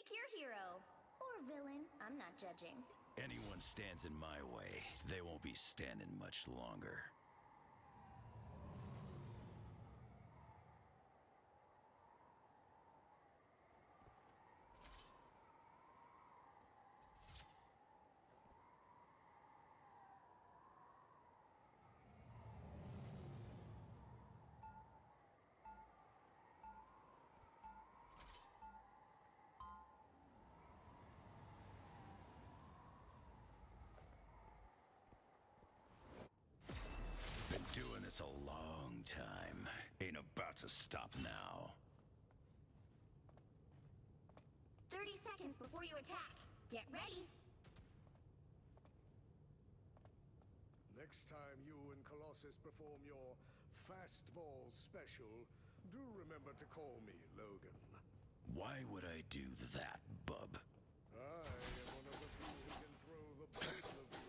Pick your hero. Or villain, I'm not judging. Anyone stands in my way, they won't be standing much longer. Been doing this a long time. Ain't about to stop now. 30 seconds before you attack. Get ready. Next time you and Colossus perform your fastball special, do remember to call me Logan. Why would I do that, bub? I am one of the few who can throw the both of you.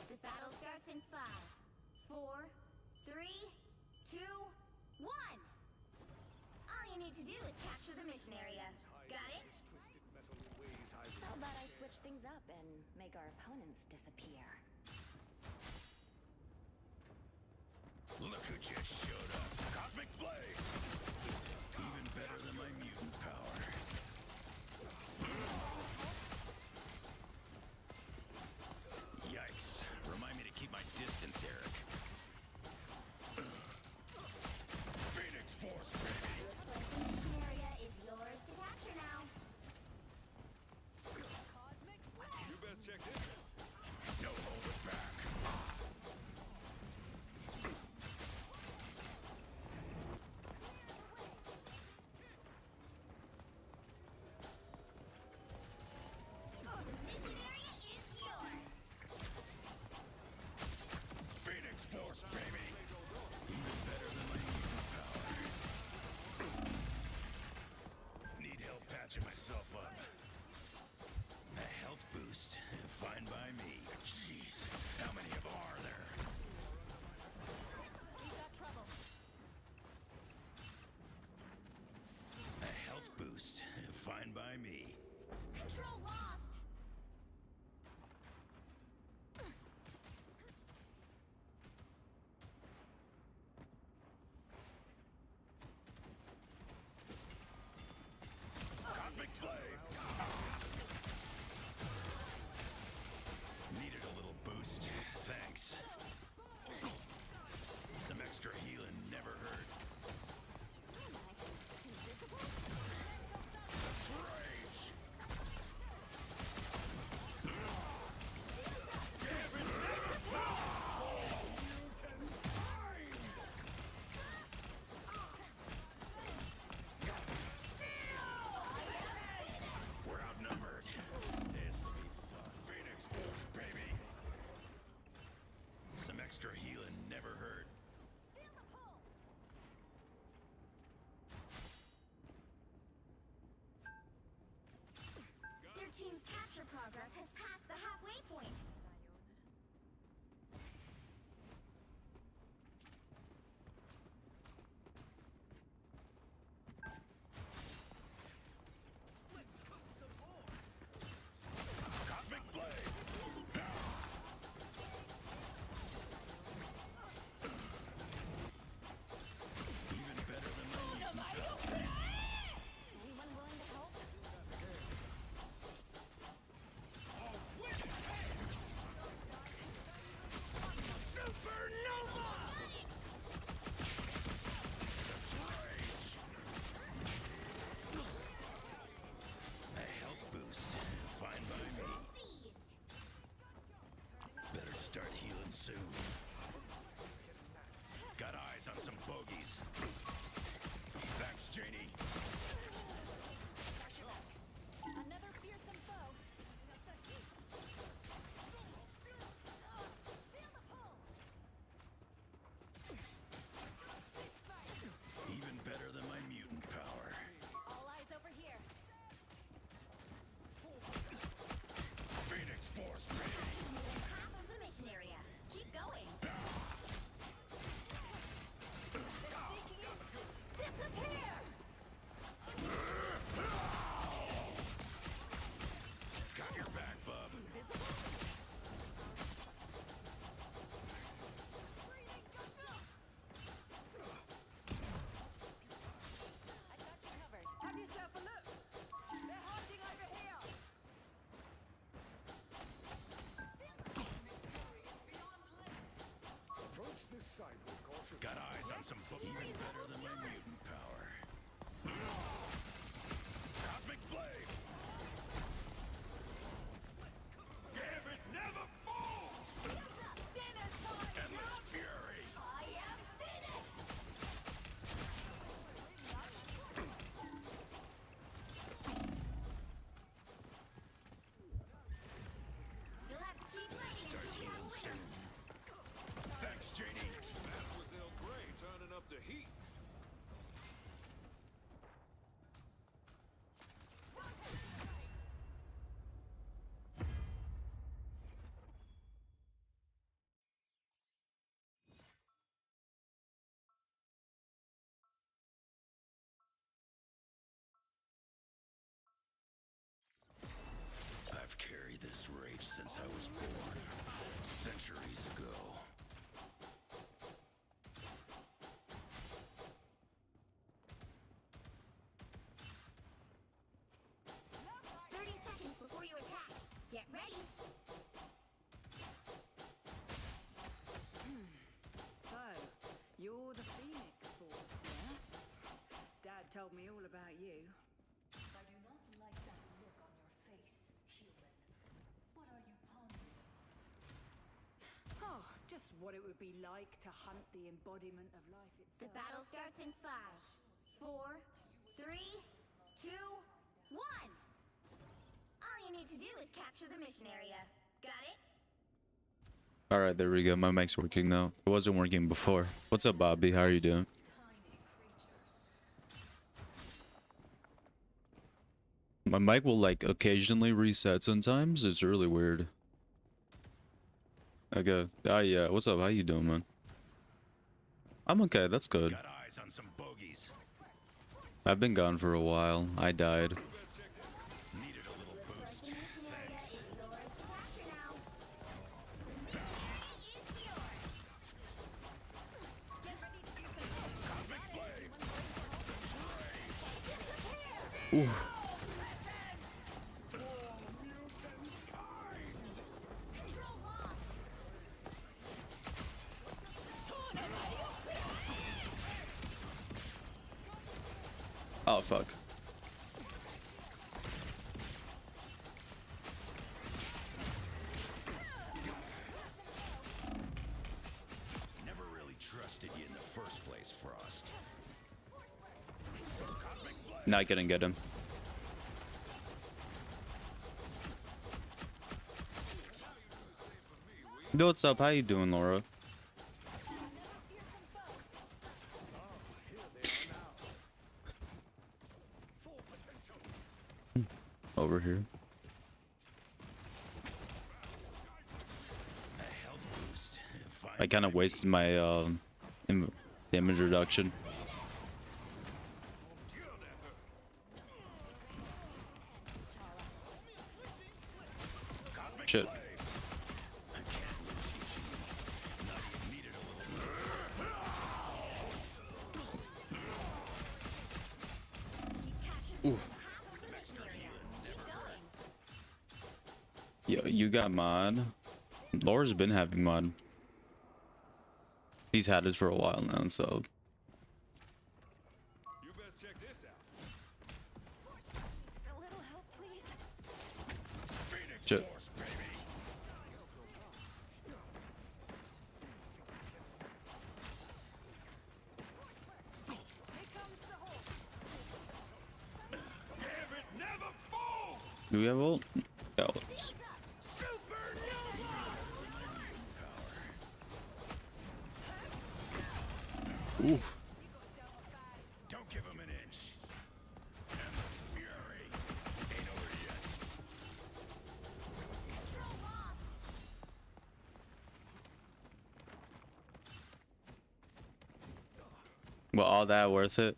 The battle starts in 5, 4, 3, 2, 1. All you need to do is capture the mission area. Got it? His twisted metal ways I How about I switch things up and make our opponents disappear? Look who just showed up. Cosmic Blade! Even better than my mutant power. Yikes. Remind me to keep my distance, Eric. Phoenix Force, baby! Looks like the mission area is yours to capture now. You best check in. No holding back. just what it would be like to hunt the embodiment of life itself. The battle starts in 5, 4, 3, 2, 1. All you need to do is capture the mission area. Got it? All right, there we go. My mic's working now. It wasn't working before. What's up, Bobby? How are you doing? My mic will like occasionally reset sometimes. It's really weird. Okay. Ah, yeah. What's up? How you doing, man? I'm okay. That's good. Got eyes on some bogeys. I've been gone for a while. I died. Needed a little boost. The mission area is yours to capture now. The mission area is yours. Get ready to do some Cosmic blade. Ooh. Control lost. Oh, fuck. Never really trusted you in the first place, Frost. Cosmic blade. Not gonna get him. Yo, what's up? How you doing, Laura? Over here. A health boost. I kind of wasted my damage reduction. Shit. Ooh. Half of the mission area. Keep going. Yo, you got mod. Laura's been having mod. He's had it for a while now, so. You best check this out. A little help, please. Phoenix Shit. Force, baby. Damn it, never fall. Do we have ult? Yeah, ult. Oof. Don't give him an inch. Endless fury. Ain't over yet. Control lost. Well, all that worth it?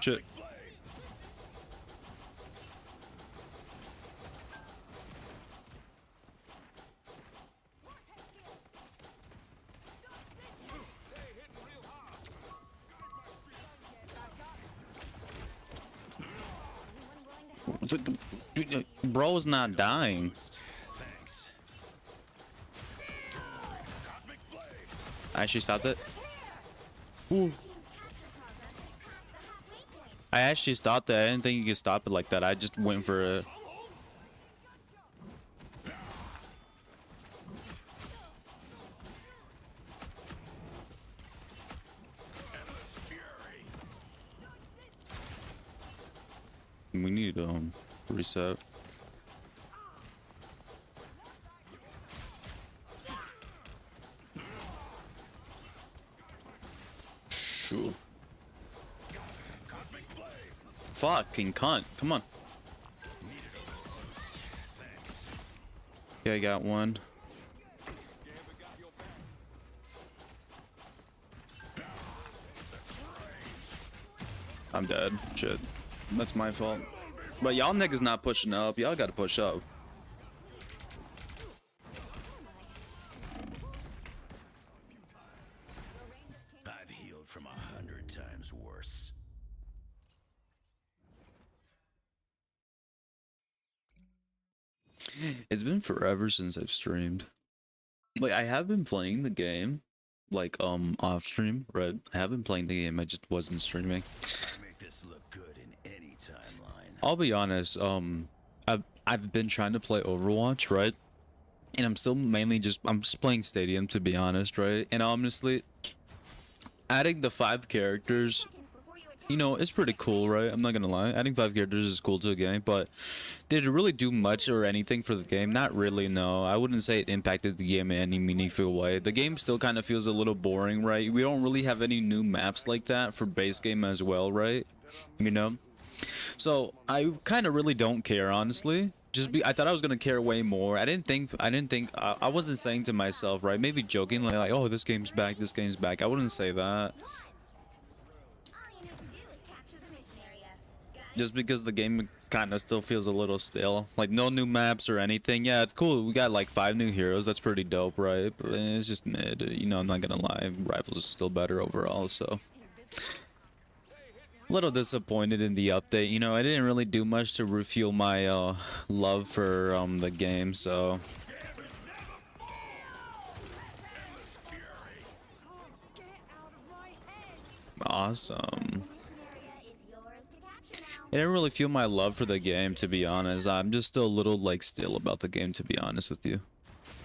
Shit. Blade. Bro's not dying. Thanks. Cosmic blade. I actually stopped it. Ooh. Team's capture progress is past the halfway point. I actually stopped it. I didn't think you could stop it like that. I just went for it. Endless fury. We need reset. Sure. Cosmic blade. Fucking cunt. Come on. Okay, I got one. I'm dead. Shit. That's my fault. But y'all niggas not pushing up. Y'all gotta push up. I've healed from 100 times worse. It's been forever since I've streamed. Like, I have been playing the game, like, off stream, right? I have been playing the game, I just wasn't streaming. I make this look good in any timeline. I'll be honest, I've been trying to play Overwatch, right? and I'm still mainly I'm just playing Stadium, to be honest, right? And honestly, adding the 5 characters, you know, it's pretty cool, right? I'm not gonna lie. Adding 5 characters is cool to a game, but did it really do much or anything for the game? Not really, no. I wouldn't say it impacted the game in any meaningful way. The game still kind of feels a little boring, right? We don't really have any new maps like that for base game as well, right? You know? So I kind of really don't care, honestly. I thought I was gonna care way more. I didn't think I wasn't saying to myself, right? Maybe jokingly, like, oh, this game's back, this game's back. I wouldn't say that. Just because the game kind of still feels a little stale. Like, no new maps or anything. Yeah, it's cool. We got like 5 new heroes. That's pretty dope, right? But it's just mid. You know, I'm not gonna lie. Rivals is still better overall, so. A little disappointed in the update. You know, I didn't really do much to refuel my love for the game, so. Awesome. I didn't really feel my love for the game, to be honest. I'm just still a little like still about the game, to be honest with you.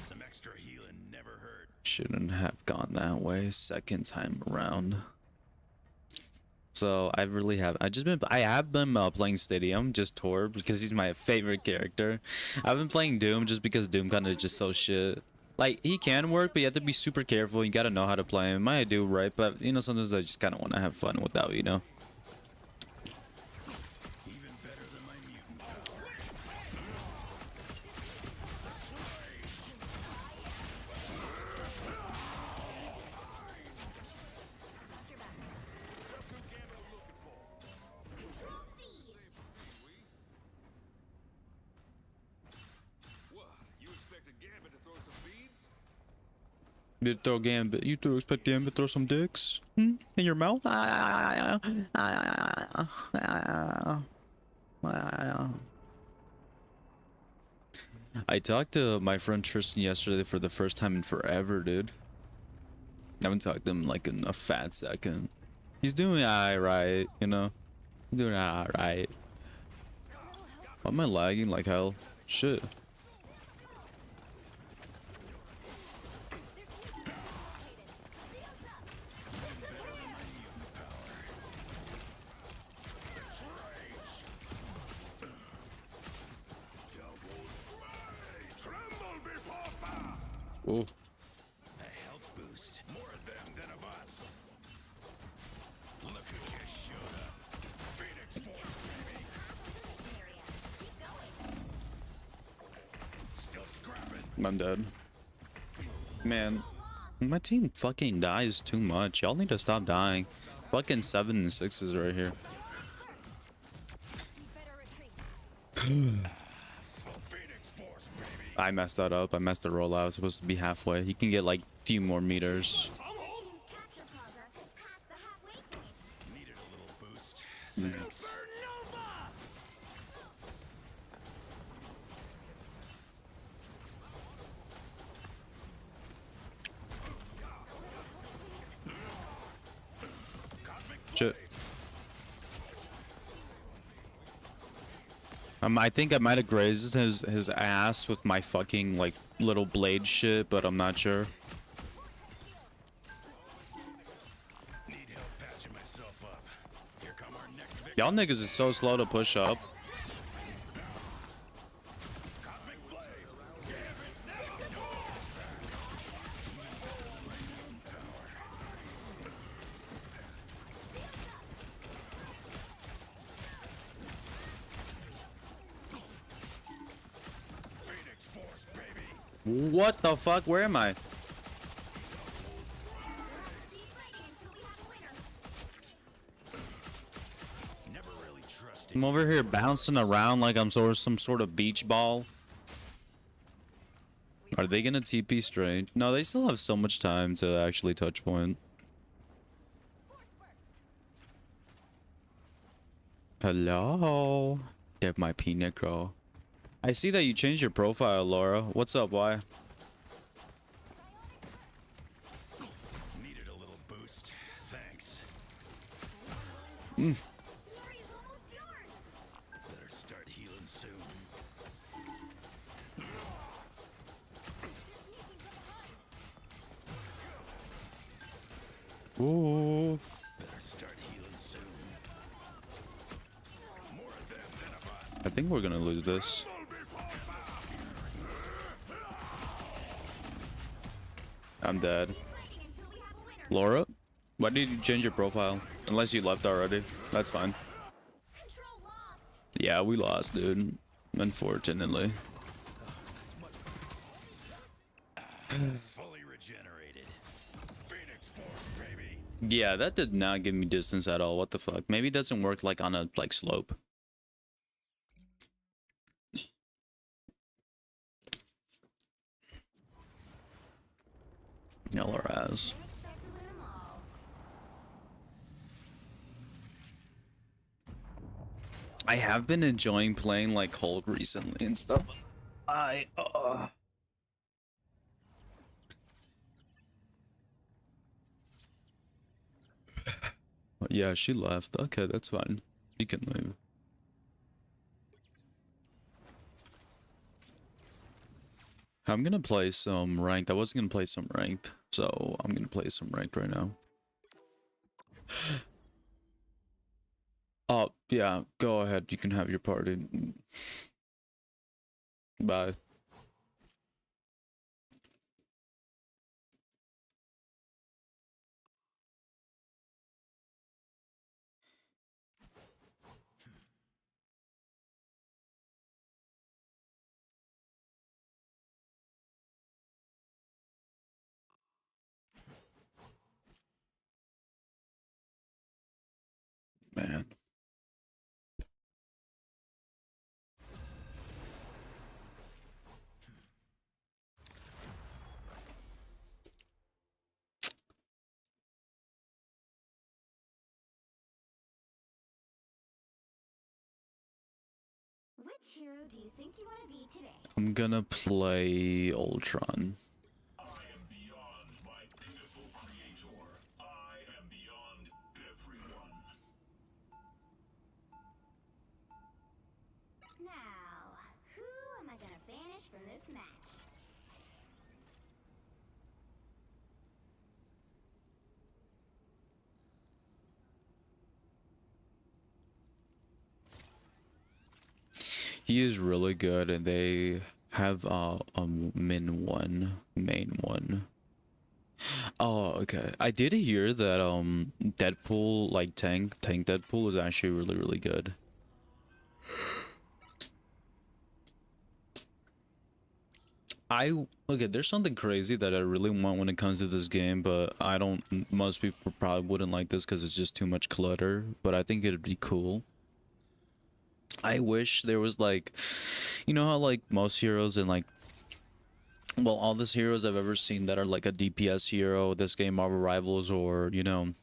Some extra healing never hurt. Shouldn't have gone that way second time around. So I have been playing Stadium, just Tor, because he's my favorite character. I've been playing Doom just because Doom kind of just so shit. Like, he can work, but you have to be super careful. You gotta know how to play him. I do, right? But, you know, sometimes I just kind of want to have fun without, you know. You do expect Gambit to throw some dicks? In your mouth? I talked to my friend Tristan yesterday for the first time in forever, dude. I haven't talked to him like in a fat second. He's doing alright, you know? He's doing alright. Why am I lagging like hell? Shit. Oh. A health boost. More of them than of us. Look who just showed up. Phoenix Force, baby. Still scrapping. I'm dead. Man, my team fucking dies too much. Y'all need to stop dying. Fucking 7 and 6s right here. I messed that up. I messed the rollout. It's supposed to be halfway. He can get like a few more meters. Needed a little boost. Shit. I think I might have grazed his ass with my fucking like little blade shit, but I'm not sure. Need help patching myself up. Here come our next victim. Y'all niggas is so slow to push up. What the fuck? Where am I? Never really trusted. I'm over here bouncing around like I'm some sort of beach ball. Are they gonna TP straight? No, they still have so much time to actually touch point. Hello? Dev my P Necro. I see that you changed your profile, Laura. What's up? Why? Needed a little boost. Thanks. Mm. Better start healing soon. Ooh. Better start healing soon. More of them than of us. I think we're gonna lose this. I'm dead. Fighting until we have a winner. Laura? Why did you change your profile? Unless you left already. That's fine. Control lost. Yeah, we lost, dude. Unfortunately. Fully regenerated. Phoenix form, baby. Yeah, that did not give me distance at all. What the fuck? Maybe it doesn't work like on a like slope. Or as. Expect to win them all. I have been enjoying playing like Hulk recently and stuff. Yeah, she left. Okay, that's fine. You can leave. I'm gonna play some ranked. I was gonna play some ranked, so I'm gonna play some ranked right now. Oh, yeah, go ahead. You can have your party. Bye. Man. Which hero do you think you want to be today? I'm gonna play Ultron. I am beyond my pitiful creator. I am beyond everyone. Now, who am I gonna banish from this match? He is really good, and they have a main one. Oh, okay. I did hear that Deadpool, like tank Deadpool, is actually really good. Okay, there's something crazy that I really want when it comes to this game, but I don't. Most people probably wouldn't like this because it's just too much clutter. But I think it'd be cool. I wish there was like, you know how like most heroes and like, well, all these heroes I've ever seen that are like a DPS hero, this game, Marvel Rivals, or you know,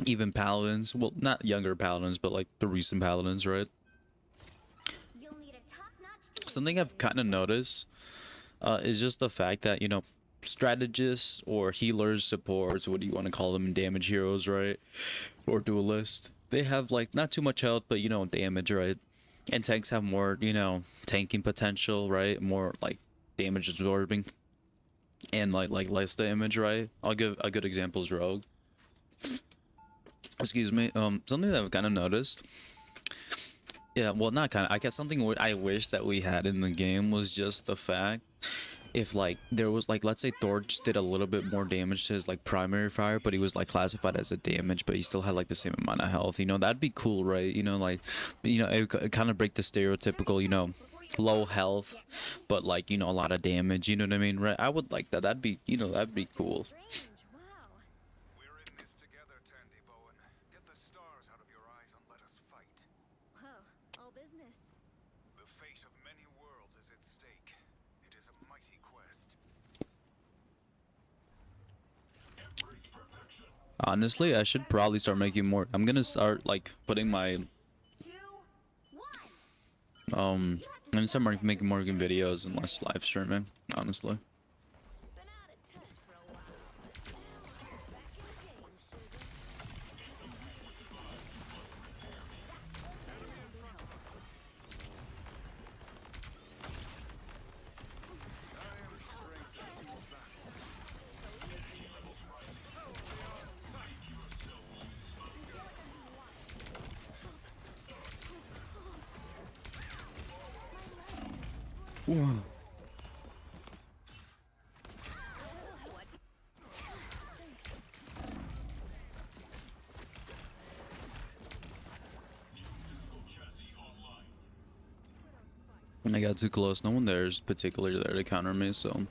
even Paladins. Well, not younger Paladins, but like the recent Paladins, right? You'll need a top-notch team. Something I've kind of noticed is just the fact that, you know, strategists or healers, supports, what do you want to call them, damage heroes, right? Or duelists. They have like not too much health, but you know, damage, right? And tanks have more, you know, tanking potential, right? More like damage absorbing and like less damage, right? I'll give a good example is Rogue. Excuse me. Something that I've kind of noticed. Yeah, well, not kind of. I guess something I wish that we had in the game was just the fact if like there was like, let's say Thor just did a little bit more damage to his like primary fire, but he was like classified as a damage, but he still had like the same amount of health. You know, that'd be cool, right? You know, like, you know, it kind of break the stereotypical, you know, low health, but like, you know, a lot of damage. You know what I mean, right? I would like that. That'd be, you know, that'd be cool. Strange. Wow. We're in this together, Tandy Bowen. Get the stars out of your eyes and let us fight. Whoa. All business. The fate of many worlds is at stake. It is a mighty quest. Embrace perfection. Honestly, I should probably start making more. I'm gonna start like putting my 2, 1. I'm gonna start making more videos and less live streaming. Honestly. Been out of touch for a while. Now I'm back in the game. I got too close. No one there is particularly there to counter me, so.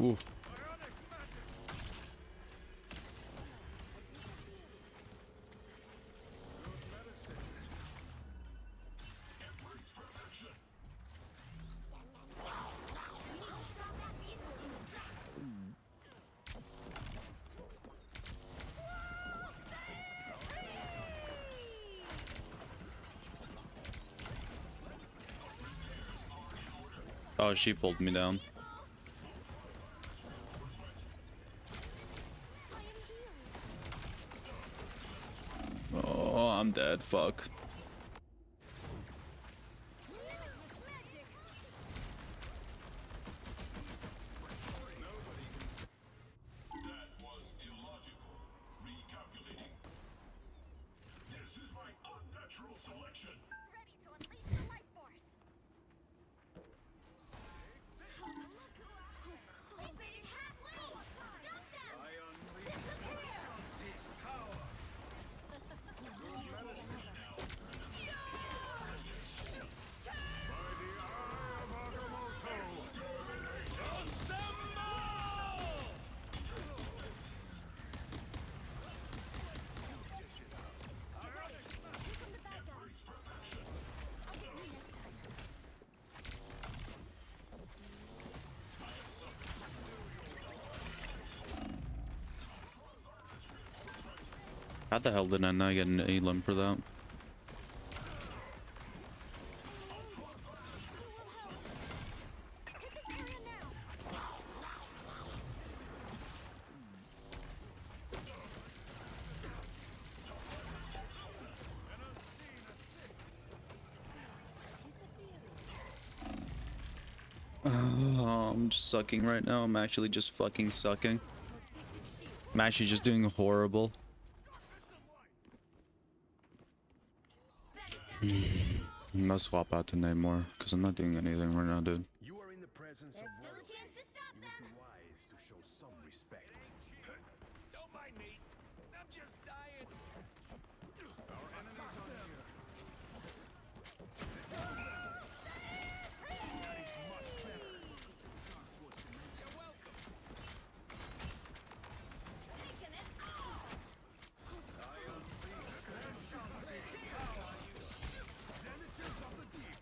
Ooh. Oh, she pulled me down. Oh, I'm dead. Fuck. That was illogical. Recalculating. This is my unnatural selection. Ready to unleash the life force. They made it halfway. Stop them. I unleash Shanti's power. By the eye of Agamotto. Assemble! How the hell did I not get an elim for that? I'm just sucking right now. I'm actually just fucking sucking. I'm actually just doing horrible. Let's swap out to Namor, because I'm not doing anything right now, dude. You are in the presence of Still a royalty. chance to stop It them. would be wise to show some respect. Don't mind me. I'm just dying. Our enemies are here. That is much better. You're welcome. Taking it all. I unleash Shanti's power. Genesis of the deep.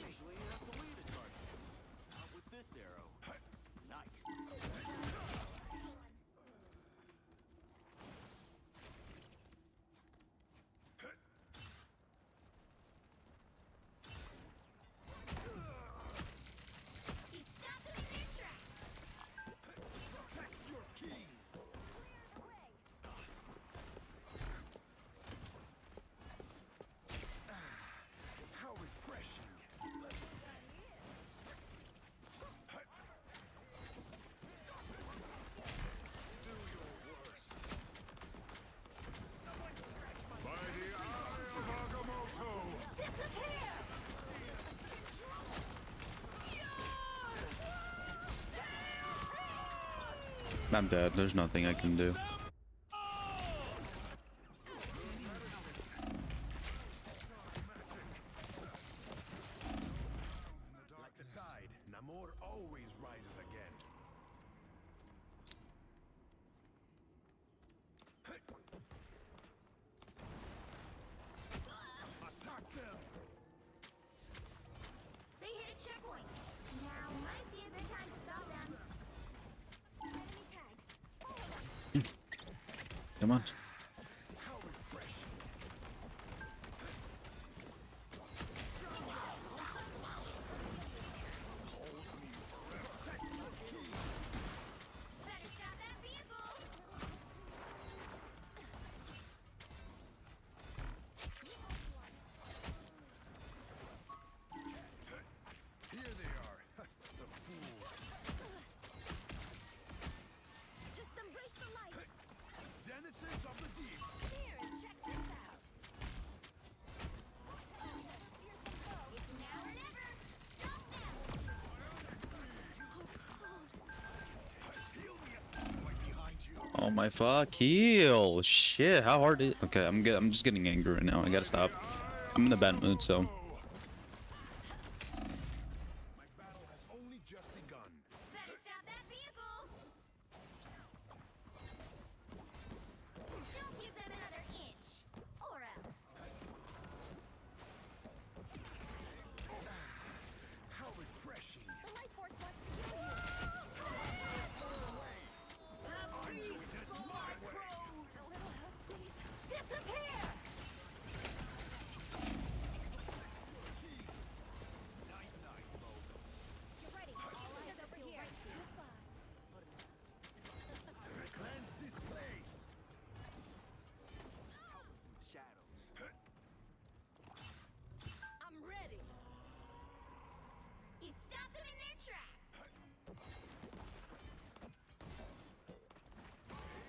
Usually you have to lead a target. Not with this arrow. Nice. He stopped them in their tracks. Protect your king. How refreshing. Do your worst. Someone scratch my By the eye of Agamotto. Disappear. I'm dead. There's nothing I can do. Like the tide, Namor always rises again. Attack them! They hit a checkpoint. Now might be a good time to stop them. Enemy tagged. Come on. How refreshing. Better stop that vehicle. Here they are. The fools. Just embrace the light. Genesis of Oh my fuck, heal. Shit, how hard is okay, I'm just getting angry right now. I gotta stop. I'm in a bad mood, so. My battle has only just begun. Better stop that vehicle! Don't give them another inch, or else. How refreshing. The life force wants to kill you. I'm doing this my way. Disappear! Get ready. All eyes over here. Cleanse this place. Shadows. I'm ready. You stop them in their tracks.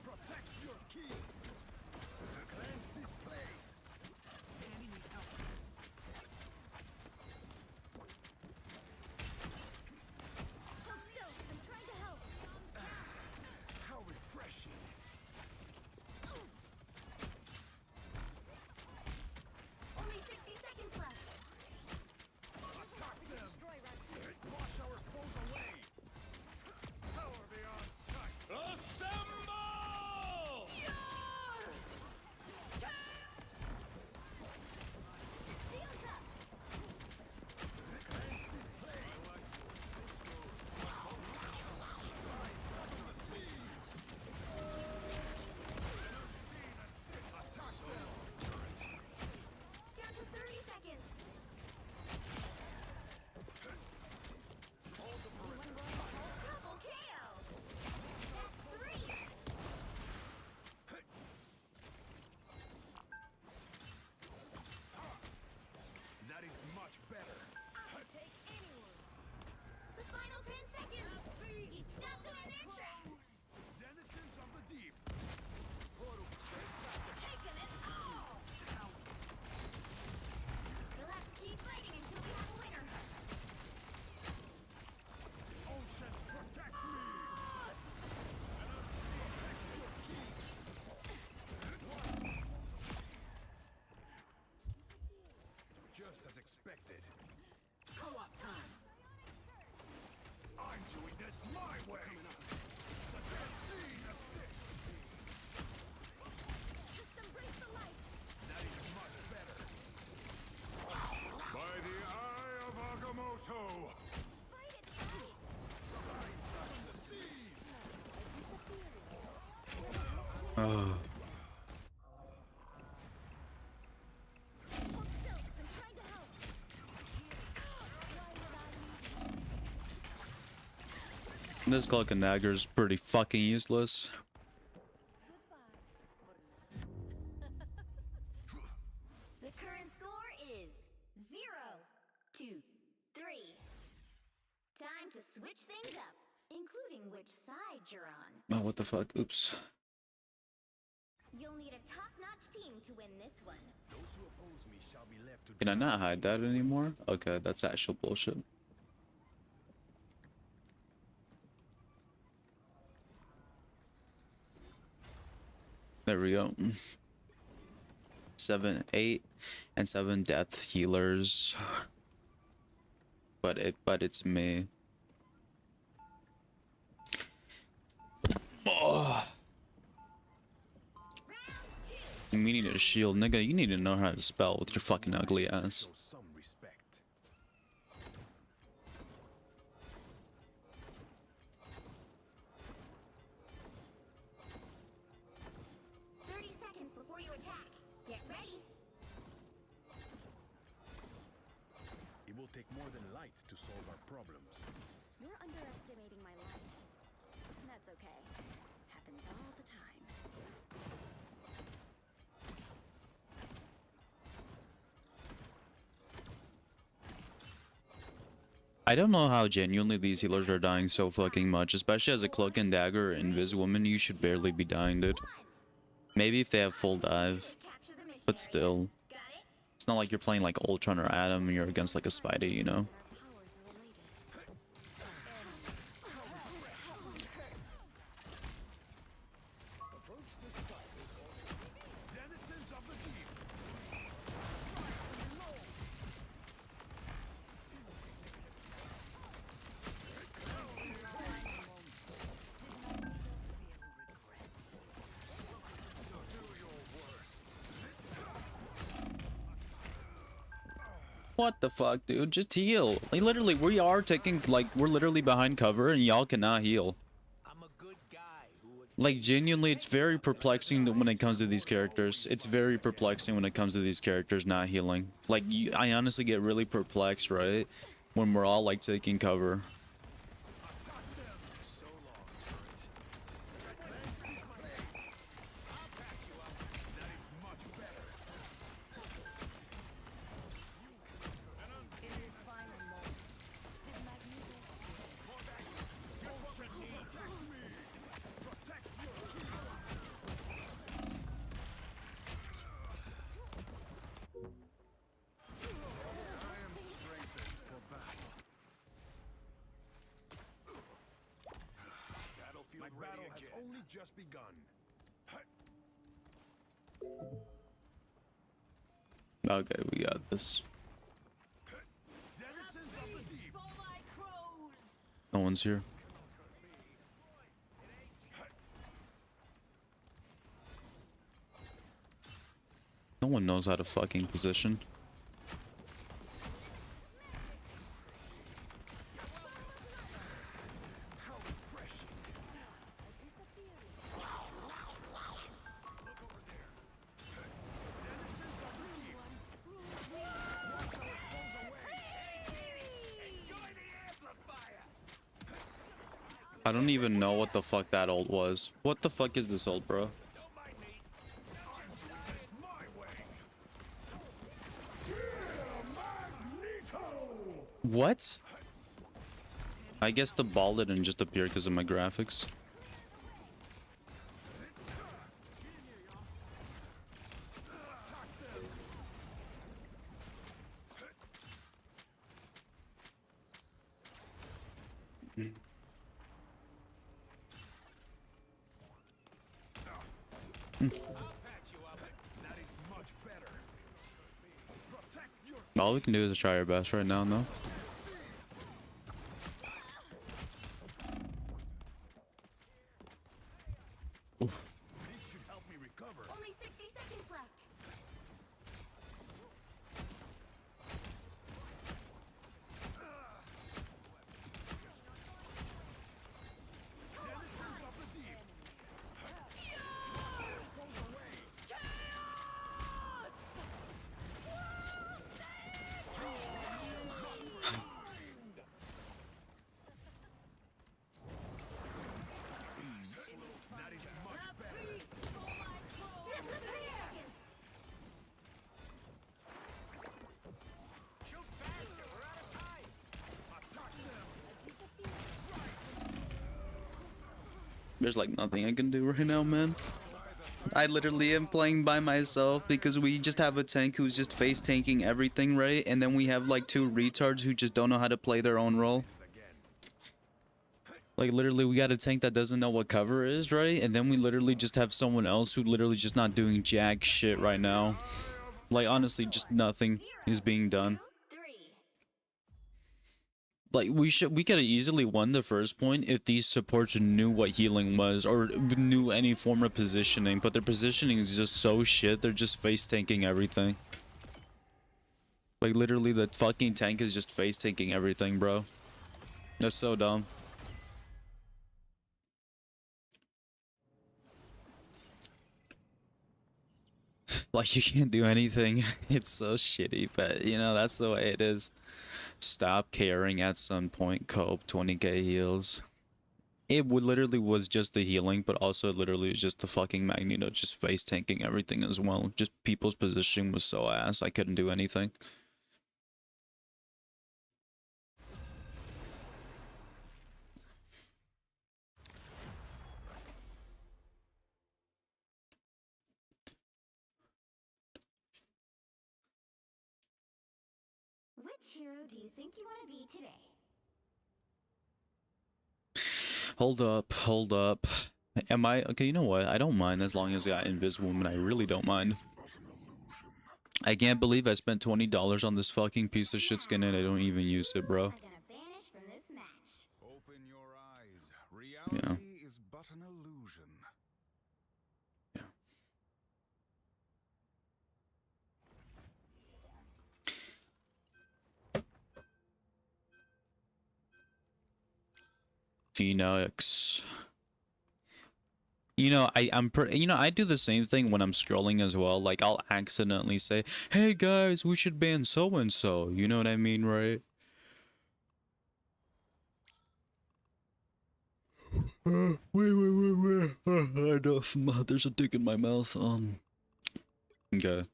Protect your key. Cleanse this place. Danny needs help. Hold still. I'm trying to help. How refreshing. Only 60 seconds left. Attack them. Destroy Raj. Wash our foes away. Power beyond sight. Assemble! Shields up. Cleanse this place. Down to 30 seconds. Double KO. That's 3. That is much better. Take anyone. The final 10 seconds. You stop them in their tracks. Denizens of the deep. Taking it all. You'll have to keep fighting until we have a winner. Oceans protect me. Just as expected. Co-op time. I'm doing this my way. The Dead Sea assists. Just embrace the light. That is much better. By the eye of Agamotto. Fight it back. I summon the seas. Oh. Hold still. I'm trying to help. This cloak and dagger is pretty fucking useless. The current score is 0-3. Time to switch things up, including which side you're on. Oh, what the fuck? Oops. You'll need a top-notch team to win this one. Those who oppose me shall be left to Can I not hide that anymore? Okay, that's actual bullshit. There we go. 7, 8, and 7 death healers. But it's me. Oh. You need a shield, nigga. You need to know how to spell with your fucking ugly ass. show some respect. 30 seconds before you attack. Get ready. It will take more than light to solve our problems. You're underestimating my light. That's okay. Happens all the time. I don't know how genuinely these healers are dying so fucking much, especially as a cloak and dagger invis woman. You should barely be dying, dude. Maybe if they have full dive, Capture the mission but area. still, Got it? it's not like you're playing like Ultron or Atom and you're against like a Spidey, you know. Our powers are related. What the fuck, dude? Just heal. Like, literally, we are taking, like, we're literally behind cover and y'all cannot heal. I'm a good guy who would Like, genuinely, it's very perplexing when it comes to these characters. It's very perplexing when it comes to these characters not healing. Like, I honestly get really perplexed, right? When we're all, like, taking cover. My battle has only just begun. Okay, we got this. Denizens of the deep. No one's here. No one knows how to fucking position. I don't even know what the fuck that ult was. What the fuck is this ult, bro? What? I guess the ball didn't just appear because of my graphics. All we can do is try our best right now, though. Oof. This should help me recover. Only 60 seconds left. Denizens of the deep. That is much better. shoot faster. We're out of time. Attack them. There's like nothing I can do right now, man. I literally am playing by myself because we just have a tank who's just face tanking everything, right? And then we have like two retards who just don't know how to play their own role. Like literally we got a tank that doesn't know what cover is, right? And then we literally just have someone else who literally just not doing jack shit right now. Like honestly, just nothing is being done. Like we could have easily won the first point if these supports knew what healing was or knew any form of positioning, but their positioning is just so shit. They're just face tanking everything. Like literally the fucking tank is just face tanking everything, bro. That's so dumb. Like you can't do anything. It's so shitty, but you know, that's the way it is. Stop caring at some point, Cope, 20k heals. It would literally was just the healing, but also literally was just the fucking Magneto just face tanking everything as well. Just people's positioning was so ass, I couldn't do anything. Which hero do you think you want to be today? Hold up. Am I okay? You know what? I don't mind as long as I got Invisible Woman. I really don't mind. I can't believe I spent $20 on this fucking piece of shit skin and I don't even use it, bro. I'm gonna vanish from this match. Open your eyes. Reality is but an illusion. Phoenix. I do the same thing when I'm scrolling as well. Like I'll accidentally say, "Hey guys, we should ban so and so." You know what I mean, right? Wait. Enough. There's a dick in my mouth. Okay.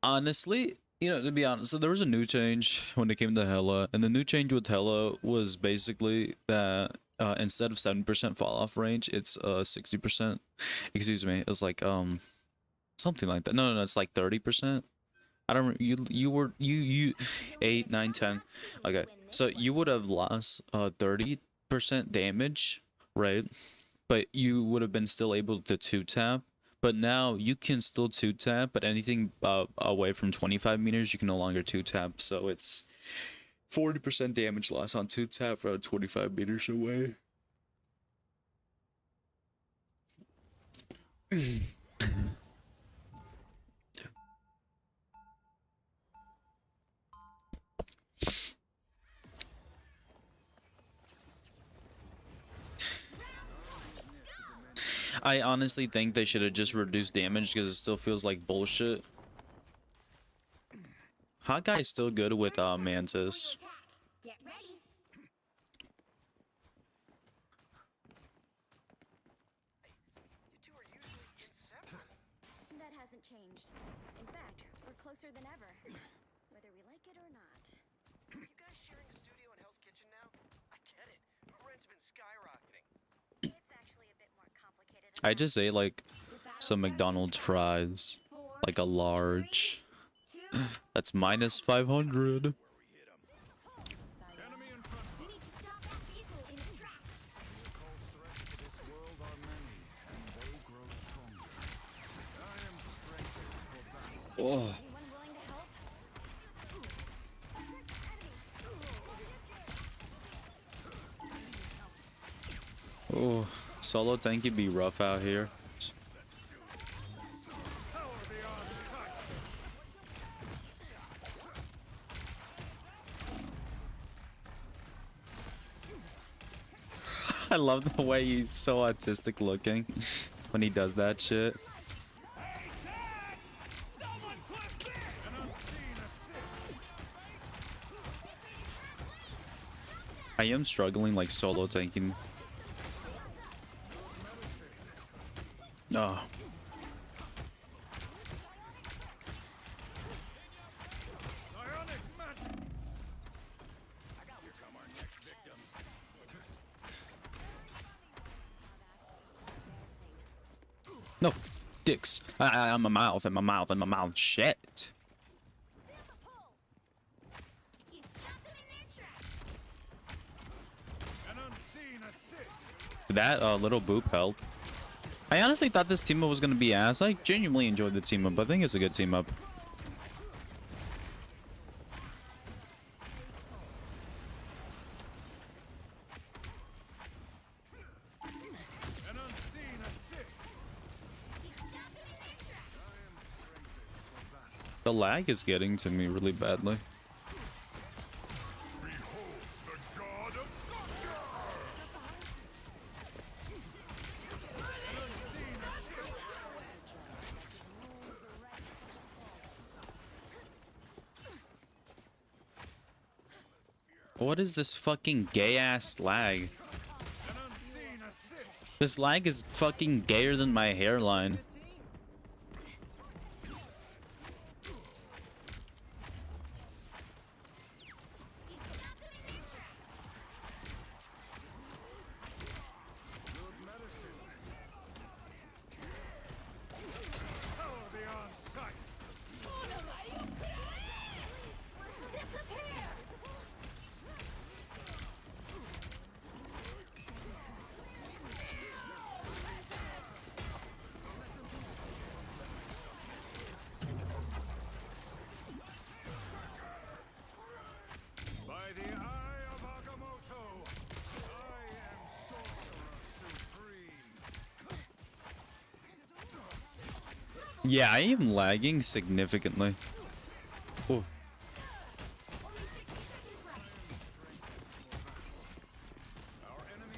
Honestly, to be honest, so there was a new change when it came to Hella, and the new change with Hella was basically that instead of 7% fall off range, it's 60%. Excuse me, it's like something like that. No, it's like 30%. I don't. You 8, 9, 10. Okay, so you would have lost 30% damage, right? But you would have been still able to 2-tap. But now you can still 2-tap, but anything away from 25 meters, you can no longer 2-tap. So it's 40% damage loss on 2-tap from 25 meters away. I honestly think they should have just reduced damage because it still feels like bullshit. Hawkeye's still good with Mantis. Get ready. You two are usually inseparable. That hasn't changed. In fact, we're closer than ever. Whether we like it or not. Are you guys sharing a studio in Hell's Kitchen now? I get it. Rent's been skyrocketing. It's actually a bit more complicated. I just ate like some McDonald's fries, like a large. That's minus 500. Enemy in front of We need to stop that vehicle in its tracks. Vehicles threats to this world are many, and they grow stronger. I am strengthened for battle. Oh. Anyone willing to help? Oh, solo tanky be rough out here. I love the way he's so autistic looking when he does that shit. I am struggling like solo tanking. Oh. No, dicks. I'm my mouth, and my mouth, and my mouth. Shit. You stopped them in their tracks. An unseen assist. Did that little boop help? I honestly thought this team up was gonna be ass. I genuinely enjoyed the team up. I think it's a good team up. An unseen assist. You stopped them in their tracks. I am strengthened for battle. The lag is getting to me really badly. Behold the god of thunder! What is this fucking gay ass lag? An unseen assist. This lag is fucking gayer than my hairline. You stopped them in their tracks. Good medicine. Power beyond sight. Disappear. By the eye of Agamotto, I am sorcerer supreme. Yeah, I am lagging significantly. Oh. Our enemy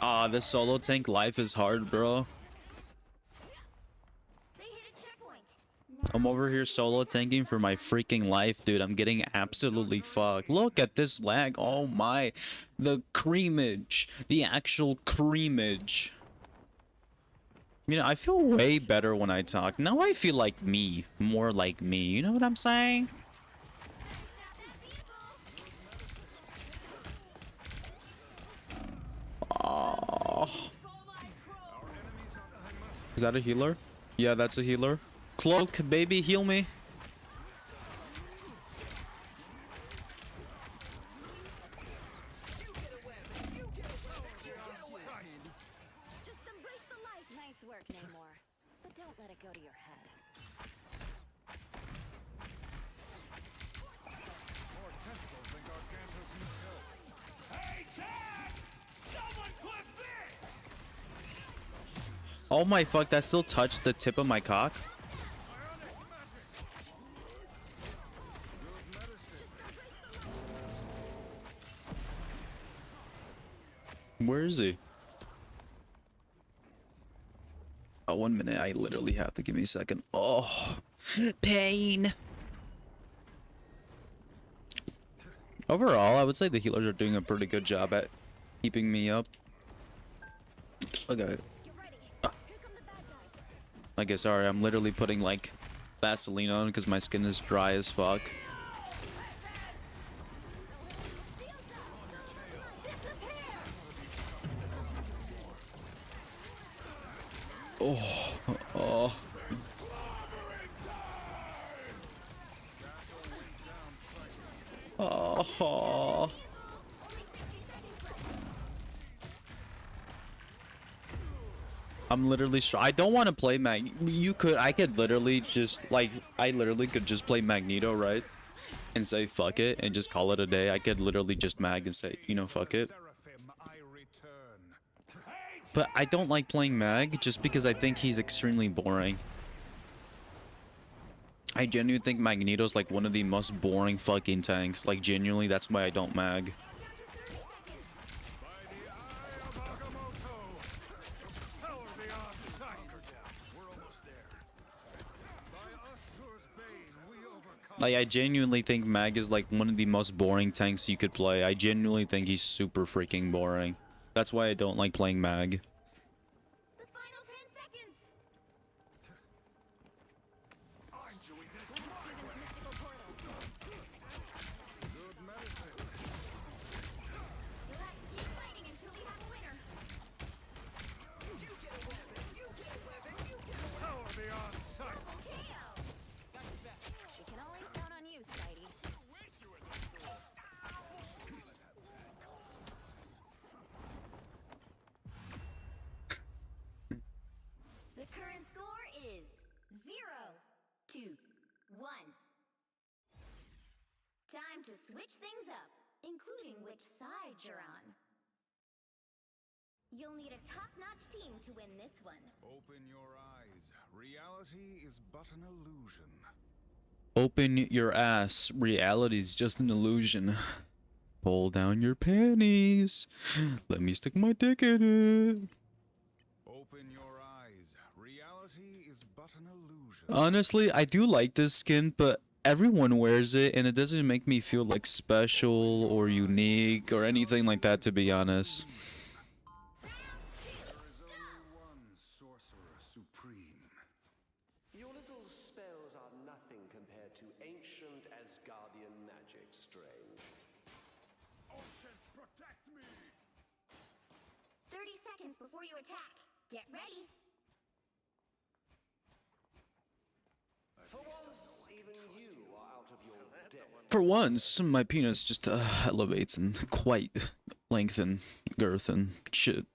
Ah, this solo tank life is hard, bro. They hit a checkpoint. I'm over here solo tanking for my freaking life, dude. I'm getting absolutely fucked. Look at this lag. Oh my. The creamage. The actual creamage. You know, I feel way better when I talk. Now I feel like me. More like me. You know what I'm saying? Oh. Is that a healer? Yeah, that's a healer. Cloak, baby, heal me. Just embrace the light. Nice work, Namor. But don't let it go to your head. More tentacles than Gargantos himself. Hey, Chad! Someone clip this! Oh my fuck, that still touched the tip of my cock? Where is he? Oh, 1 minute. I literally have to give me a second. Oh, pain. Overall, I would say the healers are doing a pretty good job at keeping me up. Okay. Okay, sorry. I'm literally putting like Vaseline on because my skin is dry as fuck. Oh, oh. Oh. I'm literally I don't want to play I could literally just like I literally could just play Magneto, right? And say fuck it and just call it a day. I could literally just mag and say, you know, fuck it. But I don't like playing mag just because I think he's extremely boring. I genuinely think Magneto's like one of the most boring fucking tanks. Like genuinely, that's why I don't mag. Like I genuinely think mag is like one of the most boring tanks you could play. I genuinely think he's super freaking boring. That's why I don't like playing mag. The final 10 seconds. I'm doing this. Steven's mystical portal. Good medicine. You'll have to keep fighting until we have a winner. Power beyond sight. KO. We can always count on you, Spidey. The current score is 0-1. Time to switch things up, including which side you're on. You'll need a top-notch team to win this one. Open your eyes. Reality is but an illusion. Open your ass. Reality's just an illusion. Pull down your panties. Let me stick my dick in it. Open your eyes. Reality is but an illusion. Honestly, I do like this skin, but everyone wears it and it doesn't make me feel like special or unique or anything like that, to be honest. There is only one sorcerer supreme. Your little spells are nothing compared to ancient Asgardian magic, Strange. Oceans, protect me! 30 seconds before you attack. Get ready. For once, even you are out of your depth. For once, my penis just elevates in quite length and girth and shit.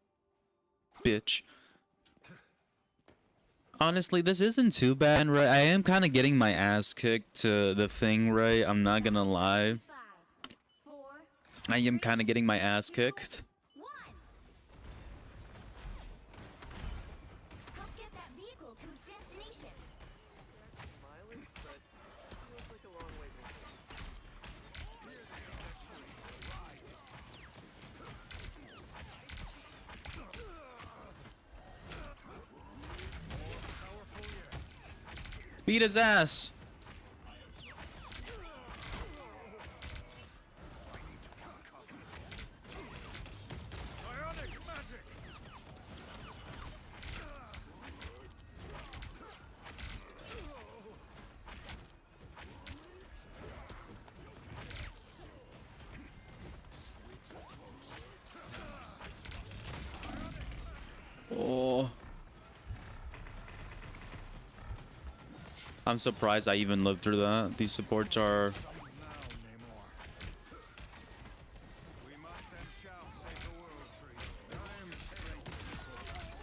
Bitch. Honestly, this isn't too bad, right? I am kind of getting my ass kicked to the thing, right? I'm not gonna lie. 5, 4, I am kind of getting my ass kicked. 1. Help get that vehicle to its destination. Mileage, but feels like a long way from here. Beat his ass. Oh. I'm surprised I even lived through that. These supports are...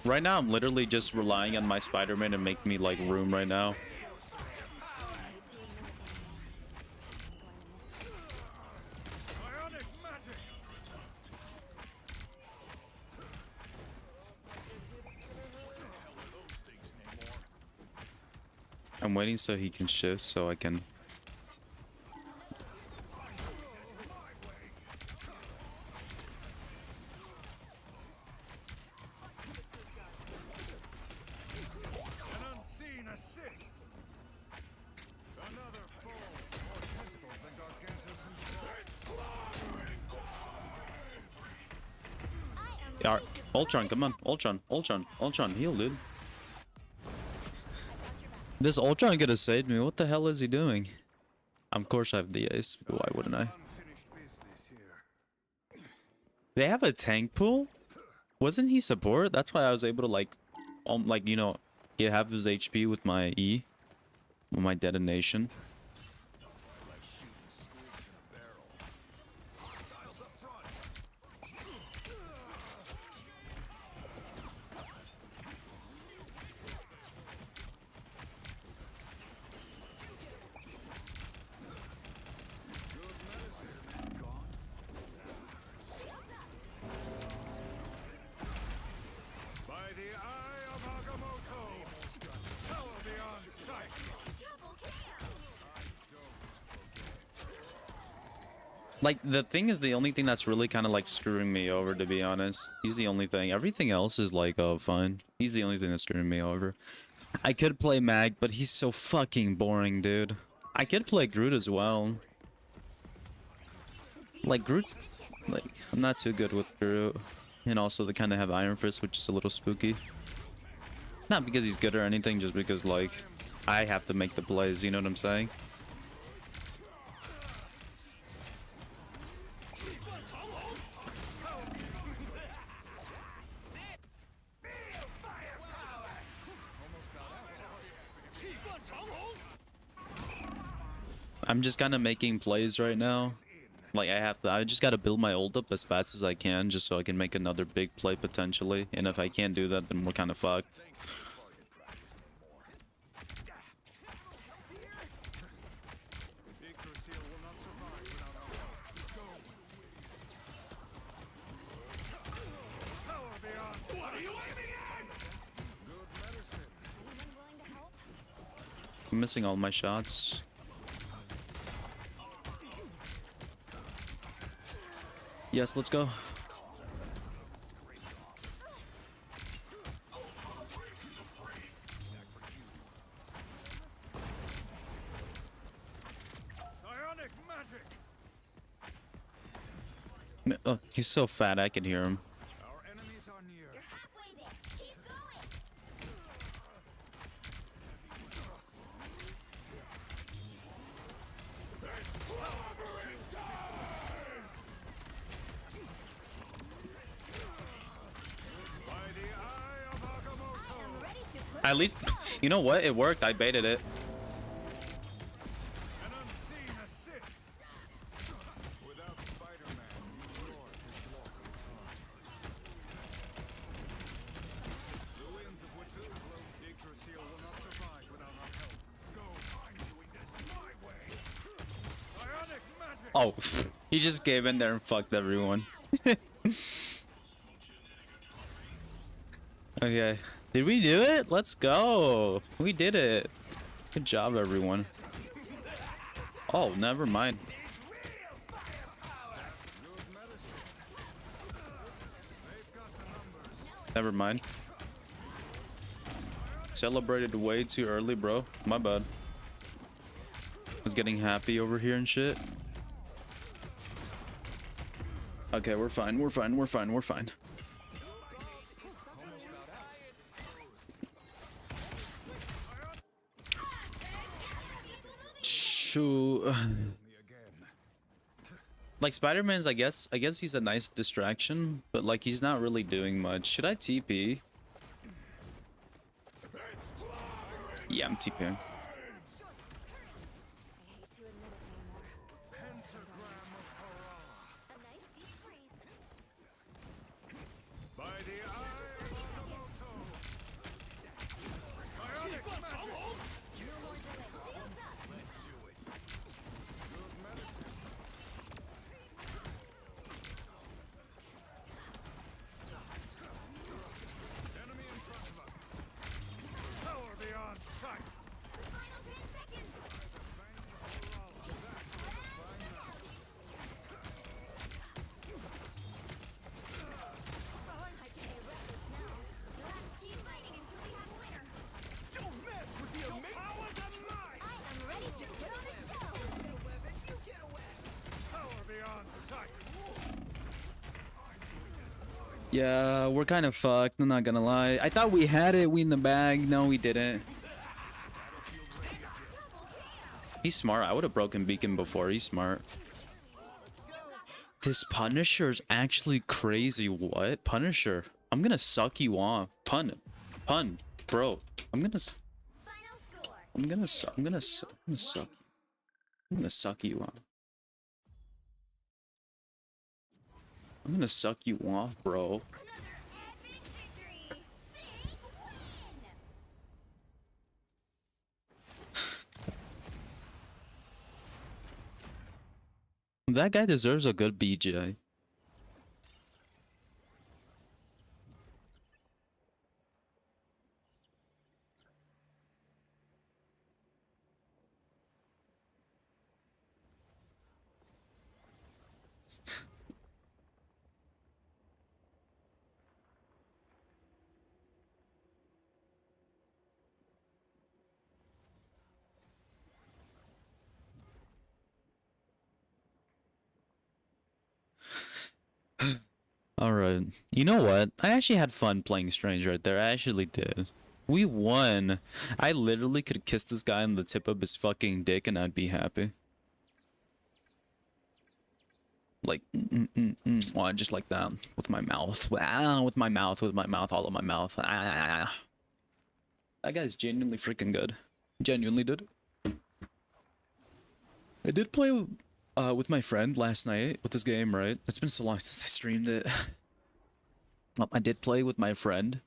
Right now, I'm literally just relying on my Spider-Man to make me, like, room right now. I'm waiting so he can shift so I can... Yeah, Ultron, come on. Ultron, heal, dude. This Ultron could have saved me. What the hell is he doing? Of course I have the ace. Why wouldn't I? They have a tank pool? Wasn't he support? That's why I was able to like you know, get half his HP with my E, with my detonation. Like, the thing is the only thing that's really kind of like screwing me over, to be honest. He's the only thing. Everything else is like, oh, fine. He's the only thing that's screwing me over. I could play Mag, but he's so fucking boring, dude. I could play Groot as well. Like, Groot's... Like, I'm not too good with Groot. And also, they kind of have Iron Fist, which is a little spooky. Not because he's good or anything, just because, like, I have to make the plays, you know what I'm saying? I'm just kind of making plays right now. Like, I just gotta build my ult up as fast as I can, just so I can make another big play potentially. And if I can't do that, then we're kind of fucked. I'm missing all my shots. Yes, let's go. Oh, he's so fat, I can hear him. You're halfway there. Keep going. At least, you know what? It worked. I baited it. Oh, he just gave in there and fucked everyone. Okay. Did we do it? Let's go. We did it. Good job, everyone. Oh, never mind. Never mind. Celebrated way too early, bro. My bad. Was getting happy over here and shit. Okay, we're fine. We're fine. We're fine. We're fine. Shoot. Like Spider-Man's, I guess he's a nice distraction, but like he's not really doing much. Should I TP? Yeah, I'm TPing. Yeah, we're kind of fucked, I'm not gonna lie. I thought we had it, we in the bag. No, we didn't. He's smart. I would have broken Beacon before. He's smart. This Punisher's actually crazy. What? Punisher. I'm gonna suck you off. Pun, bro. I'm gonna suck you off. I'm gonna suck you off, bro. That guy deserves a good BJ. Alright. You know what? I actually had fun playing Strange right there. I actually did. We won. I literally could kiss this guy on the tip of his fucking dick and I'd be happy. Like, well, just like that. With my mouth. With my mouth, all of my mouth. That guy's genuinely freaking good. Genuinely did. I did play with my friend last night with this game, right? It's been so long since I streamed it. I did play with my friend.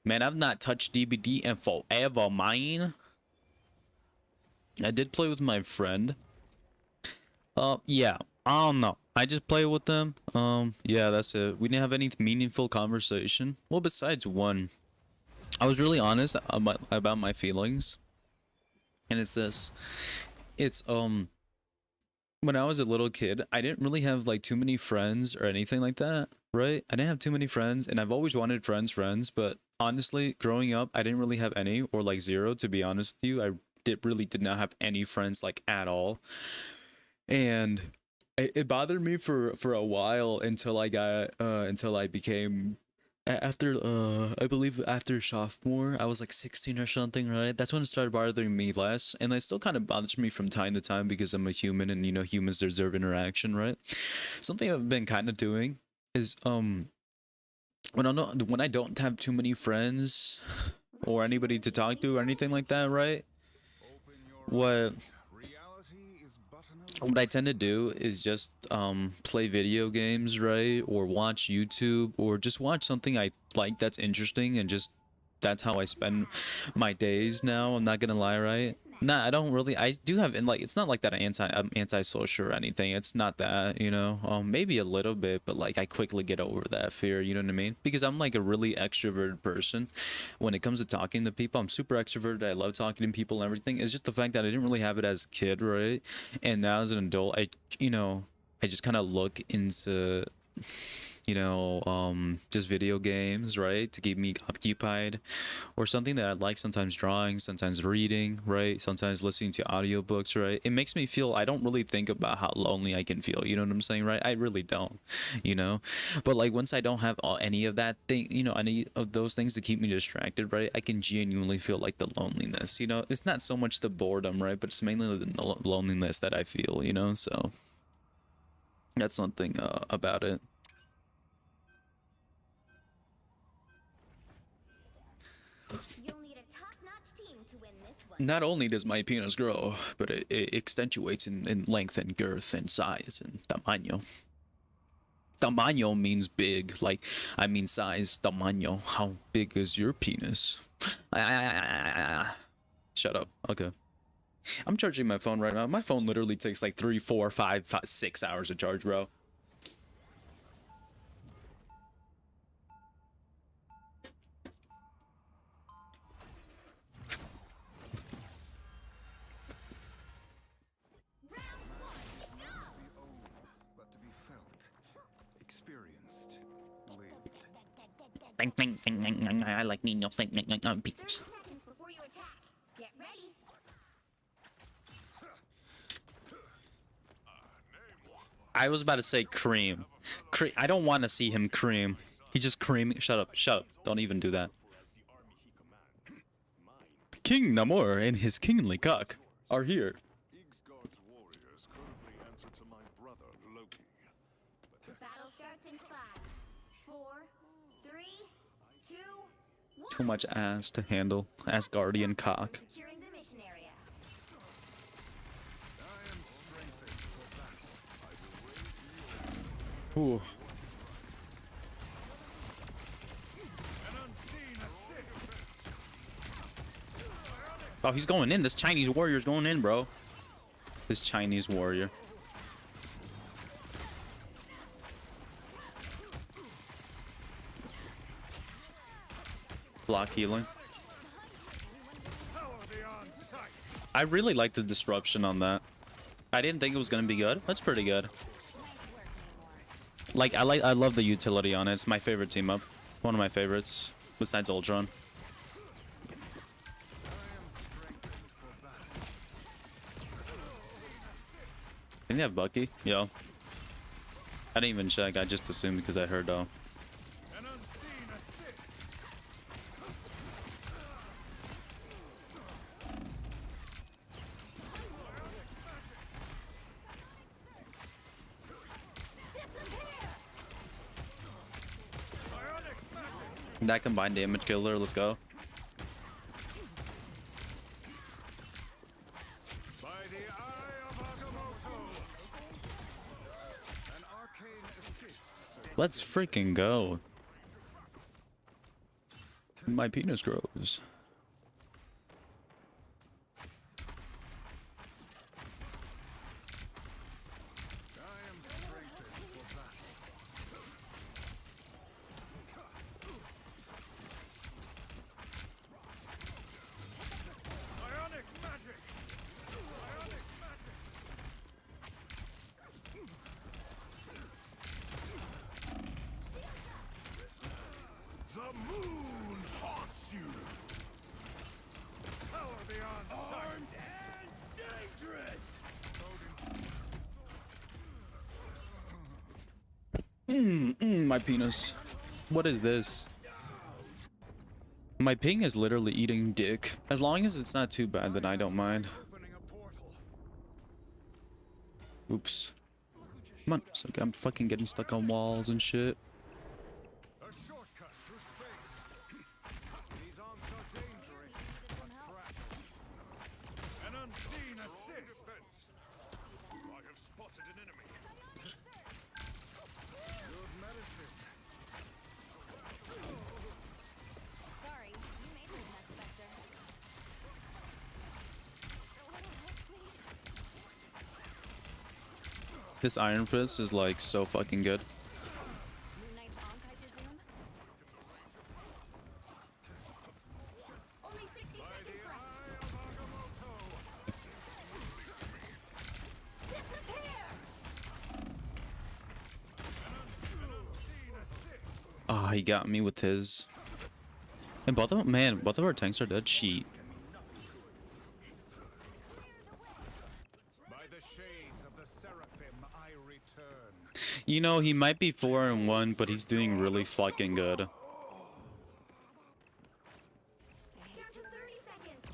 Man, I've not touched DBD in forever, man. I did play with my friend. Yeah. I don't know. I just play with them. Yeah, that's it. We didn't have any meaningful conversation. Well, besides one. I was really honest about my feelings. And it's this. It's, when I was a little kid, I didn't really have like too many friends or anything like that, right? I didn't have too many friends, and I've always wanted friends, but honestly, growing up, I didn't really have any, or like zero, to be honest with you. I really did not have any friends like at all. And it bothered me for a while until I became after I believe after sophomore. I was like 16 or something, right? That's when it started bothering me less, and it still kind of bothers me from time to time because I'm a human, and you know, humans deserve interaction, right? Something I've been kind of doing is when I don't have too many friends or anybody to talk to or anything like that, right? What I tend to do is just play video games, right? Or watch YouTube, or just watch something I like that's interesting, and just that's how I spend my days now. I'm not gonna lie, right? Nah, I don't really. I do have, and like, it's not like that I'm antisocial or anything. It's not that, you know. Maybe a little bit, but like I quickly get over that fear. You know what I mean? Because I'm like a really extroverted person. When it comes to talking to people, I'm super extroverted. I love talking to people and everything. It's just the fact that I didn't really have it as a kid, right? And now as an adult, I just kind of look into you know, just video games, right, to keep me occupied, or something that I like, sometimes drawing, sometimes reading, right, sometimes listening to audiobooks, right, it makes me feel, I don't really think about how lonely I can feel, you know what I'm saying, right? I really don't, you know, but like once I don't have any of that thing, you know, any of those things to keep me distracted, right, I can genuinely feel like the loneliness, you know. It's not so much the boredom, right, but it's mainly the loneliness that I feel, you know. So that's something about it. You'll need a top-notch team to win this one. Not only does my penis grow, but it accentuates in length and girth and size and tamaño. Tamaño means big, like, I mean size. Tamaño, how big is your penis? Shut up. Okay. I'm charging my phone right now. My phone literally takes like 3, 4, 5, 6 hours to charge, bro. But to be felt, experienced, lived. I like Nino. 30 seconds before you attack. Get ready. I was about to say cream. I don't want to see him cream. He just creaming. Shut up. Shut up. Don't even do that. King Namor and his kingly cock are here. Iggsgard's warriors currently answer to my brother, Loki. Battle starts in 5, 4, 3, 2, 1. Too much ass to handle. Asgardian cock. Securing the mission area. Ooh. Oh, he's going in. This Chinese warrior's going in, bro. This Chinese warrior. Block healing. I really like the disruption on that. I didn't think it was gonna be good. That's pretty good. Like I love the utility on it. It's my favorite team up. One of my favorites, besides Ultron. Didn't he have Bucky? Yo. I didn't even check. I just assumed because I heard that combined damage killer. Let's go. By the eye of Agamotto. An arcane assist. Let's freaking go. My penis grows. The moon haunts you. Power beyond sight. And dangerous. My penis. What is this? My ping is literally eating dick. As long as it's not too bad, then I don't mind. Opening a portal. Oops. Come on. So I'm fucking getting stuck on walls and shit. A shortcut through space. These arms are dangerous, but fragile. An unseen assist. I have spotted an enemy. Good medicine. Sorry, you made me a mess, Spectre. This Iron Fist is like so fucking good. Moon Knight's Ankh, I presume? Only 60 By the seconds left. eye of Agamotto. Disappear! An unseen Oh, he got me with his. And both of them, man, both of our tanks are dead. Sheet. By the shades of the Seraphim, I return. You know, he might be 4-1, but he's doing really fucking good. Down to 30 seconds.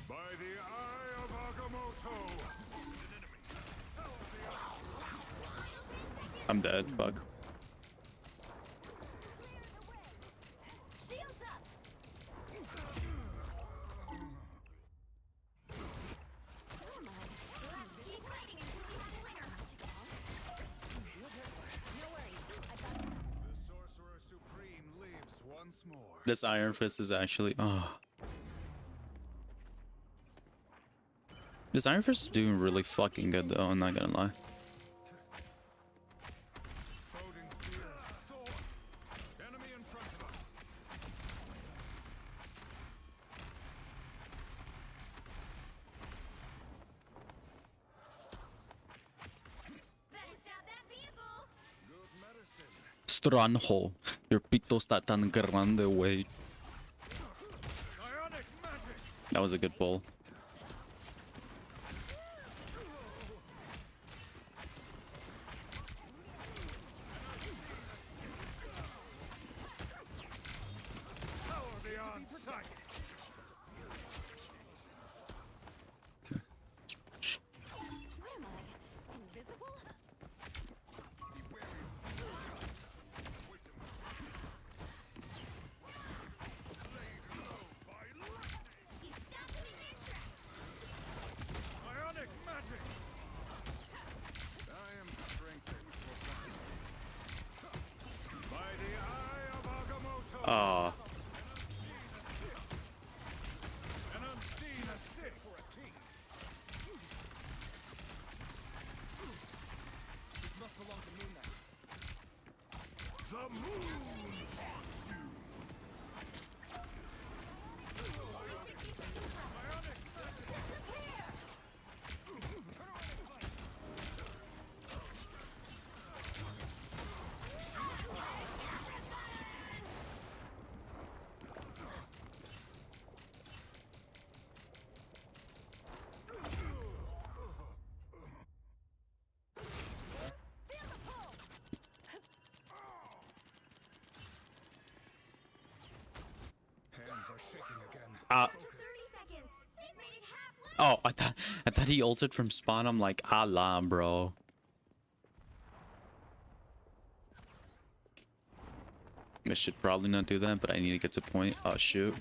By the eye of Agamotto. I'm dead. Fuck. Shields up. Keep fighting until we have a winner. No worries. I got The Sorcerer Supreme lives once more. This Iron Fist is actually. Oh. This Iron Fist is doing really fucking good, though. I'm not gonna lie. Odin's spear. Thor. Enemy in front of us. Better stop that vehicle. Good medicine. Stranjo. Your pito está tan grande, way. Ionic magic. That was a good pull. Power beyond sight. What am I? Invisible? He's stopped him in their tracks. Ionic magic. I am strengthened for battle. By the eye of Agamotto. Ah. An unseen assist for a king. This must belong to Moon Knight. The moon haunts you. Hands are shaking again. 30 seconds. They've made it halfway. Oh, I thought he ulted from spawn. I'm like, Allah, bro. I should probably not do that, but I need to get to point. Oh, shoot.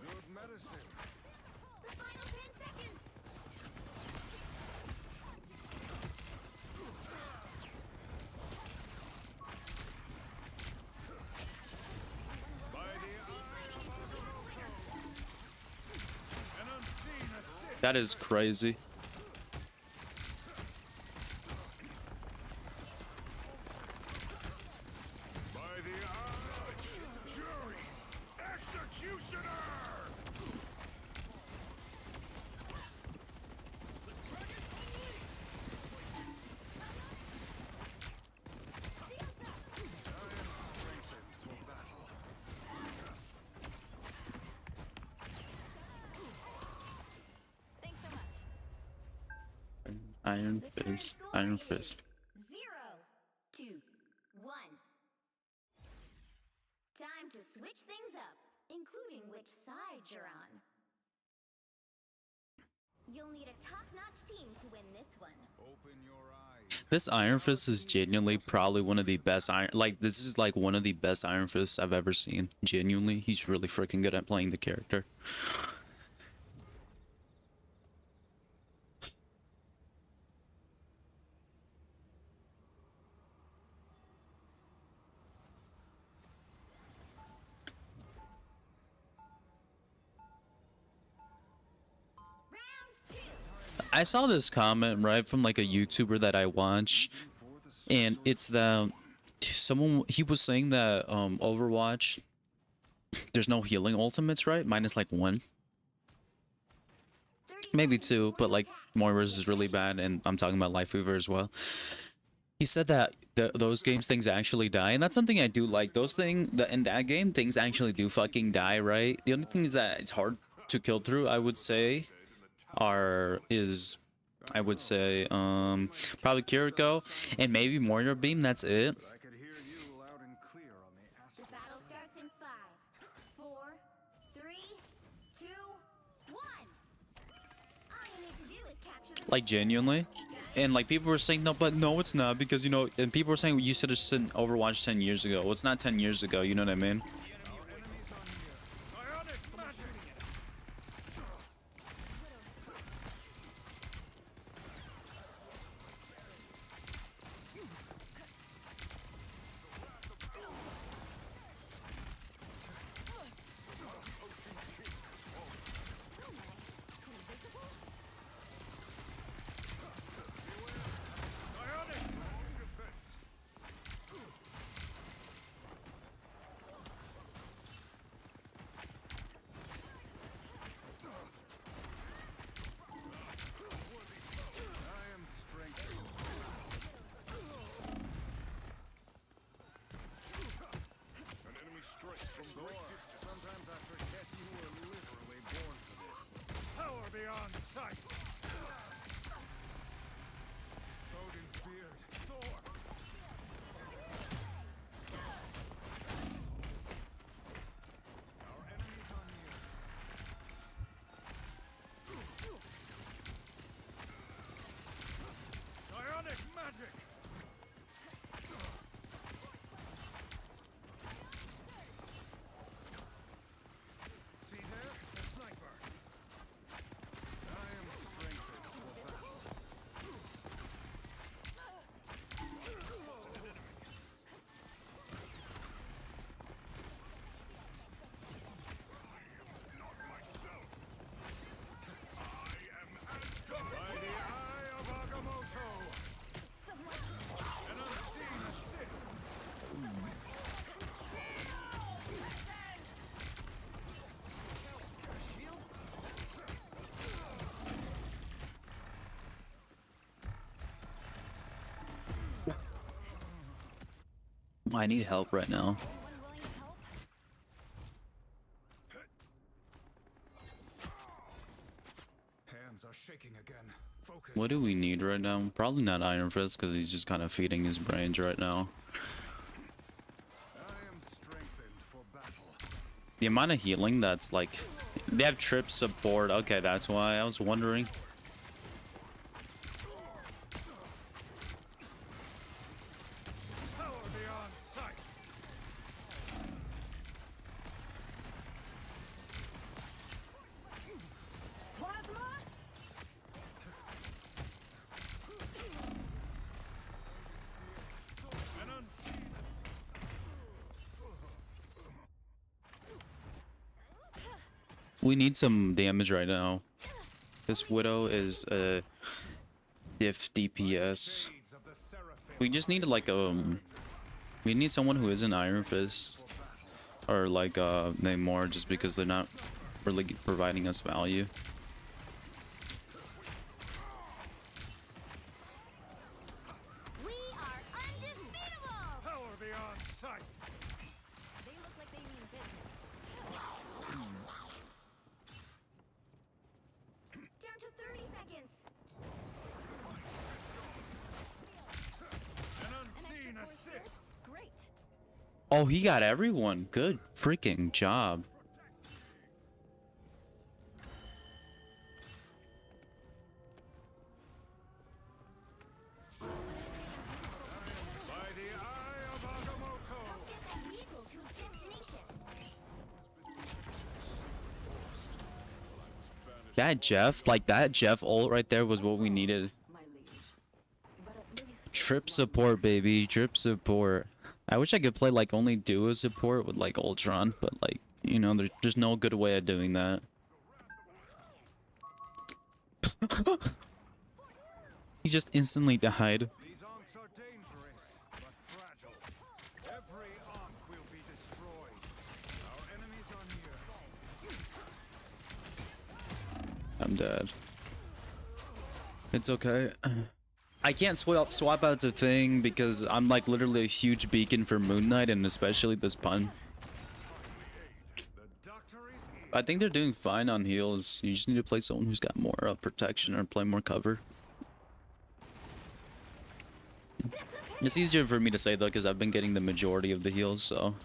Good medicine. The final 10 seconds. By the eye of Agamotto. An unseen assist. That is crazy. By the eye. Jury. Executioner. Strengthened for battle. Thanks so much. Iron The current Fist. score Iron is Fist. 0-2-1. Time to switch things up, including which side you're on. You'll need a top-notch team to win this one. Open your eyes. This Iron Fist is genuinely probably one of the best Iron. Like, this is like one of the best Iron Fists I've ever seen. Genuinely, he's really freaking good at playing the character. I saw this comment right from like a YouTuber that I watch, and it's the someone he was saying that Overwatch, there's no healing ultimates, right? Minus like 1, 30 maybe seconds 2, before but you like attack. Moira's is really bad, and I'm talking about Life Weaver as well. He said that those games things actually die, and that's something I do like. Those in that game things actually do fucking die, right? The only thing is that it's hard to kill through, I would say, I would say probably Kiriko and maybe Moira Beam. That's it. I could hear you loud and clear on the The astral. battle starts in 5, 4, 3, 2, 1. All you need to do is capture the Like genuinely. And like people were saying no, but no, it's not, because you know, and people were saying you should have seen Overwatch 10 years ago. Well, it's not 10 years ago. You know what I mean? Enemies on here. Ionic magic. Ionic defense. I am strengthened. An enemy strikes from great distance. Sometimes I forget you were literally born for this. Power beyond sight. Odin's beard. Thor. Our enemies are near. Ionic magic! See there? A sniper. I am strengthened for battle. By the eye of Agamotto! An unseen assist! I need help right now. Hands are shaking again. Focus. What do we need right now? Probably not Iron Fist, because he's just kind of feeding his brains right now. I am strengthened for battle. The amount of healing that's like, they have trip support. Okay, that's why I was wondering. Power beyond sight. plasma. An unseen. We need some damage right now. This Widow is a diff DPS. Shades of the seraphim. We just need like we need someone who isn't Iron Fist or like Namor, just because they're not really providing us value. We are undefeatable. Power beyond sight. They look like they mean business. Down to 30 seconds. An unseen assist. Great. Oh, he got everyone. Good freaking job. By the eye of Agamotto. Get that vehicle to its destination. That Jeff, like that Jeff ult right there was what we needed. My liege. But at least Trip support, baby. Trip support. I wish I could play like only duo support with like Ultron, but like, you know, there's just no good way of doing that. He just instantly died. These onks are dangerous, but fragile. I'm dead. It's okay. I can't swap out a thing because I'm like literally a huge beacon for Moon Knight and especially this pun. I think they're doing fine on heals. You just need to play someone who's got more protection or play more cover. It's easier for me to say though because I've been getting the majority of the heals, so.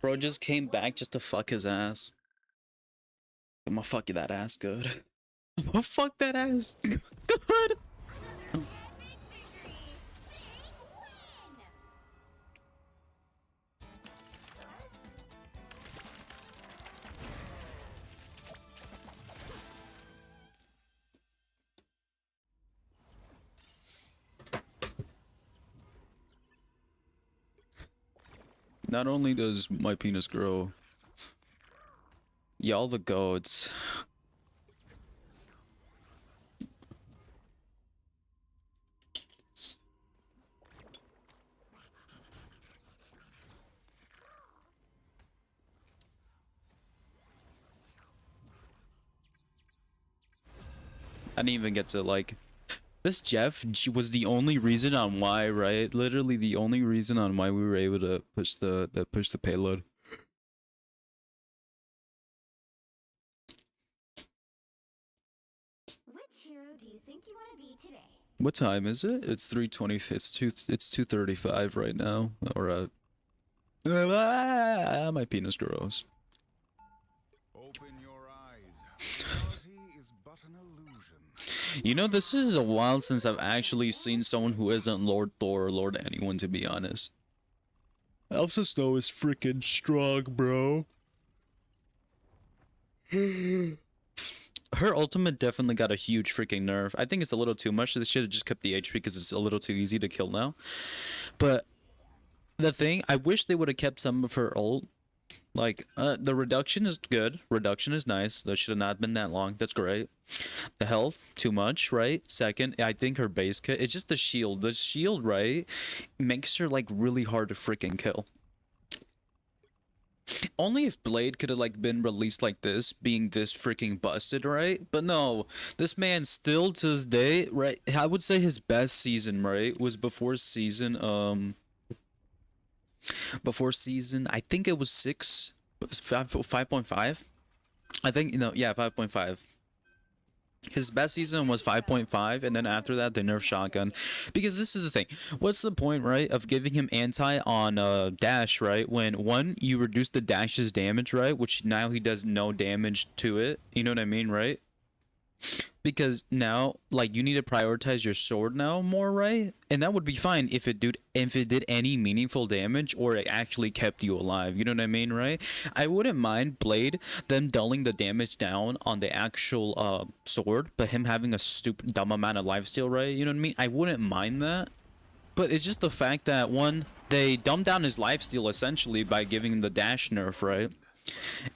Bro just came back just to fuck his ass. I'm gonna fuck that ass good. I'm gonna fuck that ass good. Not only does my penis grow, y'all the goats. I didn't even get to like this. Jeff was the only reason on why, right? Literally the only reason on why we were able to push the payload. Which hero do you think you want to be today? What time is it? It's 3:20. It's 2:35 right now. Or my penis grows. Open your eyes. Reality is but an illusion. You know, this is a while since I've actually seen someone who isn't Lord Thor or Lord anyone, to be honest. Elsa Snow is freaking strong, bro. Her ultimate definitely got a huge freaking nerf. I think it's a little too much. They should have just kept the HP because it's a little too easy to kill now. But the thing, I wish they would have kept some of her ult. Like, the reduction is good. Reduction is nice. That should have not been that long. That's great. The health, too much, right? Second, I think her base kit, it's just the shield. The shield, right, makes her, like, really hard to freaking kill. Only if Blade could have, like, been released like this, being this freaking busted, right? But no, this man still to this day, right? I would say his best season, right, was before season, I think it was 5.5. I think, you know, yeah, 5.5. His best season was 5.5, and then after that, they nerfed shotgun. Because this is the thing. What's the point, right, of giving him anti on dash, right? When, one, you reduce the dash's damage, right? Which now he does no damage to it. You know what I mean, right? Because now, like, you need to prioritize your sword now more, right? And that would be fine if it did any meaningful damage or it actually kept you alive. You know what I mean, right? I wouldn't mind Blade them dulling the damage down on the actual sword, but him having a stupid dumb amount of lifesteal, right? You know what I mean? I wouldn't mind that. But it's just the fact that, one, they dumbed down his lifesteal essentially by giving him the dash nerf, right?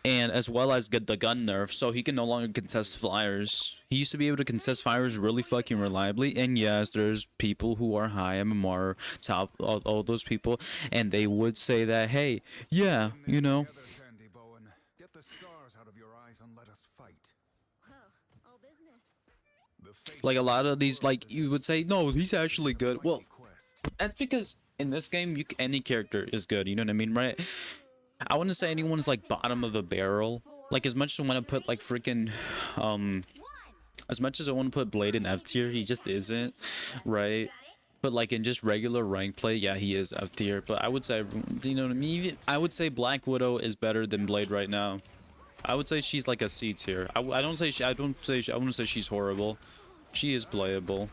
And as well as get the gun nerf, so he can no longer contest flyers. He used to be able to contest flyers really fucking reliably, and yes, there's people who are high MMR, top, all those people, and they would say that, hey, yeah, you know. Get the stars out of your eyes and let us fight. All business. Like a lot of these, like, you would say, no, he's actually good. Well, that's because in this game, any character is good, you know what I mean, right? I wouldn't say anyone's like bottom of the barrel. Like, as much as I want to put like freaking as much as I want to put Blade in F tier, he just isn't, right? But like in just regular rank play, yeah, he is F tier. But I would say, you know what I mean? I would say Black Widow is better than Blade right now. I would say she's like a C tier. I wouldn't say she's horrible. She is playable.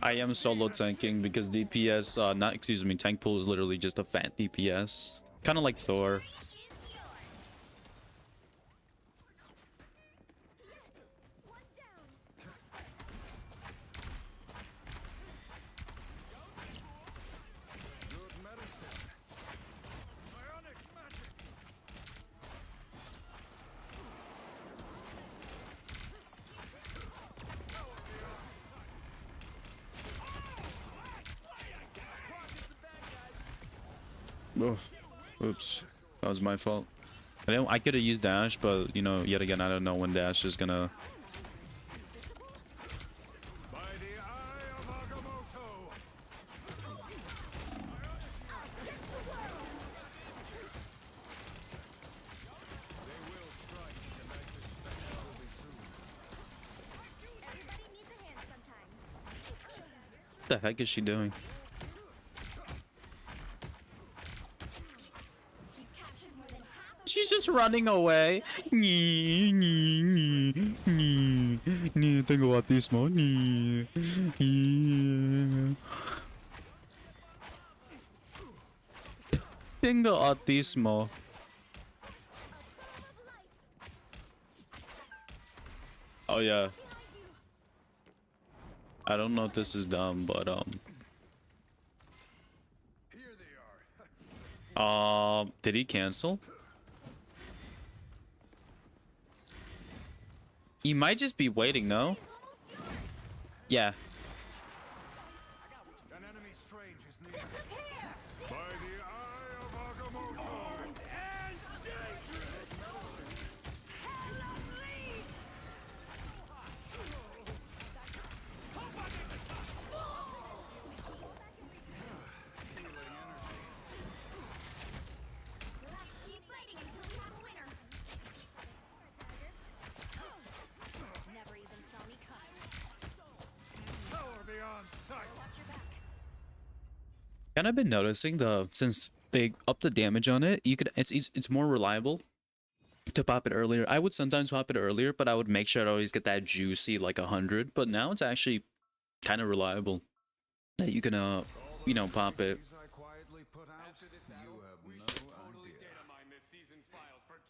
I am solo tanking because DPS, not excuse me, tank pool is literally just a fat DPS, kind of like Thor. Good medicine. Bionic magic. Oof. Oops, that was my fault. I could have used dash, but you know, yet again, I don't know when dash is gonna. By the eye of Agamotto. They will strike, and I suspect it will be soon. Everybody needs a hand sometimes. What the heck is she doing? She's just running away. Tengo autismo. Tengo autismo. Oh yeah. I don't know if this is dumb, but Here they are. did he cancel? He might just be waiting, no? Yeah. An enemy strange is near. By the eye of Agamotto. And dangerous. Keep fighting until we have a winner. Never even saw me coming. Power beyond sight. And I've been noticing since they upped the damage on it, you could it's more reliable to pop it earlier. I would sometimes pop it earlier, but I would make sure I'd always get that juicy like 100. But now it's actually kind of reliable that you can you know, pop it. I quietly put out. After this You battle, have we no should totally idea. data mine this season's files for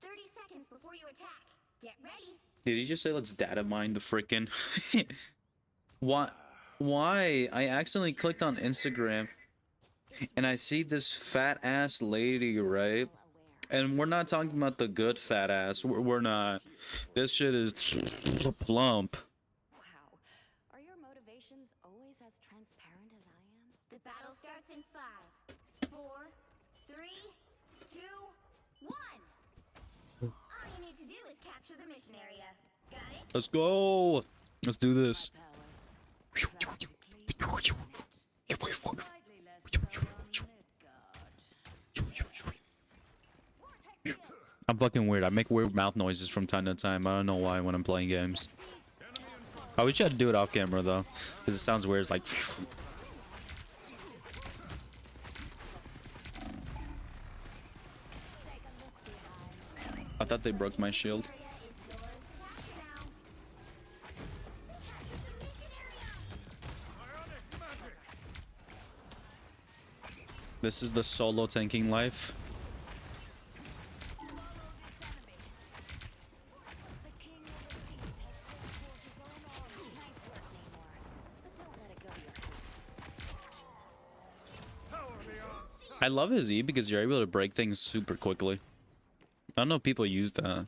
30 seconds before you attack. Get ready. Did he just say let's data mine the frickin'? Why? I accidentally clicked on Instagram and I see this fat ass lady, right? And we're not talking about the good fat ass. We're not. This shit is plump. Wow. Are your motivations always as transparent as I am? The battle starts in 5, 4, 3, 2, 1. All you need to do is capture the mission area. Got it? Let's go. Let's do this. I'm fucking weird. I make weird mouth noises from time to time. I don't know why when I'm playing games. I wish I had to do it off camera though, because it sounds weird. It's like. I thought they broke my shield. This is the solo tanking life. I love his E because you're able to break things super quickly. I don't know if people use that.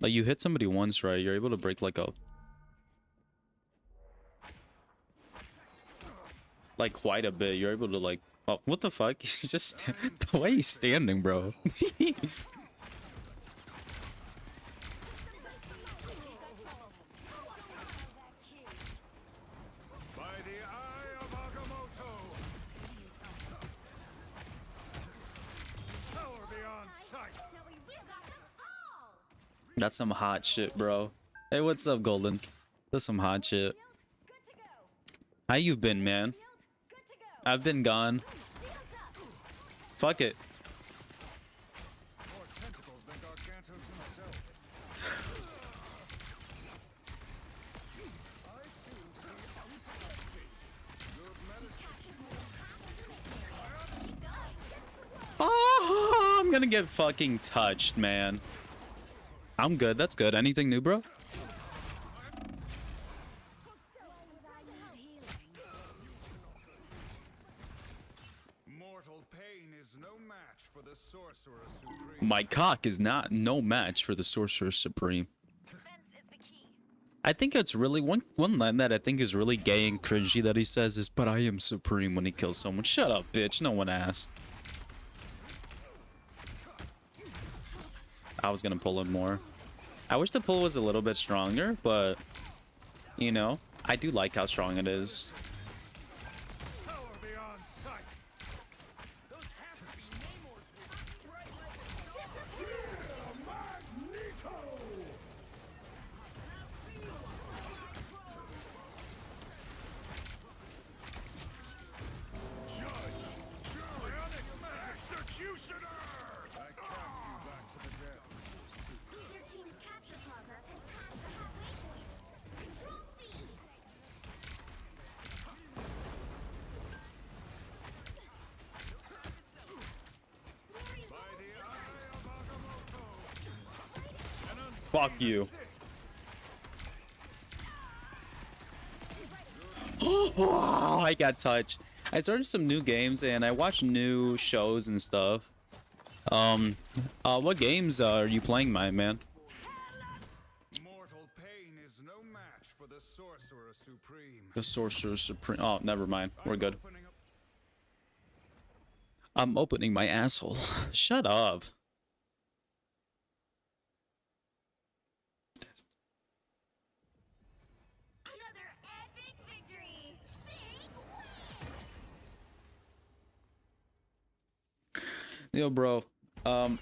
Like you hit somebody once, right? You're able to break like a like quite a bit. You're able to like, oh, what the fuck? He's just the way he's standing, bro. By the eye of Agamotto. Power beyond sight. That's some hot shit, bro. Hey, what's up, Golden? That's some hot shit. How you been, man? I've been gone. Fuck it. More tentacles than Gargantos himself. I seem to be unproductive. Good medicine. Oh, I'm gonna get fucking touched, man. I'm good. That's good. Anything new, bro? Mortal pain is no match for the Sorcerer Supreme. My cock is no match for the Sorcerer Supreme. I think it's really one line that I think is really gay and cringy that he says is, "But I am supreme" when he kills someone. Shut up, bitch. No one asked. I was gonna pull him more. I wish the pull was a little bit stronger, but you know, I do like how strong it is. Power beyond sight. Executioner! I cast you back to the depths. Your team's capture progress has passed the halfway point. Control C. By the eye of Agamotto. Fuck you. Oh, I got touched. I started some new games and I watched new shows and stuff. What games are you playing, my man? Mortal pain is no match for the Sorcerer Supreme. The Sorcerer Supreme. Oh, never mind. We're good. Opening up I'm opening my asshole. Shut up. Another epic victory. Big win. Yo, bro.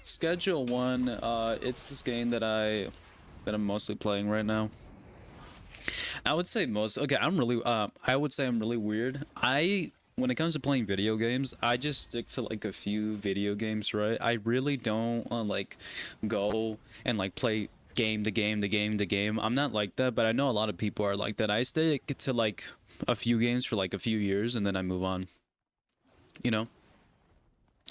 Schedule 1. It's this game that I'm mostly playing right now. I would say okay, I would say I'm really weird. When it comes to playing video games, I just stick to like a few video games, right? I really don't like go and like play game to game to game to game. I'm not like that, but I know a lot of people are like that. I stick to like a few games for like a few years and then I move on. You know?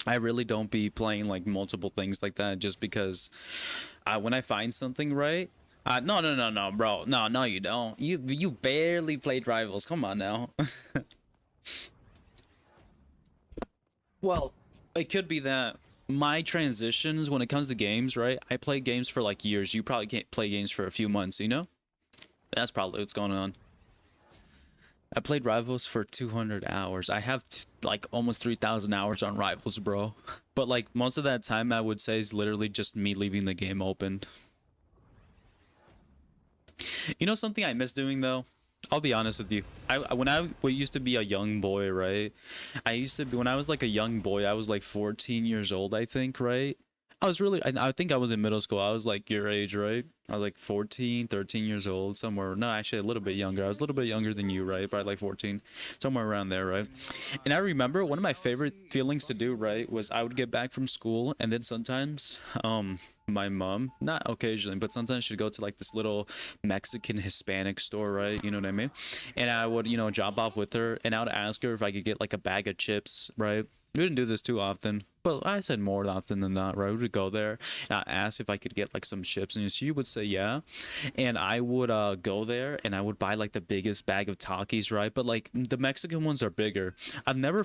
I really don't be playing like multiple things like that just because when I find something, right? No, bro. No, you don't. You barely played Rivals. Come on now. Well, it could be that my transitions when it comes to games, right? I play games for like years. You probably can't play games for a few months, you know? That's probably what's going on. I played Rivals for 200 hours. I have like almost 3,000 hours on Rivals, bro. But like most of that time I would say is literally just me leaving the game open. You know something I miss doing though? I'll be honest with you. When I used to be a young boy, right? When I was like a young boy, I was like 14 years old, I think, right? I think I was in middle school. I was like your age, right? I was like 14, 13 years old, somewhere. No, actually a little bit younger. I was a little bit younger than you, right? Probably like 14, somewhere around there, right? And I remember one of my favorite feelings to do, right, was I would get back from school and then sometimes, my mom, not occasionally, but sometimes she'd go to like this little Mexican Hispanic store, right? You know what I mean? And I would, you know, drop off with her and I would ask her if I could get like a bag of chips, right? We didn't do this too often, but I said more often than not, right? We would go there and I asked if I could get like some chips and she would say yeah. And I would go there and I would buy like the biggest bag of Takis, right? But like the Mexican ones are bigger. I've never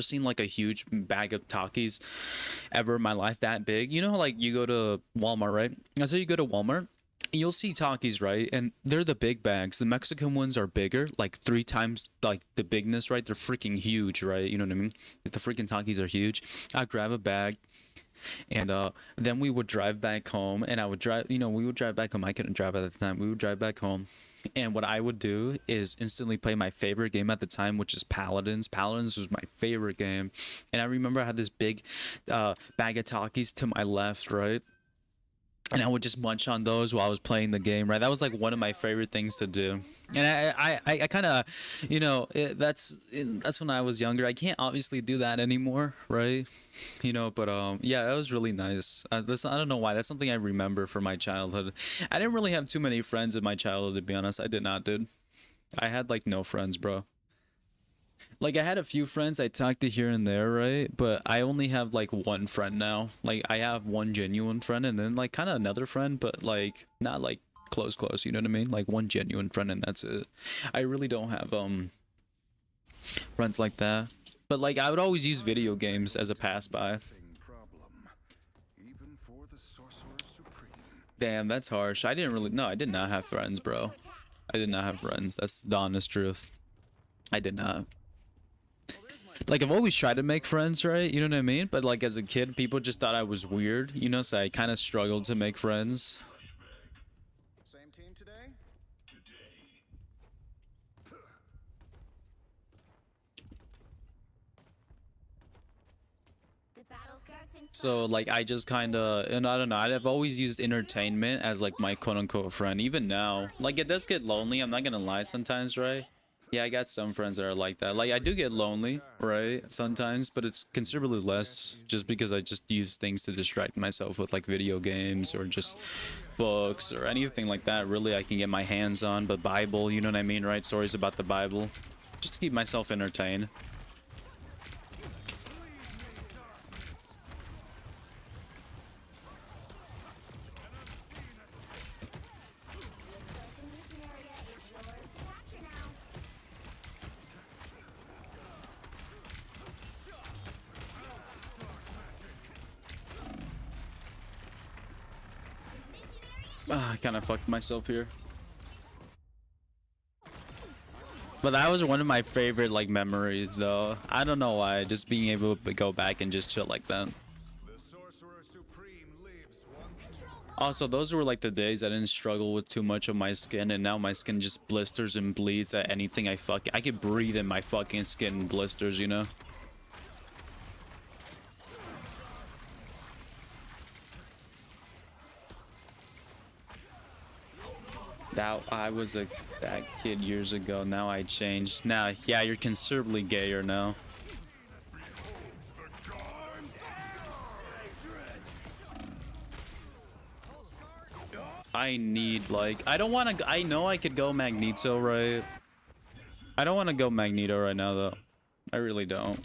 seen like a huge bag of Takis ever in my life that big. You know, like you go to Walmart, right? I say you go to Walmart you'll see Takis, right? And they're the big bags. The Mexican ones are bigger, like 3 times like the bigness, right? They're freaking huge, right? You know what I mean? The freaking Takis are huge. I'd grab a bag, and then we would drive back home, and I would drive, you know, we would drive back home. I couldn't drive at the time. We would drive back home, and what I would do is instantly play my favorite game at the time, which is Paladins. Paladins was my favorite game, and I remember I had this big bag of Takis to my left, right? And I would just munch on those while I was playing the game, right? That was like one of my favorite things to do. And I kind of, you know, that's when I was younger. I can't obviously do that anymore, right? You know, but yeah, that was really nice. I don't know why. That's something I remember from my childhood. I didn't really have too many friends in my childhood, to be honest. I did not, dude. I had like no friends, bro. Like I had a few friends I talked to here and there, right? But I only have like one friend now. Like I have one genuine friend and then like kind of another friend, but like not like close, you know what I mean? Like one genuine friend and that's it. I really don't have friends like that. But like I would always use video games as a pass by. Damn, that's harsh. I did not have friends, bro. I did not have friends. That's the honest truth. I did not. Like I've always tried to make friends, right? You know what I mean? But like as a kid, people just thought I was weird, you know, so I kind of struggled to make friends. Same team today? The battle starts in So like I just kind of, and I don't know, I've always used entertainment as like my quote-unquote friend. Even now, like it does get lonely, I'm not gonna lie sometimes, right? Yeah, I got some friends that are like that. Like I do get lonely, right? Sometimes, but it's considerably less just because I just use things to distract myself with like video games or just books or anything like that. Really, I can get my hands on. But Bible, you know what I mean, right? Stories about the Bible, just to keep myself entertained. I kind of fucked myself here. But that was one of my favorite like memories though. I don't know why, just being able to go back and just chill like that. Also, those were like the days I didn't struggle with too much of my skin, and now my skin just blisters and bleeds at anything I could breathe in my fucking skin blisters, you know? That I was that kid years ago. Now I changed. Now, yeah, you're considerably gayer now. I need like I don't want to. I know I could go Magneto, right? I don't want to go Magneto right now though. I really don't.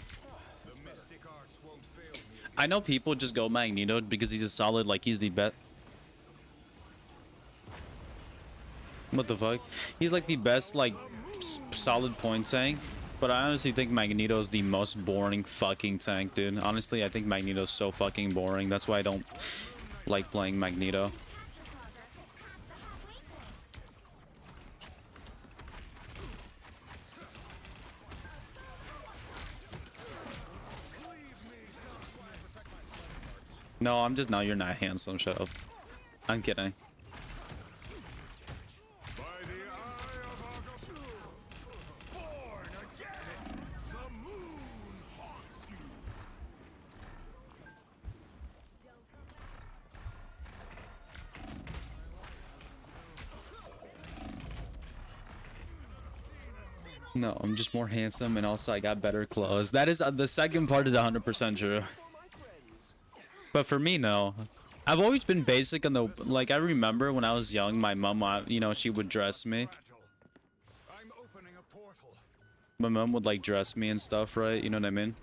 I know people just go Magneto because he's a solid, like he's the best. What the fuck? He's like the best, like, solid point tank. But I honestly think Magneto is the most boring fucking tank, dude. Honestly, I think Magneto's so fucking boring. That's why I don't like playing Magneto. No, I'm just, no, you're not handsome. Shut up. I'm kidding. No, I'm just more handsome, and also I got better clothes. That is the second part is 100% true. But for me, no. I've always been basic on the, like, I remember when I was young, my mom, you know, she would dress me. My mom would like dress me and stuff, right? You know what I mean?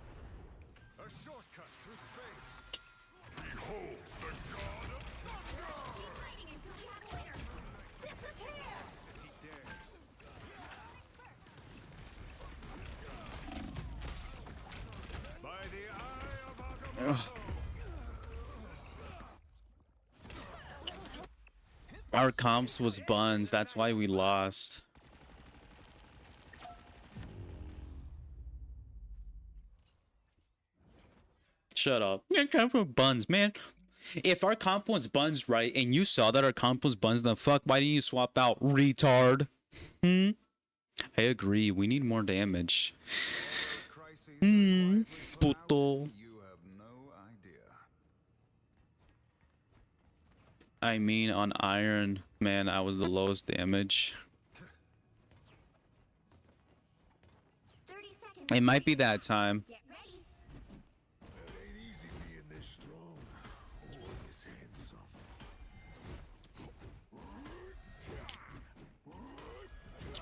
Our comps was buns. That's why we lost. Shut up. Yeah, comp was buns, man. If our comp was buns, right, and you saw that our comp was buns, then fuck, why didn't you swap out, retard? I agree. We need more damage. Puto. You have no idea. I mean, on iron, man, I was the lowest damage. 30 seconds. It might be that time. Get ready. It ain't easy being this strong or this handsome.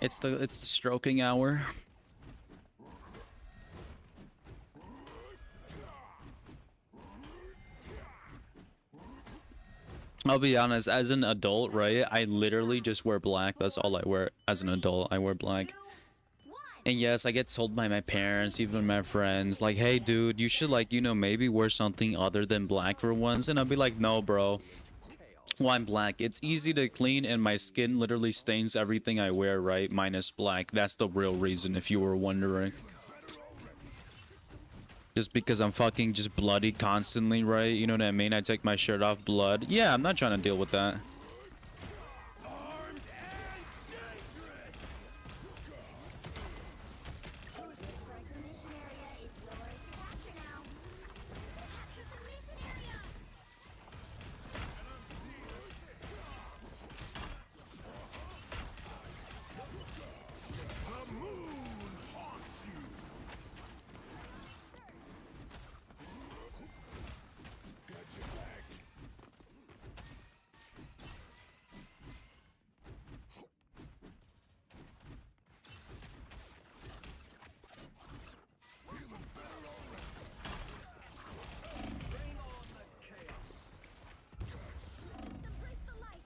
It's the stroking hour. I'll be honest, as an adult, right? I literally just wear black. That's all I wear as an adult. I wear black. And yes, I get told by my parents, even my friends, like, hey, dude, you should, like, you know, maybe wear something other than black for once. And I'll be like, no, bro. Well, I'm black. It's easy to clean, and my skin literally stains everything I wear, right? Minus black. That's the real reason, if you were wondering. Just because I'm fucking just bloody constantly, right? You know what I mean? I take my shirt off, blood. Yeah, I'm not trying to deal with that. Looks like the mission area is yours to capture now. Capture the mission area. The moon haunts you. Got your back. Feeling better already. Bring on the chaos. Embrace the light.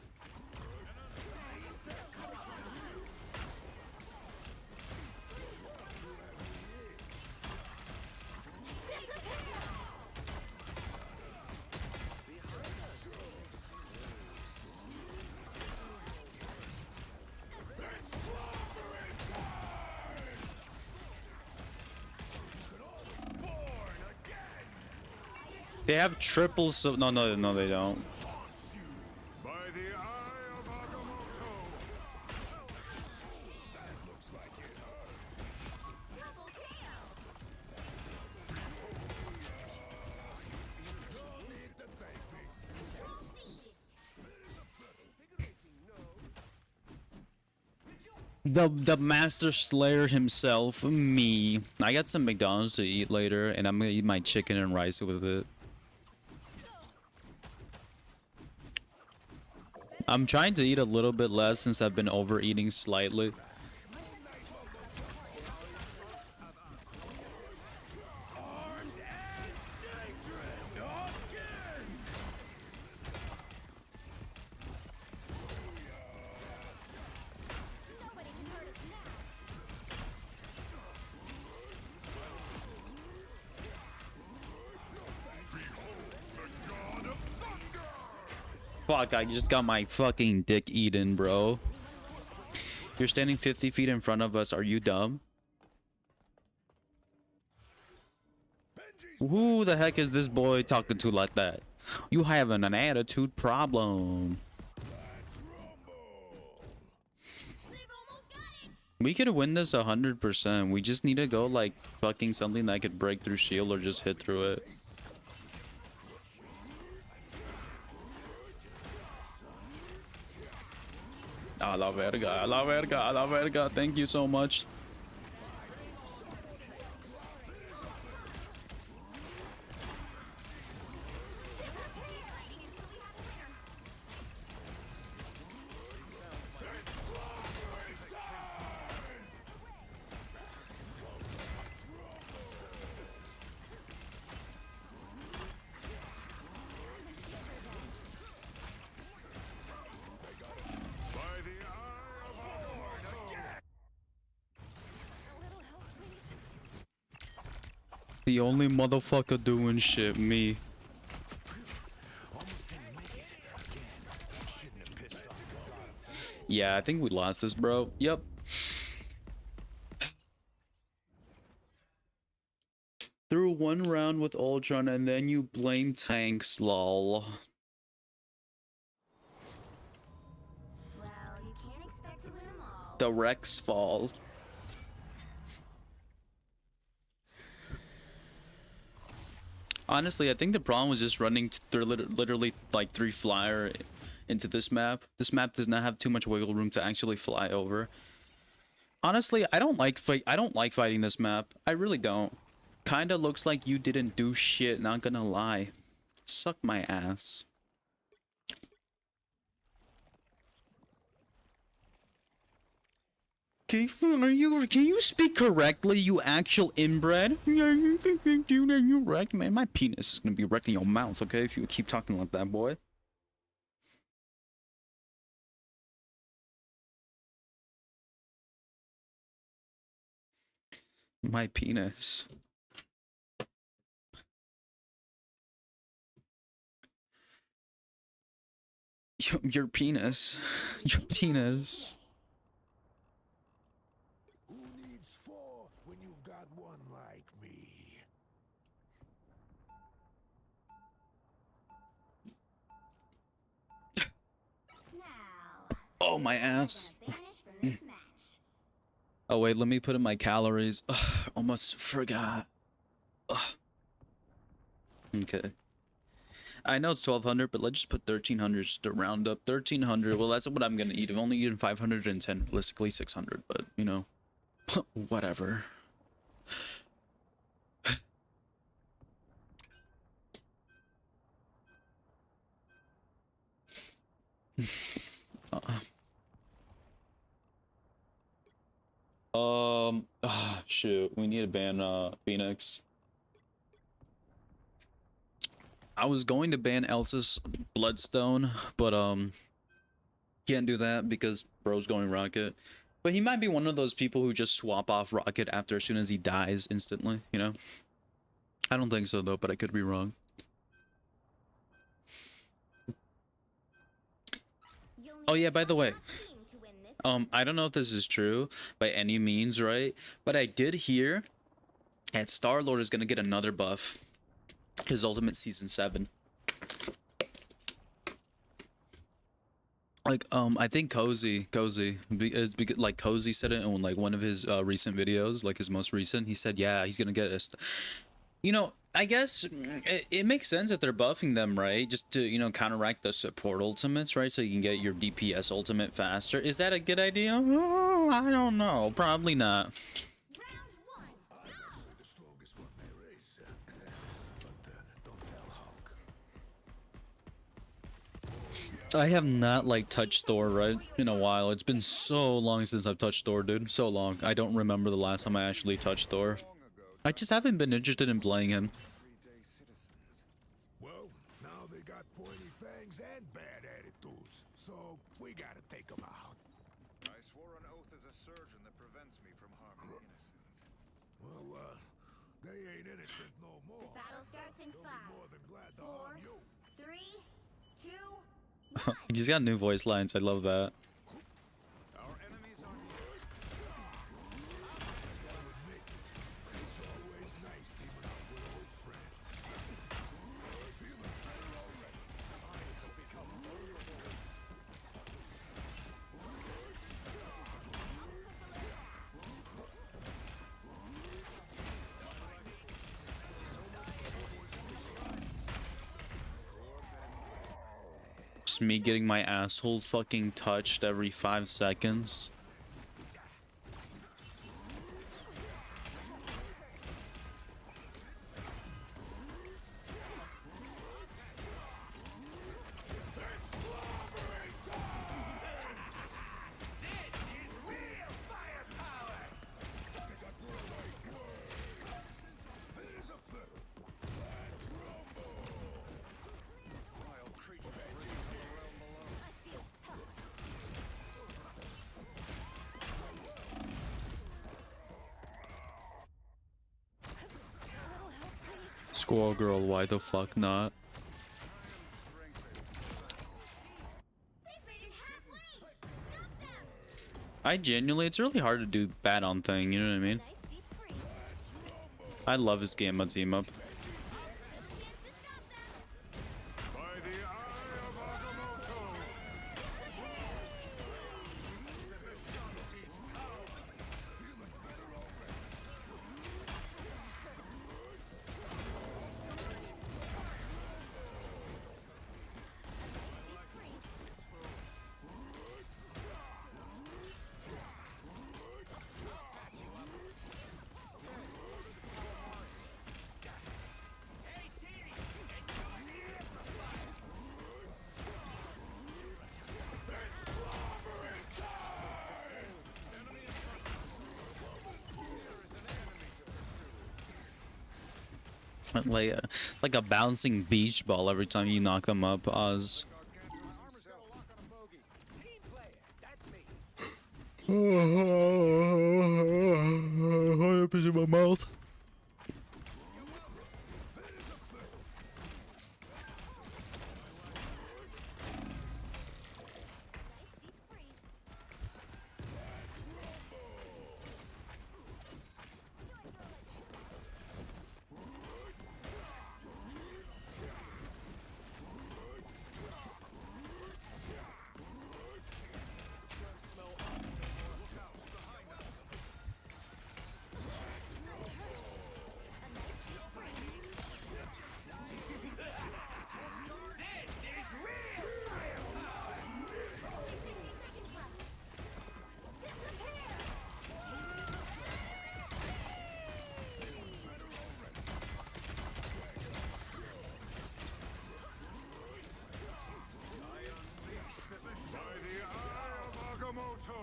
They have triple, so no, they don't. By the eye of Agamotto. That looks like it hurt. Double KO. Don't need to thank me. Control seized. The Master Slayer himself, me. I got some McDonald's to eat later, and I'm gonna eat my chicken and rice with it. I'm trying to eat a little bit less since I've been overeating slightly. Nobody can hurt us now. Fuck, I just got my fucking dick eaten, bro. You're standing 50 feet in front of us. Are you dumb? Who the heck is this boy talking to like that? You having an attitude problem. They've almost got it. We could win this 100%. We just need to go like fucking something that could break through shield or just hit through it. A la verga, a la verga, a la verga. Thank you so much. By the eye of Agamotto. The only motherfucker doing shit, me. Yeah, I think we lost this, bro. Yep. Through one round with Ultron and then you blame tanks, lol. Well, you can't expect to win them all. The Rex fall. Honestly, I think the problem was just running through literally like 3 flyer into this map. This map does not have too much wiggle room to actually fly over. Honestly, I don't like fighting this map. I really don't. Kinda looks like you didn't do shit, not gonna lie. Suck my ass. Can you speak correctly, you actual inbred? You wrecked, man. My penis is gonna be wrecking your mouth, okay? If you keep talking like that, boy. My penis. Your penis. Your penis. Who needs 4 when you've got one like me? Now, Oh, my ass. vanish from this match. Oh, wait, let me put in my calories. Ugh, almost forgot. Ugh. Okay. I know it's 1200, but let's just put 1300 just to round up. 1300, well, that's what I'm gonna eat. I've only eaten 510, realistically 600, but, you know, whatever. Shoot, we need to ban Phoenix. I was going to ban Elsa's Bloodstone, but can't do that because bro's going Rocket. But he might be one of those people who just swap off Rocket after as soon as he dies instantly, you know? I don't think so though, but I could be wrong. Oh yeah, by the way, I don't know if this is true by any means, right? But I did hear that Star-Lord is gonna get another buff. His ultimate season 7. Like I think Cozy is because like Cozy said it in like one of his recent videos, like his most recent. He said, yeah, he's gonna get a you know, I guess it makes sense if they're buffing them, right? Just to, you know, counteract the support ultimates, right? So you can get your DPS ultimate faster. Is that a good idea? Oh, I don't know. Probably not. I have not like touched Thor right in a while. It's been so long since I've touched Thor, dude. So long. I don't remember the last time I actually touched Thor. I just haven't been interested in playing him. Well, now they got pointy fangs and bad attitudes, so we gotta take them out. I swore an oath as a surgeon that prevents me from harming innocents. Well, they ain't innocent no more. The battle starts in They'll 5, be more than glad to 4, harm you. 3, 2, He's got new voice lines. I love that. Our enemies are here. It's always nice teaming up with old friends. Feeling better already. I have become vulnerable. Just me getting my asshole fucking touched every 5 seconds. Squirrel girl, why the fuck not? They've made it halfway! Stop I genuinely, it's really hard to do bad on thing, you know what I mean? Nice deep freeze. I love his game on team up. By the eye of Agamotto! Like a bouncing beach ball every time you knock them up, Oz. Armor's got a lock on a bogey. Team player, that's me. In my mouth. By the eye of Agamotto!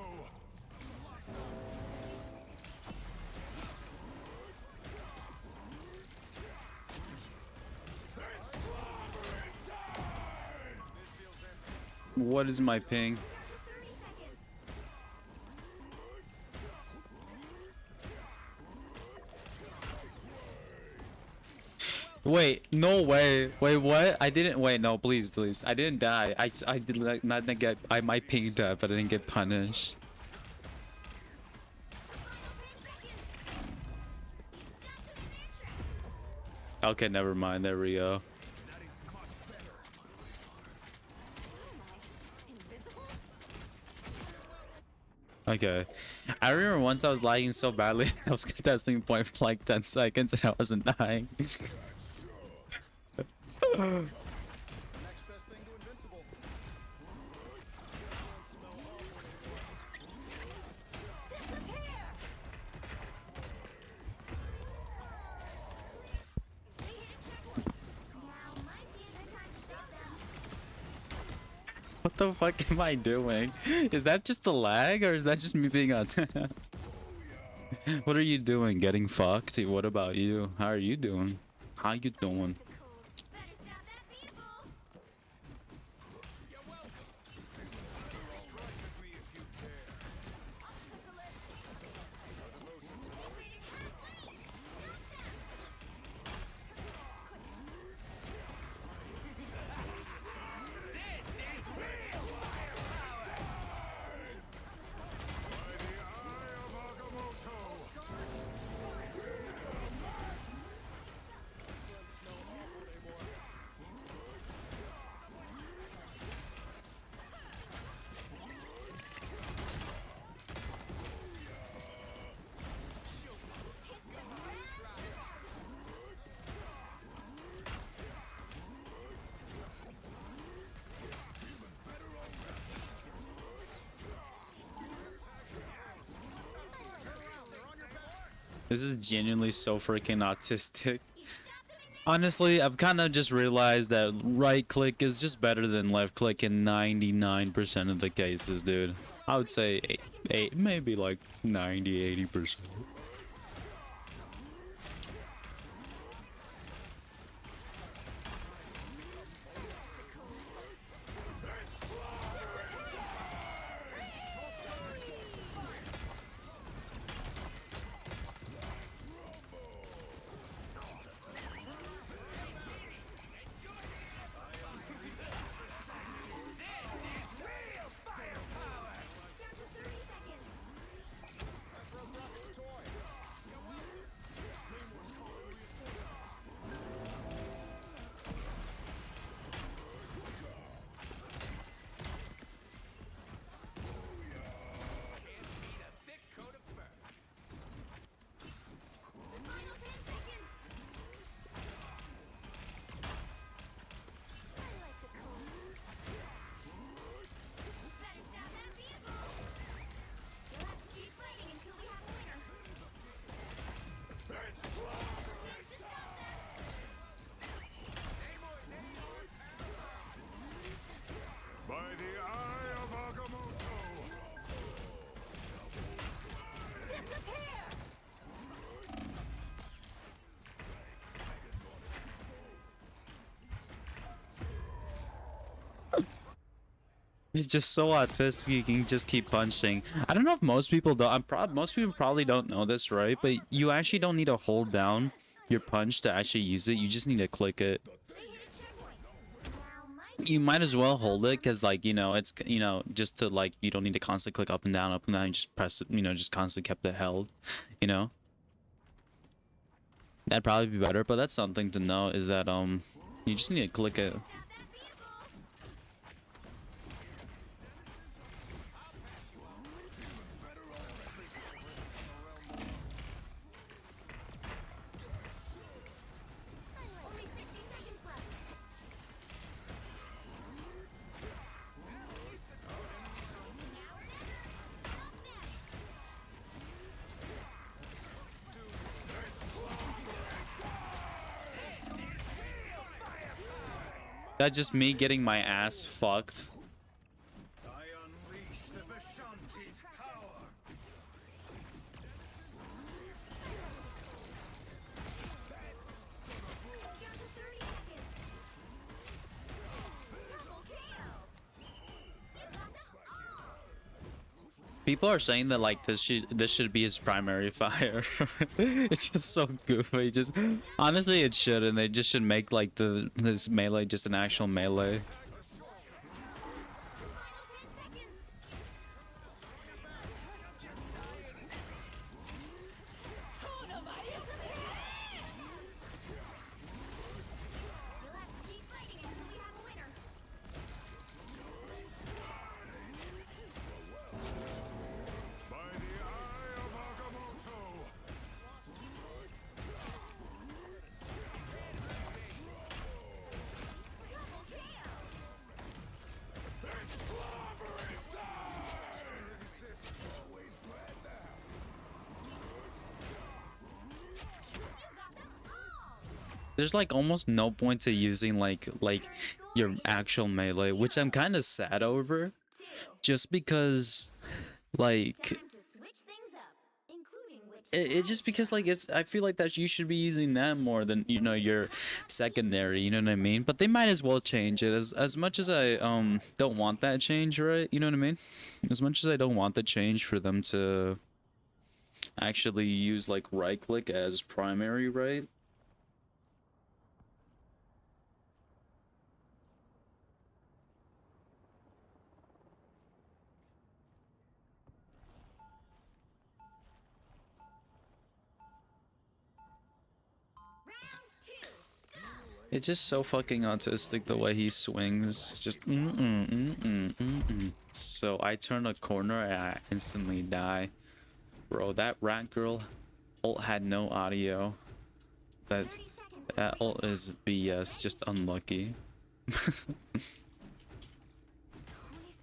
What is my ping? 30 seconds. Wait, no way. Wait, what? I didn't. Wait, no, please, please. I didn't die. I did like not get. My ping died, but I didn't get punished. Okay, never mind. There we go. Okay. I remember once I was lagging so badly, I was contesting point for like 10 seconds and I wasn't dying. Next best thing to invincible. Now might be a good time to stop them. What the fuck am I doing? Is that just the lag or is that just me being on? What are you doing? Getting fucked? What about you? How are you doing? How you doing? Better stop that vehicle. Strike at me if you dare. By the eye of Agamotto! This is genuinely so freaking autistic. Honestly, I've kind of just realized that right click is just better than left click in 99% of the cases, dude. I would say eight, maybe like 90-80%. Down to 30 seconds. He's just so autistic. He can just keep punching. I don't know if most people don't. Most people probably don't know this, right? But you actually don't need to hold down your punch to actually use it. You just need to click it. You might as well hold it because, like, you know, it's, you know, just to, like, you don't need to constantly click up and down, up and down. You just press it, you know, just constantly kept it held, you know. That'd probably be better, but that's something to know is that, you just need to click it. Only 60 seconds left. That's just me getting my ass fucked. I unleash the Vishanti's power. Down to 30 seconds. Double KO. You got them all. People are saying that, like, this should be his primary fire. It's just so goofy. Just honestly, it shouldn't. They just should make, like, this melee just an actual melee. You'll have to keep fighting until we have a winner. By the eye of Agamotto. Double KO. You got them all. There's, like, almost no point to using like your actual melee, which I'm kind of sad over, 2. just because, like, Time to switch things up, including which it's just because, like, I feel like that you should be using that more than, you know, your secondary, you know what I mean? But they might as well change it as much as I don't want that change, right? You know what I mean? As much as I don't want the change for them to actually use, like, right click as primary, right? round 2. Go. It's just so fucking autistic the way he swings. Just So I turn a corner and I instantly die. Bro, that rat girl ult had no audio. 30 seconds. That ult is BS, just unlucky. Tony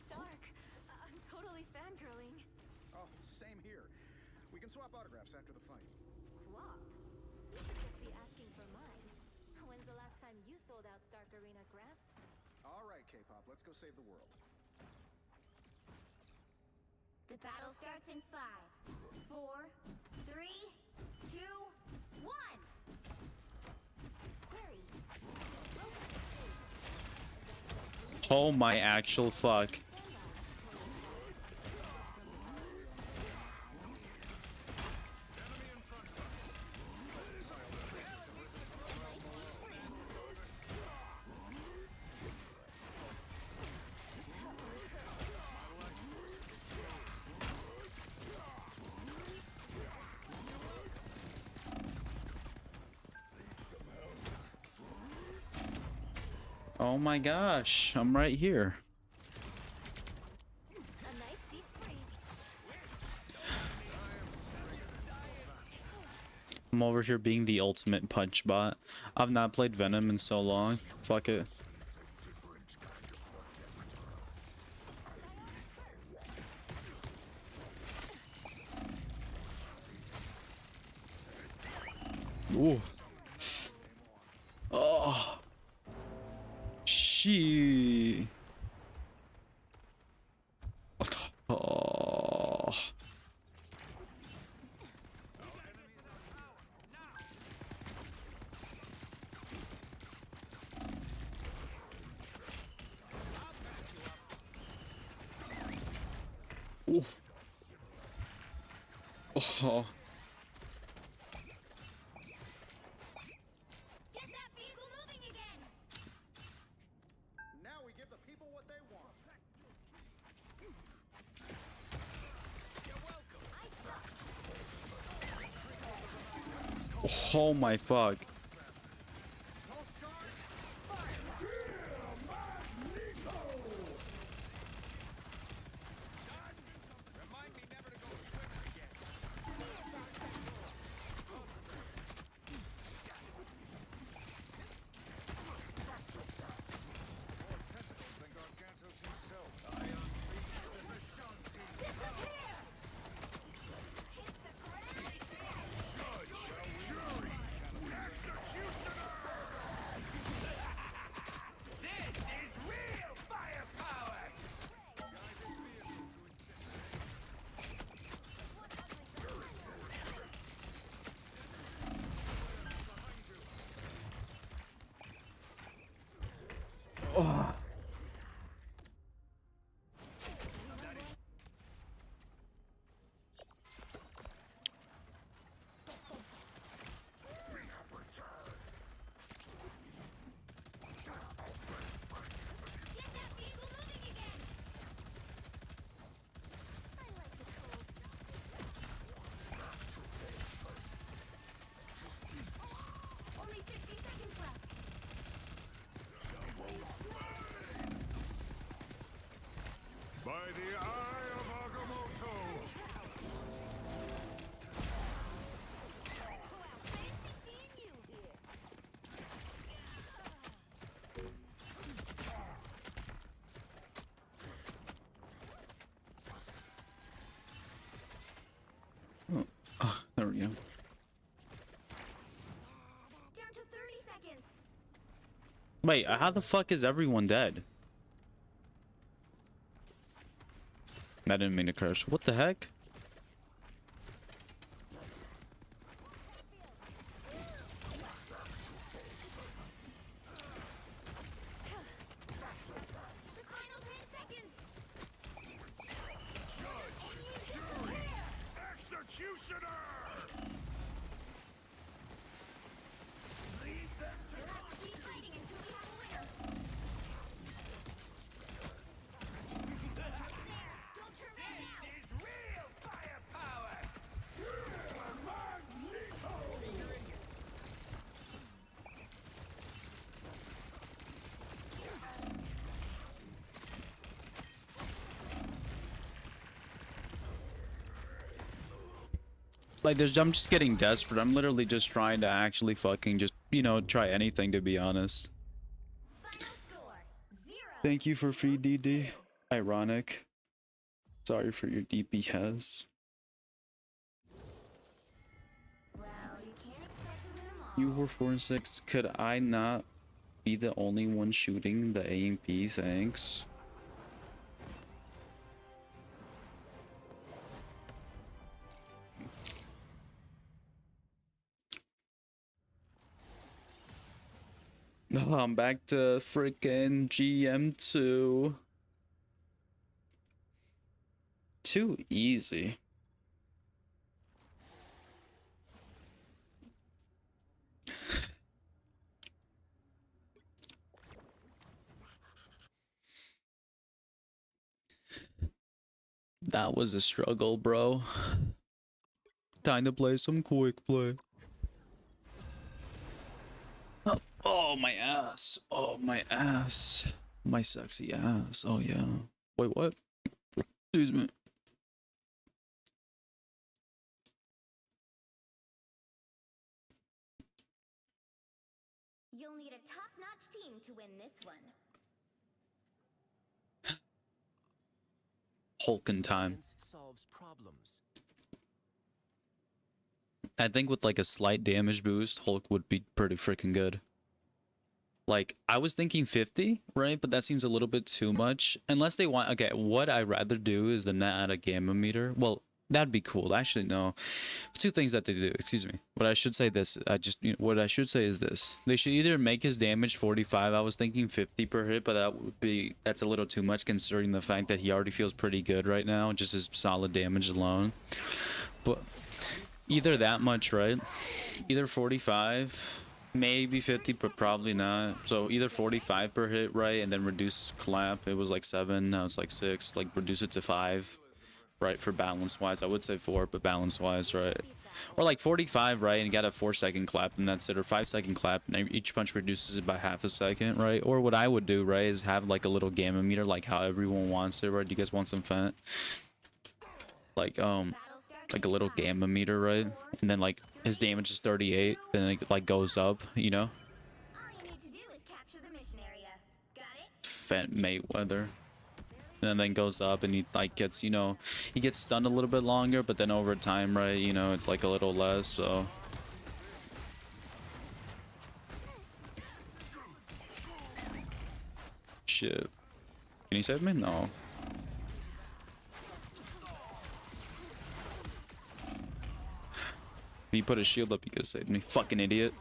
Stark. I'm totally fangirling. Oh, same here. We can swap autographs after the fight. Swap. You should just be asking for mine. When's the last time you sold out Stark Arena, Gramps? All right, K-pop, let's go save the world. The battle starts in 5, 4, 3, 2, 1. Query. Oh my actual fuck. Oh my gosh, I'm right here. A nice deep freeze. I'm over here being the ultimate punch bot. I've not played Venom in so long. Fuck it. Ooh. Oh. She. Oh. Oh. Get that vehicle moving again. Now we give the people what they want. Oh my fuck. Pulse charge. Fire. Remind me never to go swimming again. More tentacles than Gargantos himself. I unleash the Vishanti. Disappear. Hit the ground. Jury! Executioner! This is real firepower! Get that vehicle moving again. I like the cold. Only 60 seconds left. By the eye of Agamotto! Fancy seeing you here. There we go. Down to 30 seconds. Wait, how the fuck is everyone dead? I didn't mean to curse. What the heck? The final 10 seconds. Executioner! You'll have to keep fighting until we have a winner. Don't turn back now. is real firepower! Like, I'm just getting desperate. I'm literally just trying to actually fucking just, you know, try anything, to be honest. Final score 0. Thank you for free DD. Ironic. Sorry for your DPS. Well, you can't expect to win them all. You were 4 and 6. Could I not be the only one shooting the AMP? Thanks. Oh, I'm back to freaking GM2. Too easy. That was a struggle, bro. Time to play some quick play. Oh, my ass. Oh, my ass. My sexy ass. Oh, yeah. Wait, what? Excuse me. You'll need a top-notch team to win this one. Hulking time. Solves problems. I think with like a slight damage boost, Hulk would be pretty freaking good. Like, I was thinking 50, right? But that seems a little bit too much. Unless they want... Okay, what I'd rather do is the net at a gamma meter. Well, That'd be cool. Actually, no. Two things that they do. Excuse me. What I should say this. What I should say is this. They should either make his damage 45. I was thinking 50 per hit, but that's a little too much considering the fact that he already feels pretty good right now, just his solid damage alone. But either that much, right? Either 45. Maybe 50, but probably not. So either 45 per hit, right? And then reduce clap. It was like 7, now it's like 6. Like reduce it to 5, right? For balance wise. I would say 4, but balance wise, right? Or like 45, right? And you got a 4-second clap and that's it. Or 5-second clap and each punch reduces it by half a second, right? Or what I would do, right, is have like a little gamma meter, like how everyone wants it, right? Do you guys want some fent? Like a little gamma meter, right? And then like his damage is 38, and then it like goes up, you know? All you need to do is capture the mission area. Got it? Fent Mayweather. And then goes up and he like gets, you know, he gets stunned a little bit longer, but then over time, right, you know, it's like a little less, so. Shit. Can you save me? No. If you put a shield up, you could have saved me. Fucking idiot.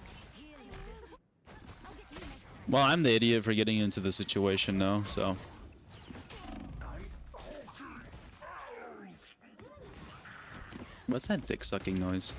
Well, I'm the idiot for getting into the situation now, so. What's that dick sucking noise?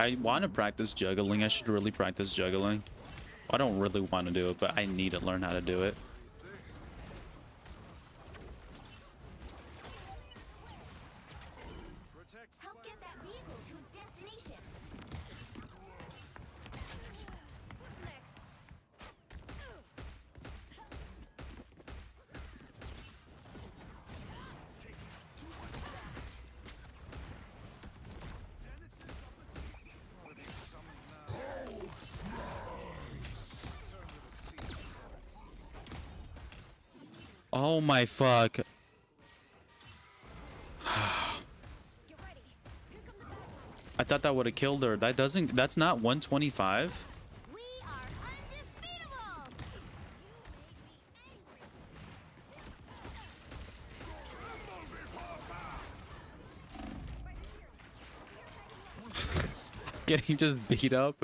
I want to practice juggling. I should really practice juggling. I don't really want to do it, but I need to learn how to do it. Help get that vehicle to its destination. What's next? Oh my fuck. I thought that would have killed her. That doesn't, that's not 125. We are undefeatable. Getting just beat up.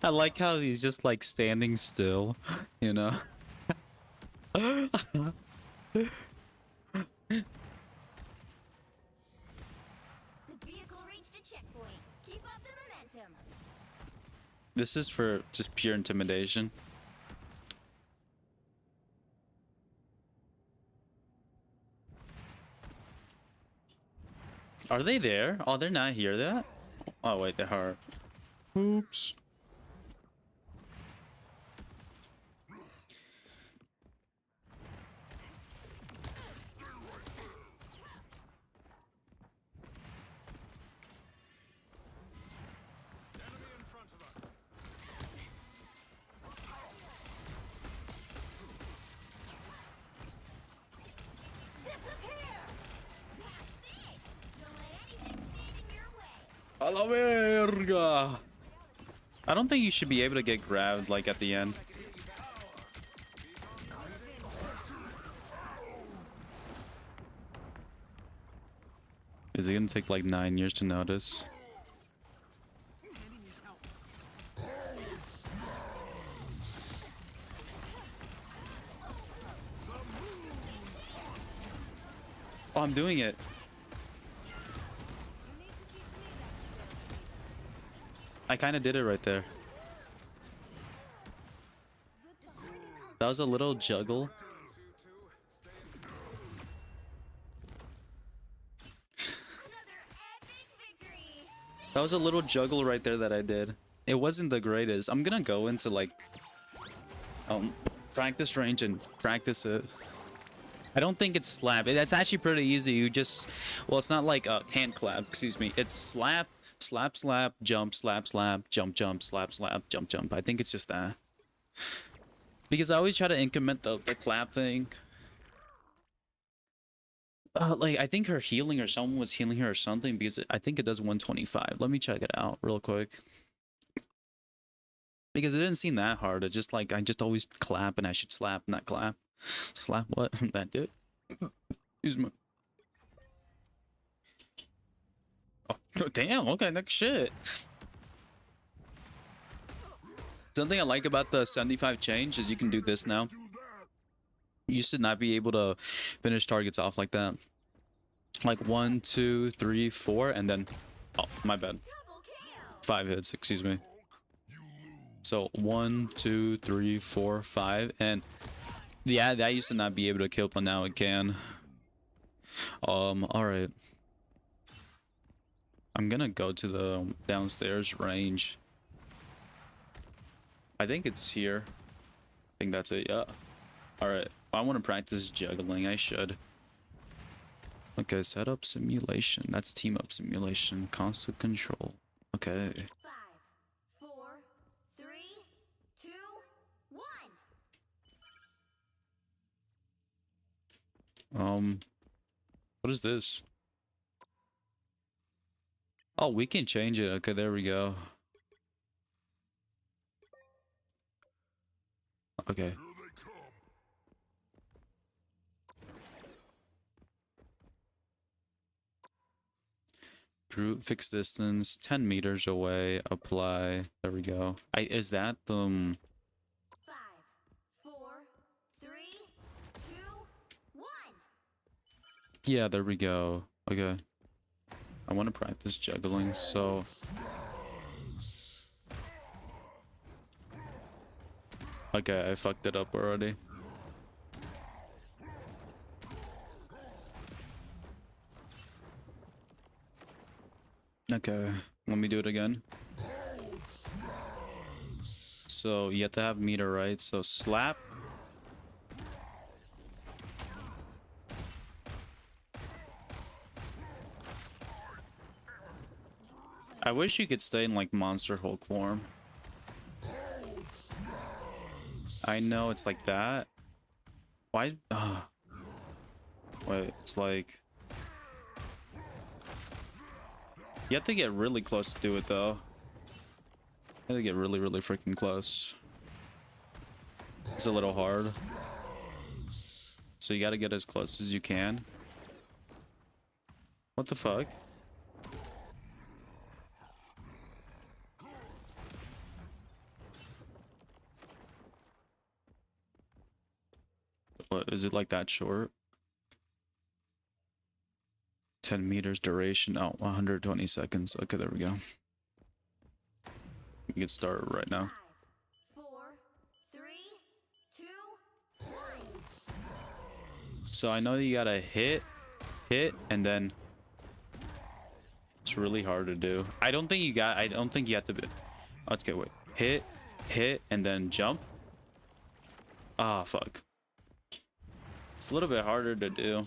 I like how he's just like standing still, you know? The vehicle reached a checkpoint. Keep up the momentum. This is for just pure intimidation. Are they there? Oh, they're not here. That? Oh, wait, they are. Oops. A la verga. I don't think you should be able to get grabbed like at the end. Is it gonna take like 9 years to notice? Oh, I'm doing it. I kind of did it right there. That was a little juggle. That was a little juggle right there that I did. It wasn't the greatest. I'm gonna go into like practice range and practice it. I don't think it's slap. That's actually pretty easy. You just, well, it's not like a hand clap, excuse me. It's slap, slap, slap, jump, slap, slap, jump, jump, slap, slap, jump, jump. I think it's just that. Because I always try to increment the clap thing. Like, I think her healing or someone was healing her or something, because I think it does 125. Let me check it out real quick. Because it didn't seem that hard. It just like, I just always clap and I should slap, not clap. Slap what? That dude. Excuse me. Oh, damn. Okay, next shit. Something I like about the 75 change is you can do this now. You used to not be able to finish targets off like that. Like 1, 2, 3, 4, and then, oh, my bad. 5 hits, excuse me. So 1, 2, 3, 4, 5, and yeah, that used to not be able to kill, but now it can. All right. I'm gonna go to the downstairs range. I think it's here. I think that's it. Yeah. All right. I want to practice juggling. I should. Okay, setup simulation. That's team up simulation. Constant control. Okay. 5, 4, 3, 2, 1. What is this? Oh, we can change it. Okay, there we go. Okay. Group fixed distance 10 meters away. Apply. There we go. Is that 5, 4, 3, 2, 1. Yeah, there we go. Okay. I want to practice juggling, so okay, I fucked it up already. Okay, let me do it again. So you have to have meter, right? So slap. I wish you could stay in like Monster Hulk form. I know it's like that. Why? Wait, it's like you have to get really close to do it though. You have to get really, really freaking close. It's a little hard. So you gotta get as close as you can. What the fuck? What, is it like that short? 10 meters duration. Oh, 120 seconds. Okay, there we go. We can start right now. 5, 4, 3, 2, 1. So I know you gotta hit, and then it's really hard to do. I don't think you have to be. Okay, wait. Hit, and then jump. Ah, fuck. It's a little bit harder to do.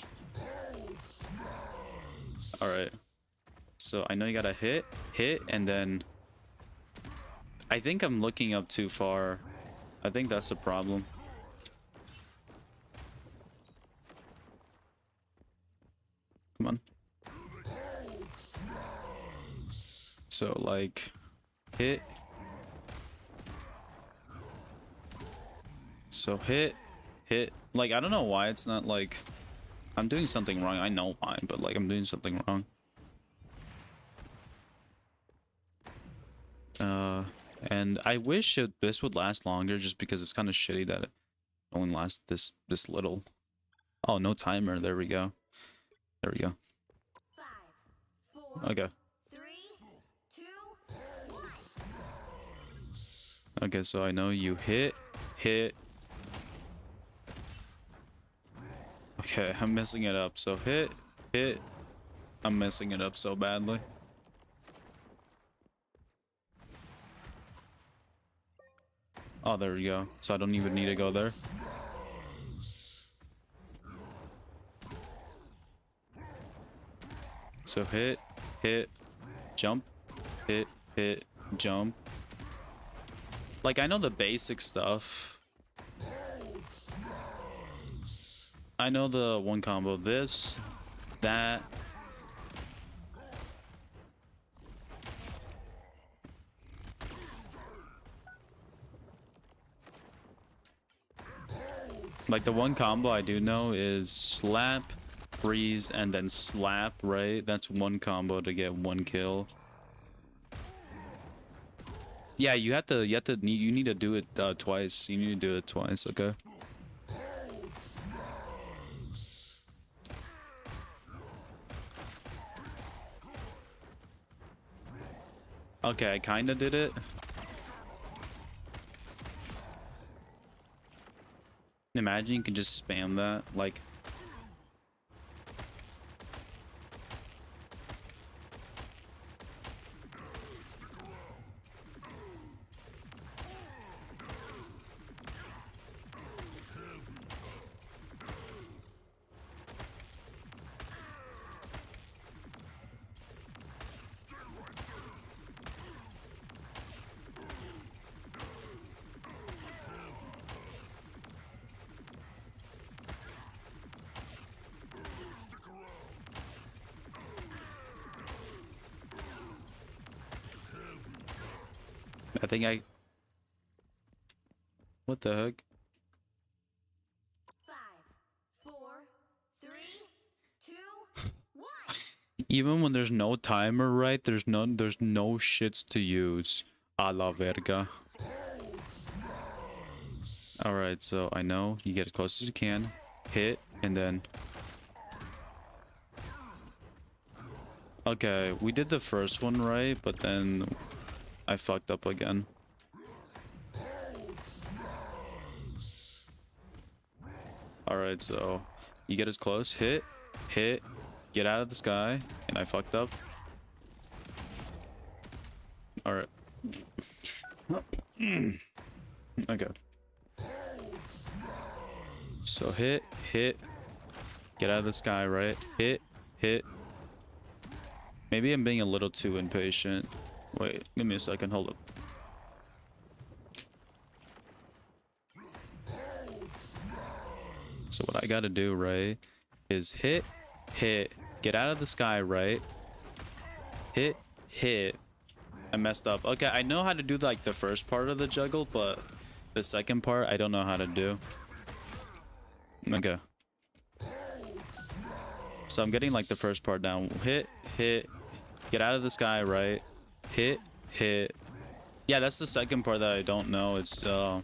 All right. So I know you gotta hit, and then I think I'm looking up too far. I think that's the problem. Come on. So like hit. So hit. Like I don't know why it's not like I'm doing something wrong. I know why, but like I'm doing something wrong. And I wish this would last longer just because it's kind of shitty that it only lasts this little. Oh, no timer. There we go. There we go. 5, 4, Okay. 3, 2, 1. Okay, so I know you hit. Okay, I'm messing it up. So hit. I'm messing it up so badly. Oh, there we go. So I don't even need to go there. So hit, jump, hit, jump. Like, I know the basic stuff. I know the one combo. This, that. Like, the one combo I do know is slap, freeze, and then slap, right? That's one combo to get one kill. Yeah, you need to do it twice. You need to do it twice, okay? Okay, I kinda did it. Imagine you can just spam that, like... I think I... What the heck? 5, 4, 3, 2, 1. Even when there's no timer, right? There's no shits to use. A la verga. Alright, so I know you get as close as you can. Hit, and then... Okay, we did the first one right, but then I fucked up again. Alright, so you get as close. Hit, get out of the sky, and I fucked up. Alright. Okay. So hit, get out of the sky, right? Hit. Maybe I'm being a little too impatient. Wait, give me a second, hold up. So what I gotta do, right, is hit, get out of the sky, right? Hit. I messed up. Okay, I know how to do like the first part of the juggle, but the second part I don't know how to do. Okay. So I'm getting like the first part down. Hit, get out of the sky, right? Hit. Yeah, that's the second part that I don't know. It's what's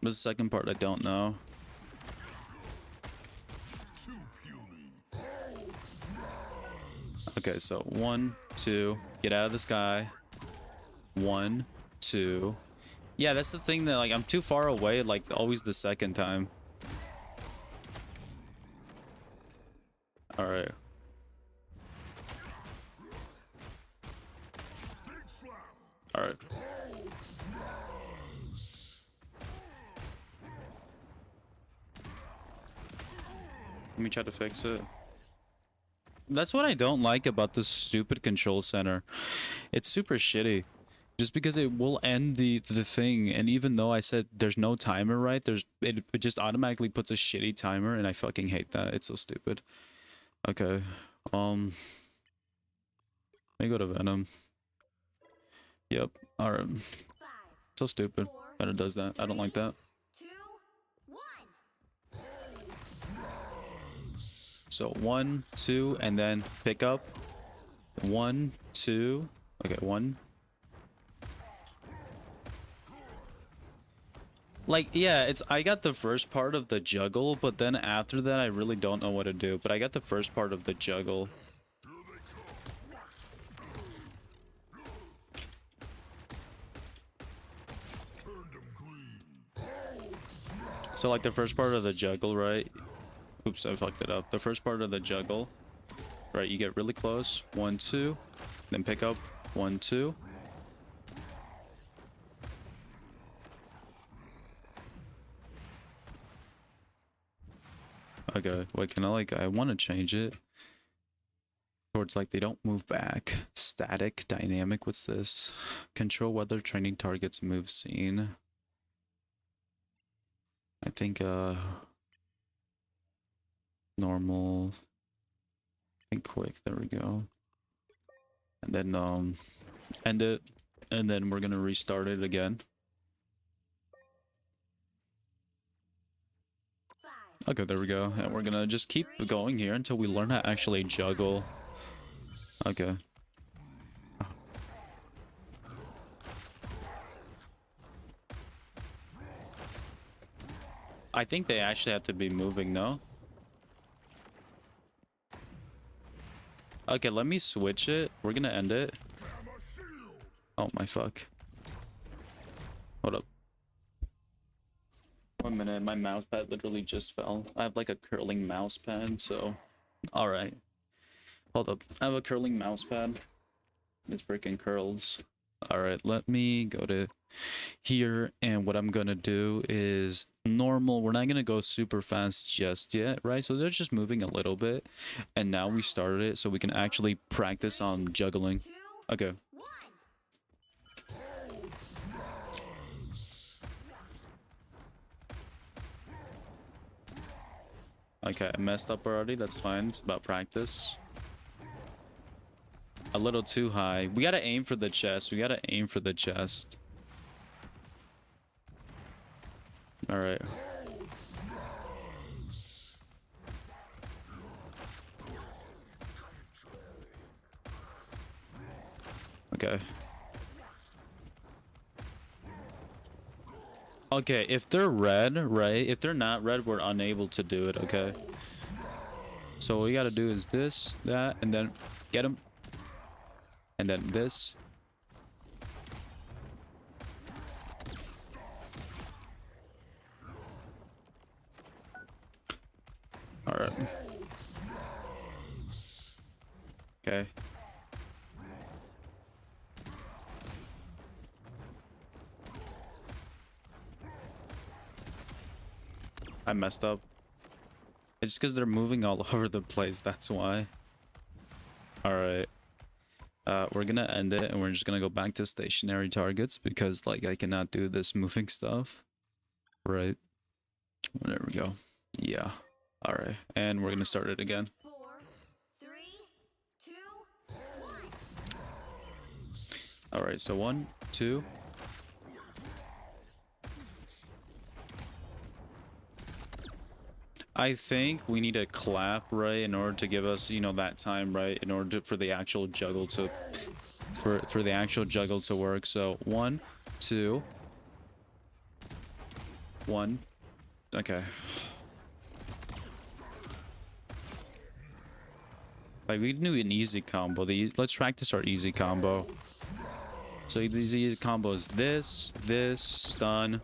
the second part I don't know? Okay, so 1, 2, get out of the sky. 1, 2. Yeah, that's the thing that like I'm too far away, like always the second time. All right. All right. Let me try to fix it. That's what I don't like about this stupid control center. It's super shitty. Just because it will end the thing, and even though I said there's no timer, right? It just automatically puts a shitty timer, and I fucking hate that. It's so stupid. Okay, Let me go to Venom. Yep. Alright. 5, So stupid that it does that. I don't like that. 2, 1. So 1, 2, and then pick up. 1, 2. Okay, 1. Like, yeah, I got the first part of the juggle, but then after that I really don't know what to do. But I got the first part of the juggle. So like the first part of the juggle, right? Oops, I fucked it up. The first part of the juggle, right? You get really close. 1, 2, then pick up. 1, 2. Okay, wait, can I want to change it towards like they don't move back. Static, dynamic, what's this? Control whether training targets move scene. I think normal. I think quick, there we go. And then end it, and then we're gonna restart it again. 5, Okay, there we go. And we're gonna just keep going here until we learn how to actually juggle. Okay. I think they actually have to be moving, no? Okay, let me switch it. We're gonna end it. Oh my fuck. Hold up. 1 minute, my mouse pad literally just fell. I have like a curling mouse pad, so... Alright. Hold up. I have a curling mouse pad. It freaking curls. Alright, let me go to here, and what I'm gonna do is normal. We're not gonna go super fast just yet, right? So they're just moving a little bit, and now we started it so we can actually practice on juggling. 2, Okay. 1. Okay, I messed up already. That's fine. It's about practice. A little too high. We gotta aim for the chest. We gotta aim for the chest. Alright. Okay. Okay, if they're red, right? If they're not red, we're unable to do it, okay? So what we gotta do is this, that, and then get him. And then this. Alright. Okay. I messed up. It's just because they're moving all over the place, that's why. Alright. We're gonna end it, and we're just gonna go back to stationary targets, because, like, I cannot do this moving stuff. Right. There we go. Yeah. Alright. And we're gonna start it again. 4, 3, 2, 1. Alright, so 1, 2. I think we need a clap, right, in order to give us, you know, that time, right, in order to, for the actual juggle to, for the actual juggle to work. So 1, 2, 1. Okay. Like, we knew an easy combo. Let's practice our easy combo. So these easy combos: this, stun.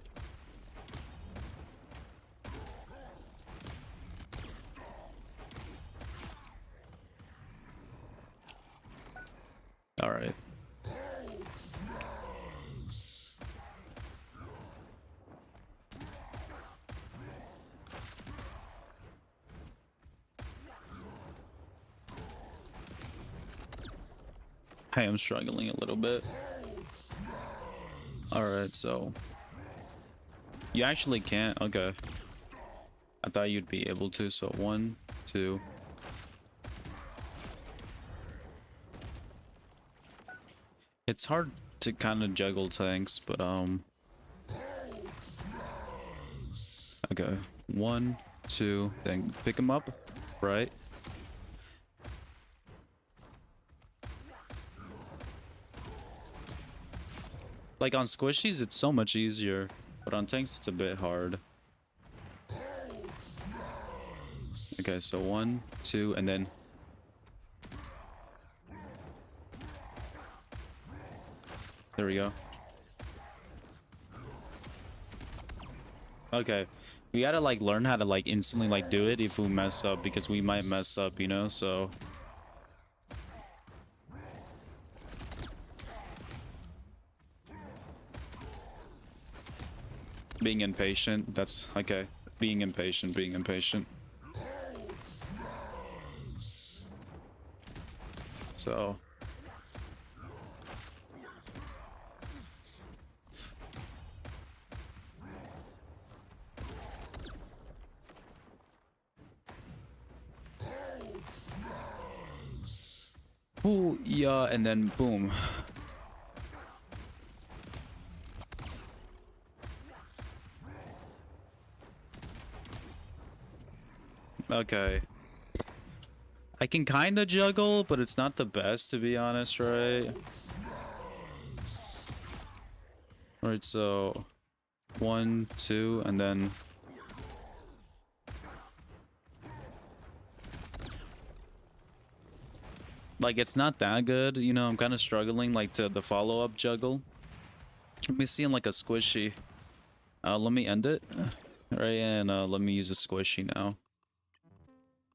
All right. I am struggling a little bit. All right, so you actually can't. Okay. I thought you'd be able to. So 1, 2. It's hard to kind of juggle tanks, but okay, 1, 2, then pick him up, right? Like on squishies, it's so much easier, but on tanks, it's a bit hard. Okay, so 1, 2, and then there we go. Okay, we gotta like learn how to like instantly like do it if we mess up, because we might mess up, you know, so. Being impatient, that's okay. Being impatient, being impatient. So. Ooh, yeah, and then boom. Okay. I can kind of juggle, but it's not the best, to be honest, right? Alright, so 1, 2, and then like it's not that good, you know. I'm kind of struggling like to the follow-up juggle. Let me see in like a squishy. Let me end it. Right, and let me use a squishy now.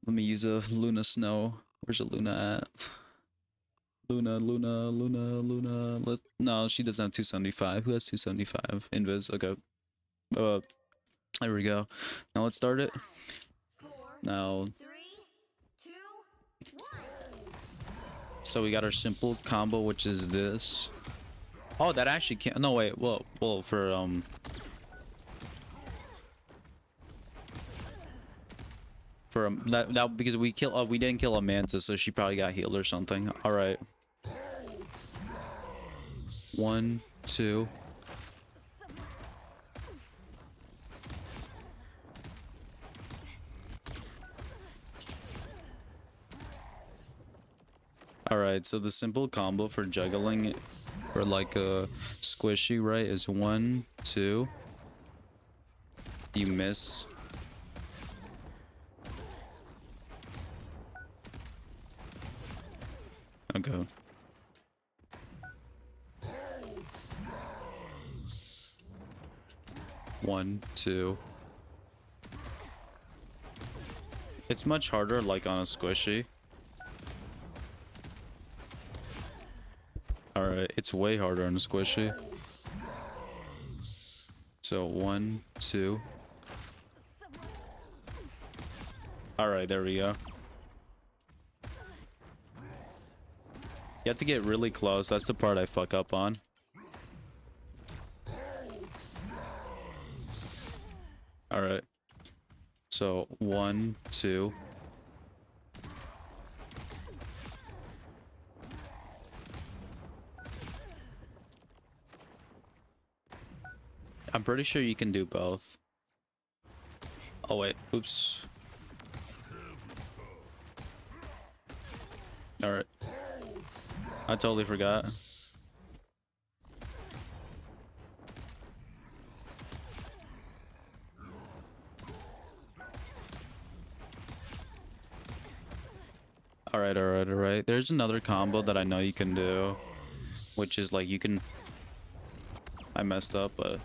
Let me use a Luna Snow. Where's a Luna at? Luna. No, she doesn't have 275. Who has 275? Invis. Okay. There we go. Now let's start it. 4, Now. 3, 2, 1. So we got our simple combo, which is this. Oh, that actually can't. No, wait. Well, for that because we didn't kill a mantis, so she probably got healed or something. All right. 1, 2. All right. So the simple combo for juggling, or like a squishy, right, is 1, 2. You miss. Okay. One, 2. It's much harder like on a squishy. Alright, it's way harder on a squishy. So 1, 2. Alright, there we go. You have to get really close. That's the part I fuck up on. Alright. So 1, 2. I'm pretty sure you can do both. Oh wait, oops. Alright. I totally forgot. Alright. There's another combo that I know you can do, which is like you can... I messed up, but...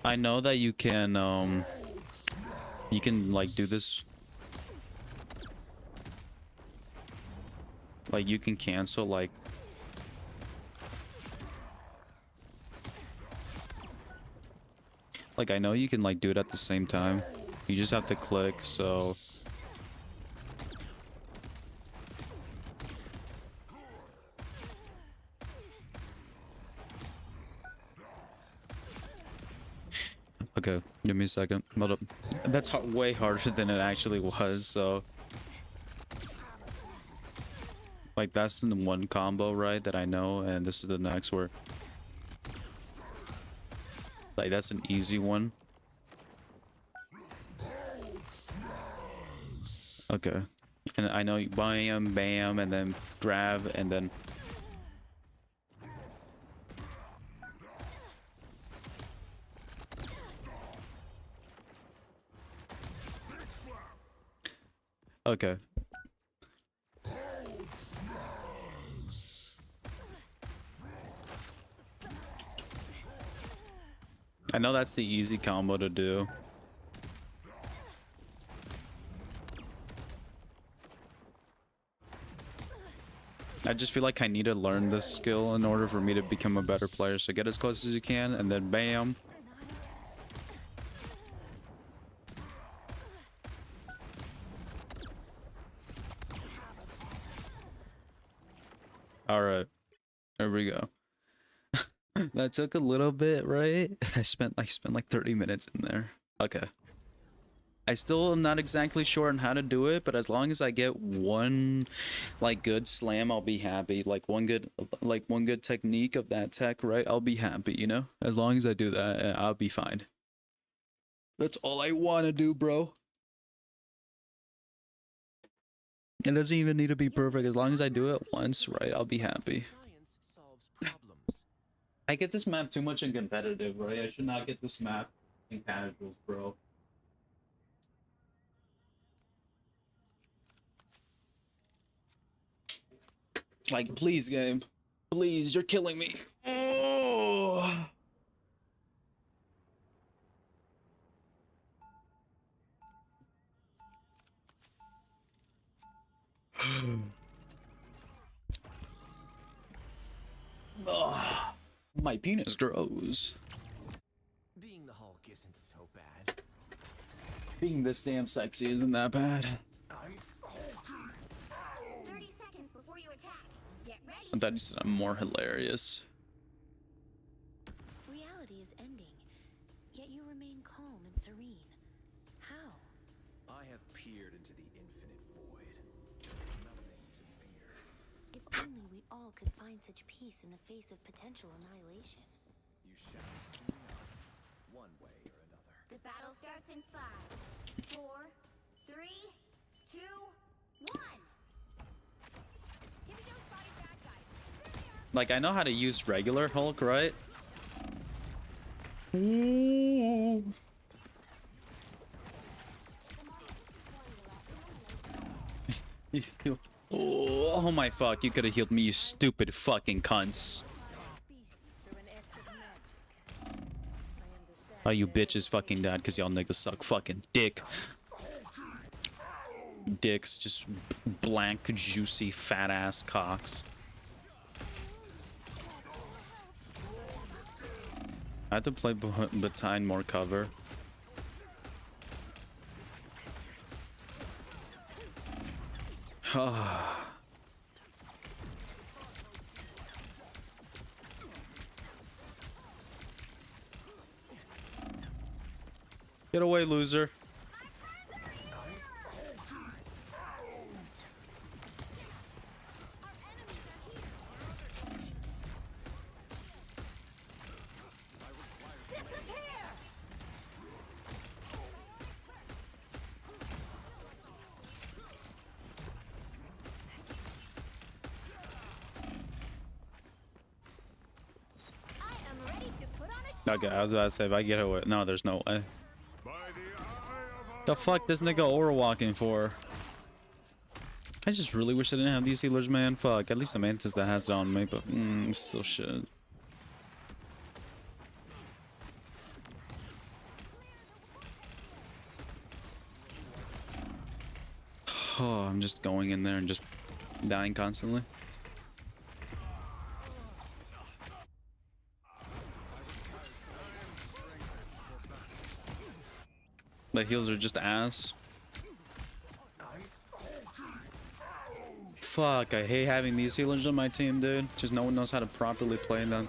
I know that you can like do this. Like you can cancel like I know you can like do it at the same time. You just have to click, so Okay, give me a second. Hold up. That's way harder than it actually was, so... Like, that's the one combo, right, that I know, and this is the next where... Like, that's an easy one. Okay. And I know bam, bam, and then grab, and then... Okay. I know that's the easy combo to do. I just feel like I need to learn this skill in order for me to become a better player. So get as close as you can, and then bam. All right, there we go. That took a little bit, right? I spent like 30 minutes in there. Okay. I still am not exactly sure on how to do it, but as long as I get one like good slam, I'll be happy. Like one good technique of that tech, right? I'll be happy, you know? As long as I do that, I'll be fine. That's all I want to do, bro. It doesn't even need to be perfect. As long as I do it once, right? I'll be happy. I get this map too much in competitive, right? I should not get this map in casuals, bro. Like, please, game. Please, you're killing me. Oh. Oh. My penis grows. Being the Hulk isn't so bad. Being this damn sexy isn't that bad. I'm 30 seconds before you attack. Get ready. I thought you said I'm more hilarious. Reality is ending, yet you remain calm and serene. How? I have peered into the infinite void. Nothing to fear. If only we all could find such peace in the face of potential annihilation. You shall see enough, one way or another. The battle starts in 5, 4, 3, 2, 1. Timmy Joe spotted bad guys. There they are. Like, I know how to use regular Hulk, right? Ooh. Oh my fuck, you could have healed me, you stupid fucking cunts. Oh, you bitches fucking died because y'all niggas suck fucking dick. Dicks, just blank, juicy, fat ass cocks. I have to play behind more cover. Get away, loser. Okay, I was about to say, if I get away. No, there's no way. The fuck this nigga aura walking for? I just really wish I didn't have these healers, man. Fuck, at least the Mantis that has it on me, but still shit. Oh, I'm just going in there and just dying constantly. The heals are just ass. Fuck, I hate having these healers on my team, dude. Just no one knows how to properly play them.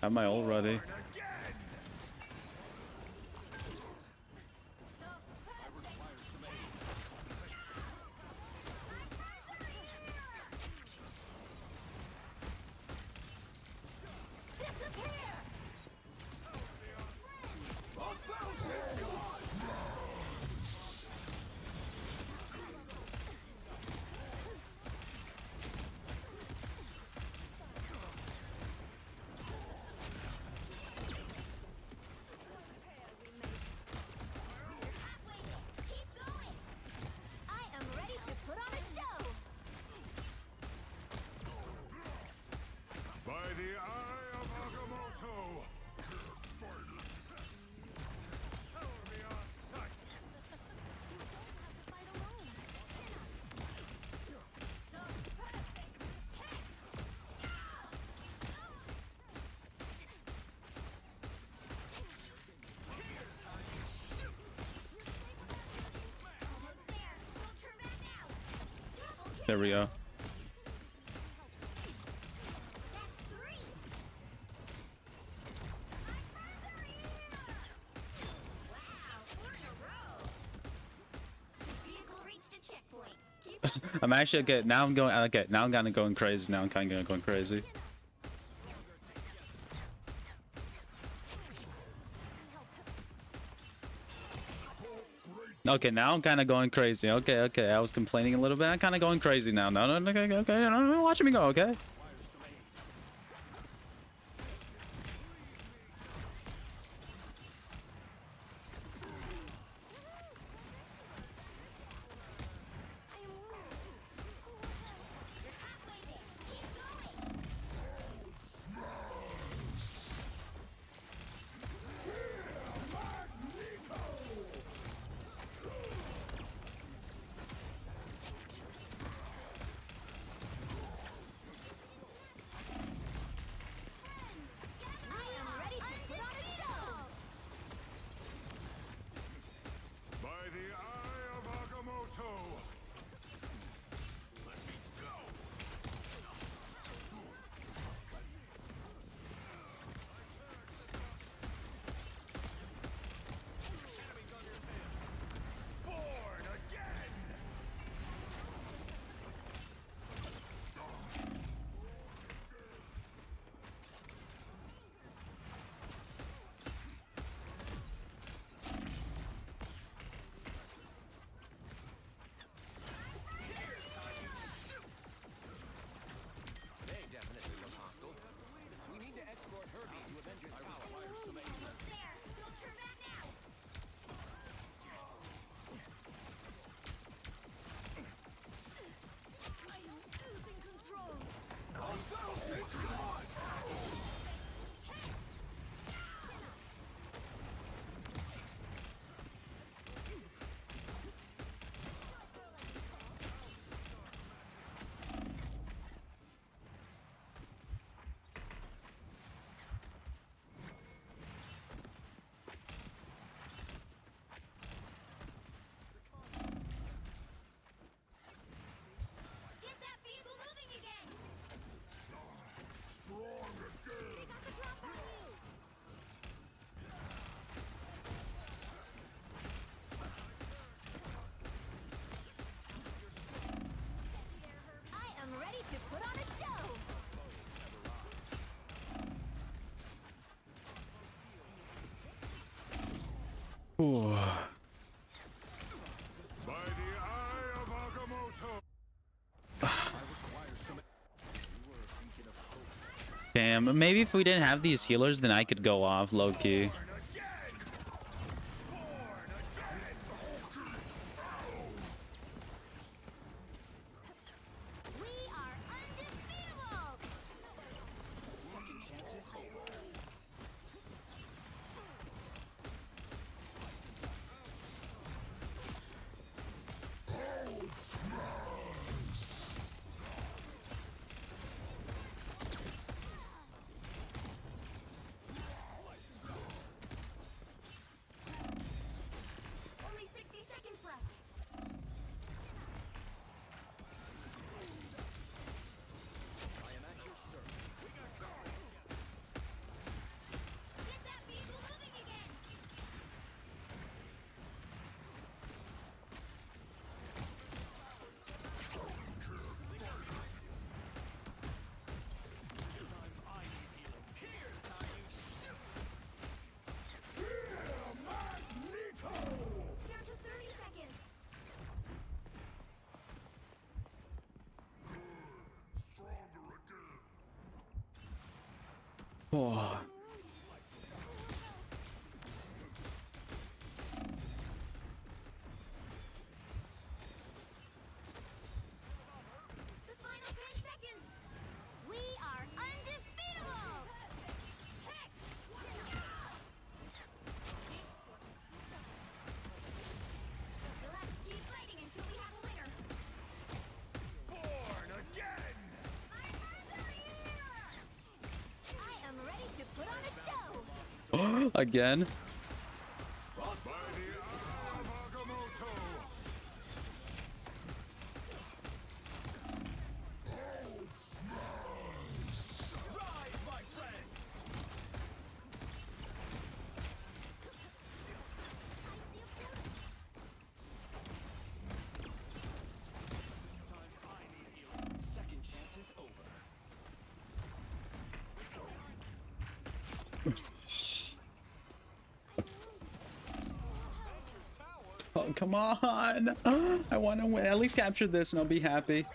Have my ult ready. There we go. I'm actually okay. Now I'm going. Okay, now I'm kind of going crazy. Now I'm kind of going crazy. Okay, now I'm kind of going crazy. Okay. I was complaining a little bit. I'm kind of going crazy now. No, okay. No, watch me go. Okay. Ooh. Damn, maybe if we didn't have these healers, then I could go off low-key. Oh. The final 10 seconds. We are undefeatable. You'll have to keep fighting until we have a winner. Born again! I am ready to put on a show. Again? By the eye of Agamotto! Rise, my friends! Second chance is over. Oh, come on. I want to win. At least capture this and I'll be happy.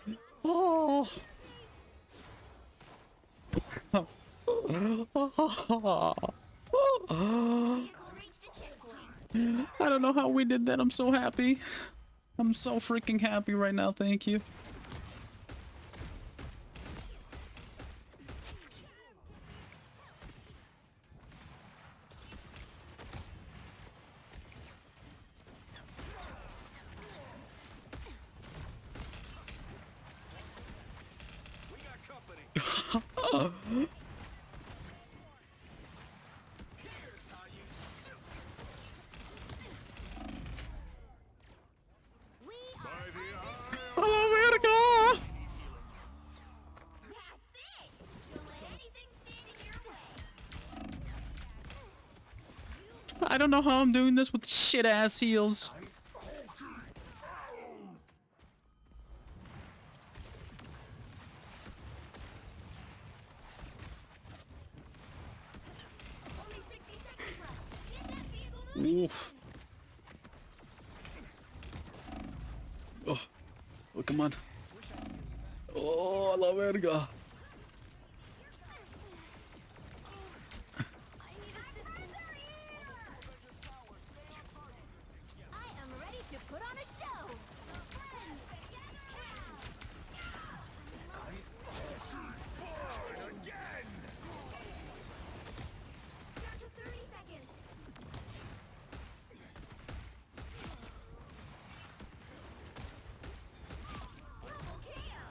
Oh. Vehicle reached a checkpoint. I don't know how we did that. I'm so happy. I'm so freaking happy right now. Thank you. We got company! We By are the eye of Hello, Vertigo. That's it. Don't let anything stand in your way. I don't know how I'm doing this with shit ass heels. Only 60 seconds left. Get that vehicle moving. Oof. Oh, oh, come on. Oh, I love Vertigo. I need assistance. I am ready to put on a show. Born again! Down to 30 seconds. Double KO.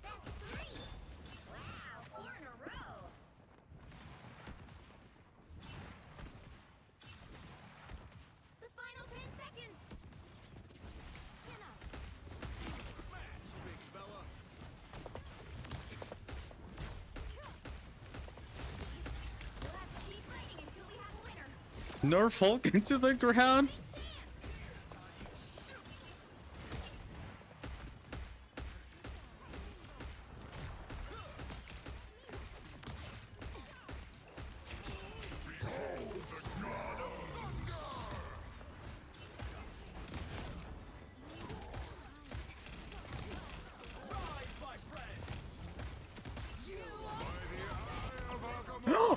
That's 3. Wow, 4 in a row. The final 10 seconds. Chin up. Smash, big fella! You'll have to keep fighting until we have a winner. Nerf Hulk into the ground. Chance.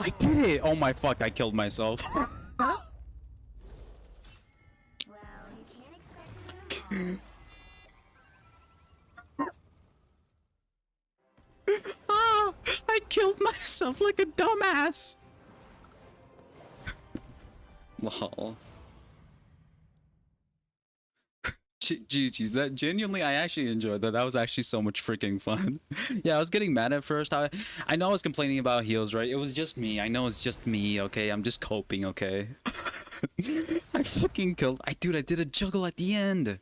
I did it. Oh my fuck, I killed myself. Well, you can't expect to win 'em all. Ah, I killed myself like a dumbass. Lol. GG's, that genuinely, I actually enjoyed that. That was actually so much freaking fun. Yeah, I was getting mad at first. I know I was complaining about heals, right? It was just me. I know it's just me, okay? I'm just coping, okay? I fucking killed. Dude, I did a juggle at the end.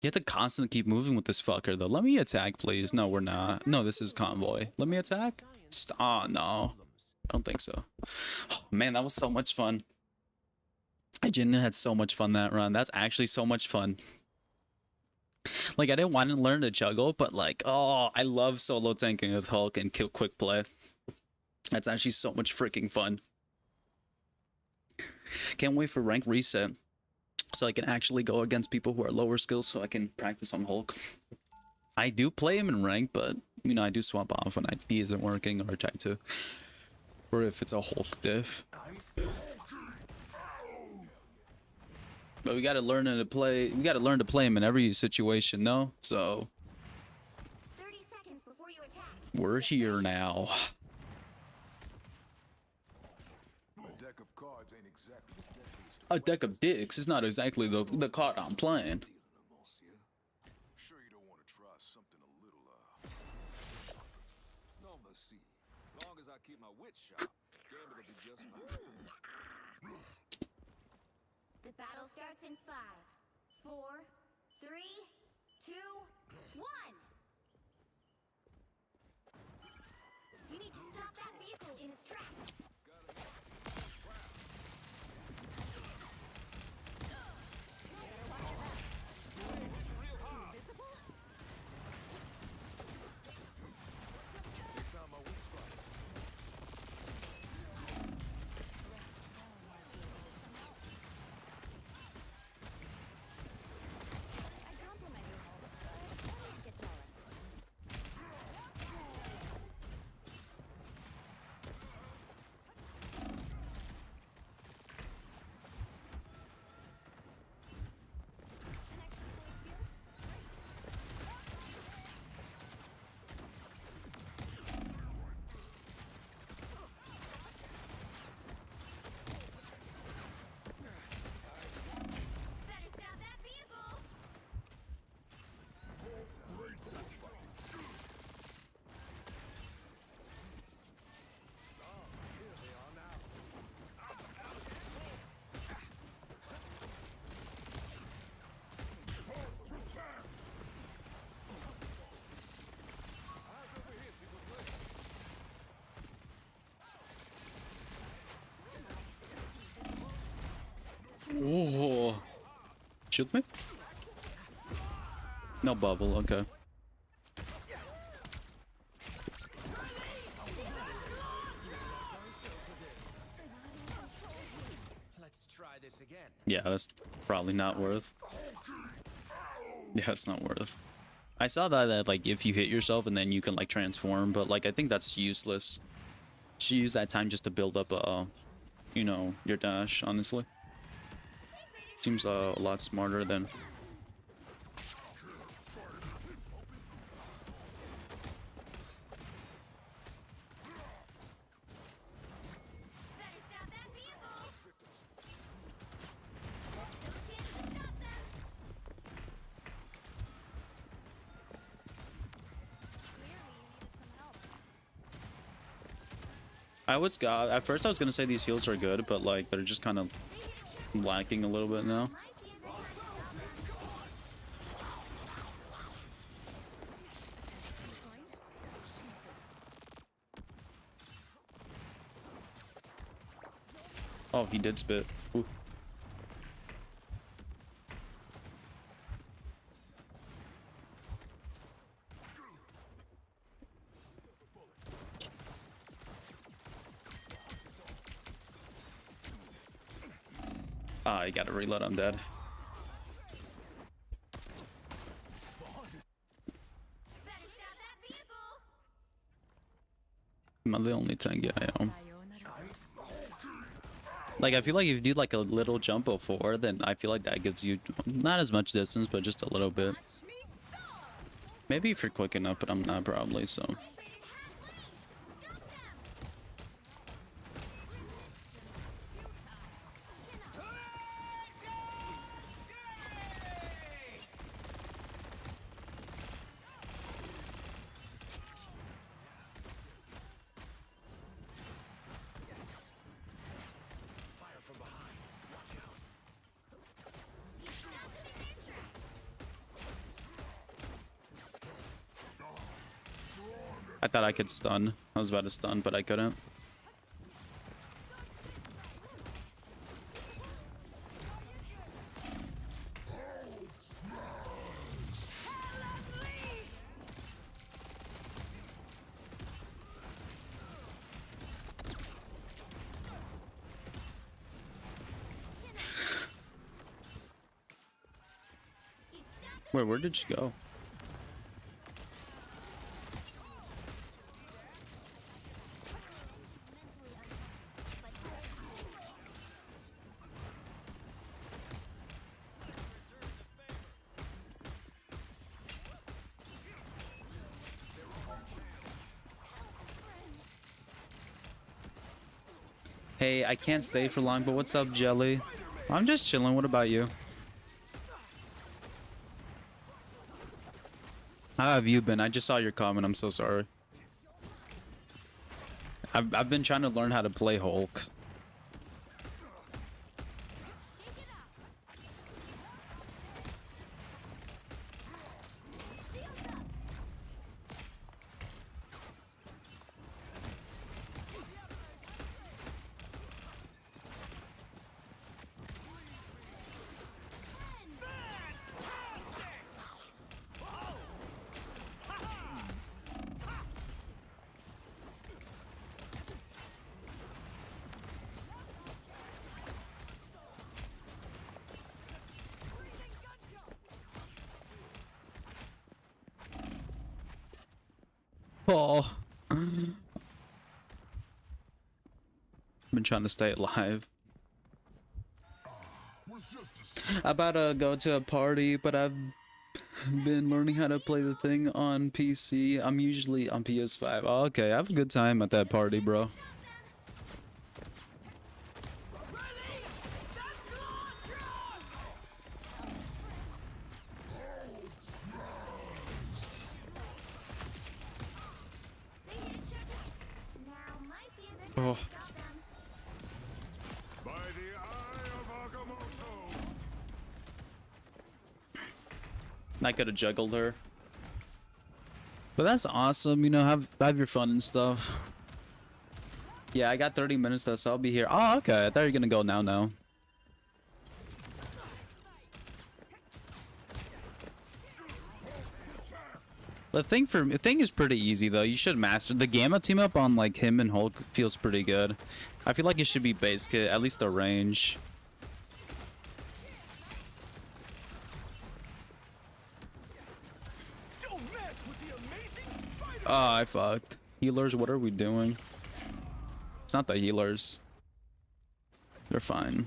You have to constantly keep moving with this fucker, though. Let me attack, please. No, we're not. No, this is convoy. Let me attack? Oh, no. I don't think so. Oh, man, that was so much fun. I genuinely had so much fun that run. That's actually so much fun. Like, I didn't want to learn to juggle, but like, oh, I love solo tanking with Hulk and kill quick play. That's actually so much freaking fun. Can't wait for rank reset so I can actually go against people who are lower skills so I can practice on Hulk. I do play him in rank, but You know, I do swap off when E isn't working or try to. Or if it's a Hulk diff. But we gotta learn to play. We gotta learn to play him in every situation, no? So 30 seconds before you attack. we're here now. A deck of cards ain't exactly the deck we used to A deck of dicks is not exactly the card I'm playing. Sure you don't want to try something a little, No, see. Long as I keep my wits sharp, Gambit will be just fine. The battle starts in 5, 4, 3, 2, 1. You need to stop that vehicle in its tracks. It's not my weak spot. I compliment you, Hulk, but I always get jealous. An extra voice field? Better stop that vehicle. Here they are now. Eyes over here, secret player. Oh, shoot me? No bubble. Okay. Let's try this again. Yeah, that's probably not worth. Yeah, it's not worth. I saw that like if you hit yourself and then you can like transform, but like I think that's useless. She used that time just to build up you know, your dash, honestly. Seems a lot smarter than Better stop that vehicle. There's no chance to stop them. Clearly, you needed some help. at first I was gonna say these heals are good, but like they're just kind of lacking a little bit now. Might be a good time to stop them. Oh, he did spit. Ooh. Ah, you gotta reload, I'm dead. Better stop that vehicle. Am I the only tank? Yeah, I am. Like, I feel like if you do like a little jump before, then I feel like that gives you not as much distance, but just a little bit. Maybe if you're quick enough, but I'm not probably, so. Stop them. Fire from behind. Watch out. You stopped them in their tracks. I thought I could stun. I was about to stun, but I couldn't. You stopped them. Wait, where did she go? Hey, I can't stay for long, but what's up, Jelly? I'm just chilling. What about you? How have you been? I just saw your comment. I'm so sorry. I've been trying to learn how to play Hulk. Oh. Been trying to stay alive. I'm about to go to a party, but I've been learning how to play the thing on PC. I'm usually on PS5. Oh, okay, have a good time at that party, bro. Oh. By the eye of Agamotto. I could have juggled her. But that's awesome, you know, have your fun and stuff. Yeah, I got 30 minutes though, so I'll be here. Oh, okay. I thought you were gonna go now. The thing is pretty easy though. You should master the Gamma team up on like him and Hulk feels pretty good. I feel like it should be base kit, at least the range. Oh, I fucked. Healers, what are we doing? It's not the healers. They're fine.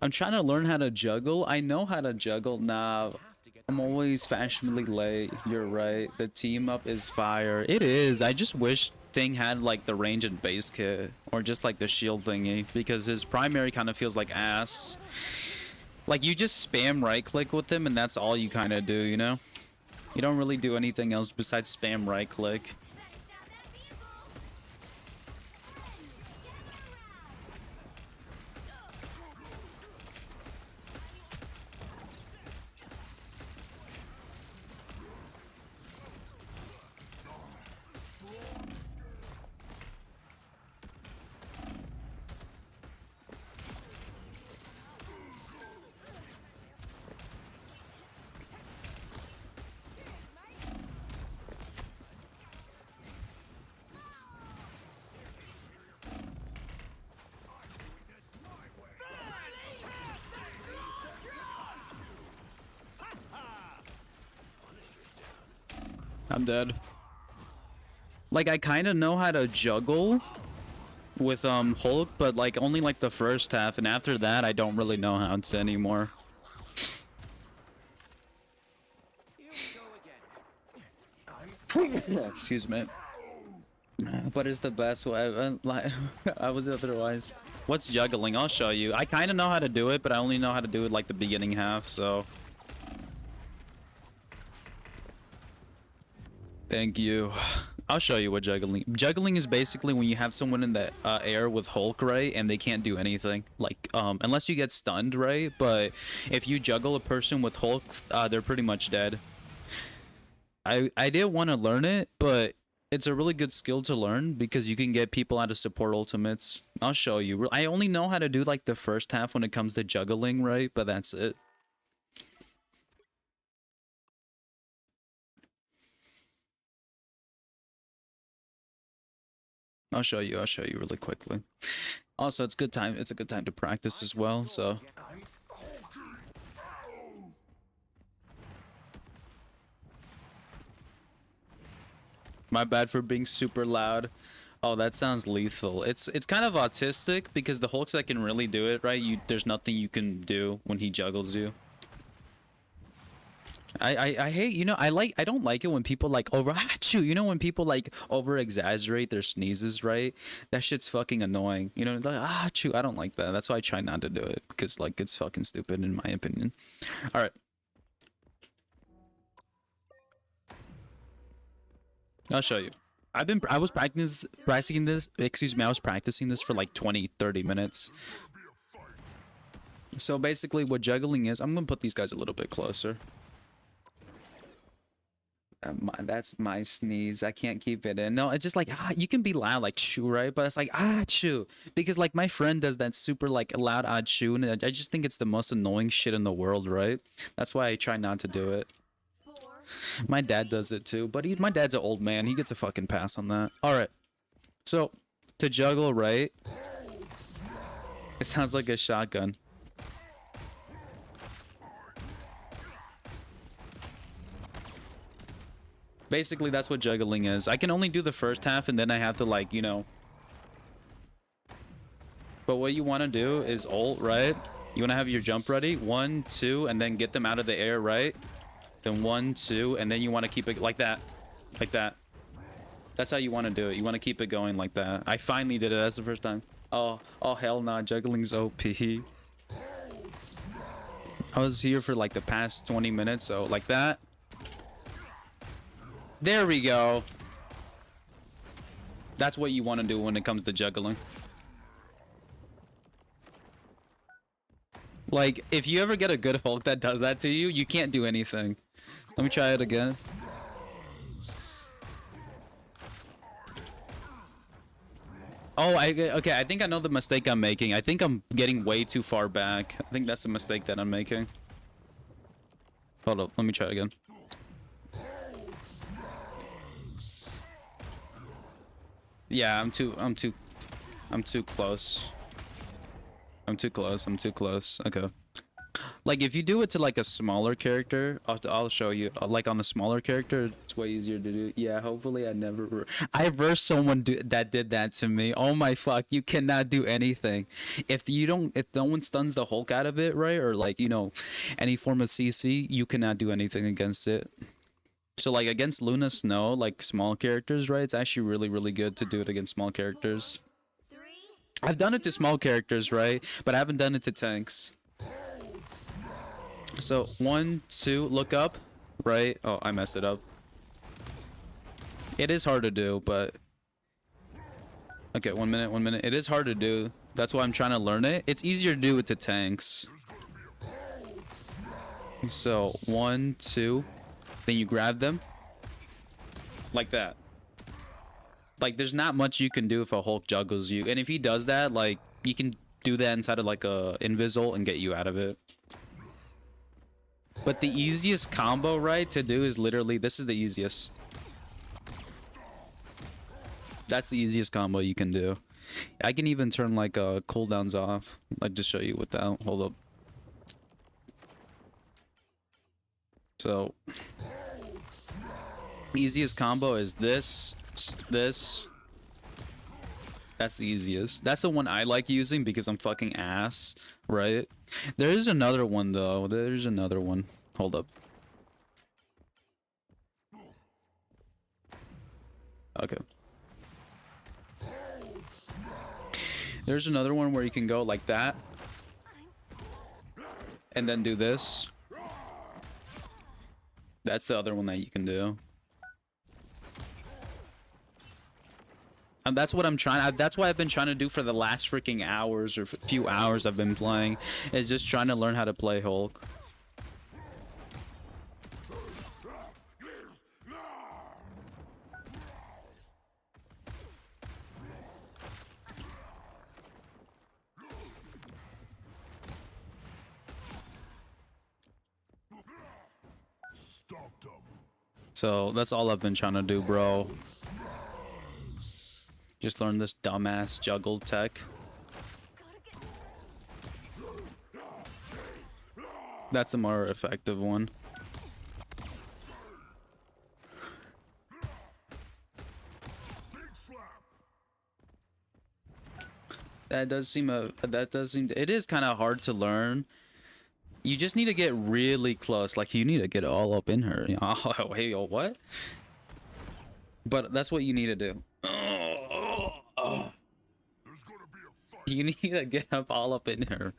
I'm trying to learn how to juggle. I know how to juggle. Nah, I'm always fashionably late. You're right. The team up is fire. It is. I just wish Thing had like the range and base kit. Or just like the shield thingy. Because his primary kind of feels like ass. Like you just spam right click with him and that's all you kind of do, you know? You don't really do anything else besides spam right click. I'm dead. Like I kind of know how to juggle with Hulk, but like only like the first half, and after that I don't really know how to anymore. Excuse me. But it's the best way. I was otherwise. What's juggling? I'll show you. I kind of know how to do it, but I only know how to do it like the beginning half, so. Thank you. I'll show you what juggling. Juggling is basically when you have someone in the air with Hulk, right, and they can't do anything. Like, unless you get stunned, right? But if you juggle a person with Hulk, they're pretty much dead. I did want to learn it, but it's a really good skill to learn because you can get people out of support ultimates. I'll show you. I only know how to do like the first half when it comes to juggling, right? But that's it. I'll show you really quickly. Also, it's a good time to practice as well, so. My bad for being super loud. Oh, that sounds lethal. It's kind of autistic because the Hulks that can really do it, right? There's nothing you can do when he juggles you. I hate, you know, I don't like it when people like over achoo, you know, when people like over exaggerate their sneezes, right? That shit's fucking annoying. You know, like achoo, I don't like that. That's why I try not to do it, because like it's fucking stupid in my opinion. All right. I'll show you. I was practicing this, excuse me, I was practicing this for like 20-30 minutes. So basically what juggling is, I'm gonna put these guys a little bit closer. That's my sneeze. I can't keep it in. No, it's just like, you can be loud like chew, right? But it's like, chew. Because like my friend does that super like loud chew, and I just think it's the most annoying shit in the world, right? That's why I try not to do it. My dad does it too, but my dad's an old man. He gets a fucking pass on that. All right. So to juggle, right? It sounds like a shotgun. Basically, that's what juggling is. I can only do the first half, and then I have to, like, you know. But what you want to do is ult, right? You want to have your jump ready. 1, 2, and then get them out of the air, right? Then 1, 2, and then you want to keep it like that. Like that. That's how you want to do it. You want to keep it going like that. I finally did it. That's the first time. Oh hell nah. Juggling's OP. I was here for, like, the past 20 minutes, so like that. There we go. That's what you want to do when it comes to juggling. Like, if you ever get a good Hulk that does that to you, you can't do anything. Let me try it again. Oh, okay, I think I know the mistake I'm making. I think I'm getting way too far back. I think that's the mistake that I'm making. Hold up, let me try again. Yeah, I'm too close. I'm too close. Okay. Like, if you do it to, like, a smaller character, I'll show you. Like, on a smaller character, it's way easier to do. Yeah, hopefully I versed someone that did that to me. Oh my fuck, you cannot do anything. If no one stuns the Hulk out of it, right? Or, like, you know, any form of CC, you cannot do anything against it. So, like, against Luna Snow, like, small characters, right? It's actually really, really good to do it against small characters. I've done it to small characters, right? But I haven't done it to tanks. So, 1, 2, look up, right? Oh, I messed it up. It is hard to do, but... Okay, 1 minute. It is hard to do. That's why I'm trying to learn it. It's easier to do it to tanks. So, 1, 2... Then you grab them like that. Like, there's not much you can do if a Hulk juggles you, and if he does that, like, you can do that inside of like a Invis and get you out of it. But the easiest combo, right, to do is literally, this is the easiest. That's the easiest combo you can do. I can even turn like cooldowns off. Like, just show you without. Hold up. So easiest combo is this. That's the easiest. That's the one I like using because I'm fucking ass, right? There is another one though. There's another one. Hold up. Okay. There's another one where you can go like that. And then do this. That's the other one that you can do. And that's what I'm trying. That's what I've been trying to do for the last freaking hours or few hours I've been playing. Is just trying to learn how to play Hulk. So that's all I've been trying to do, bro. Just learn this dumbass juggle tech. That's the more effective one. That does seem it is kind of hard to learn. You just need to get really close. Like, you need to get all up in her. Oh, hey, yo, what? But that's what you need to do. You need to get up all up in her.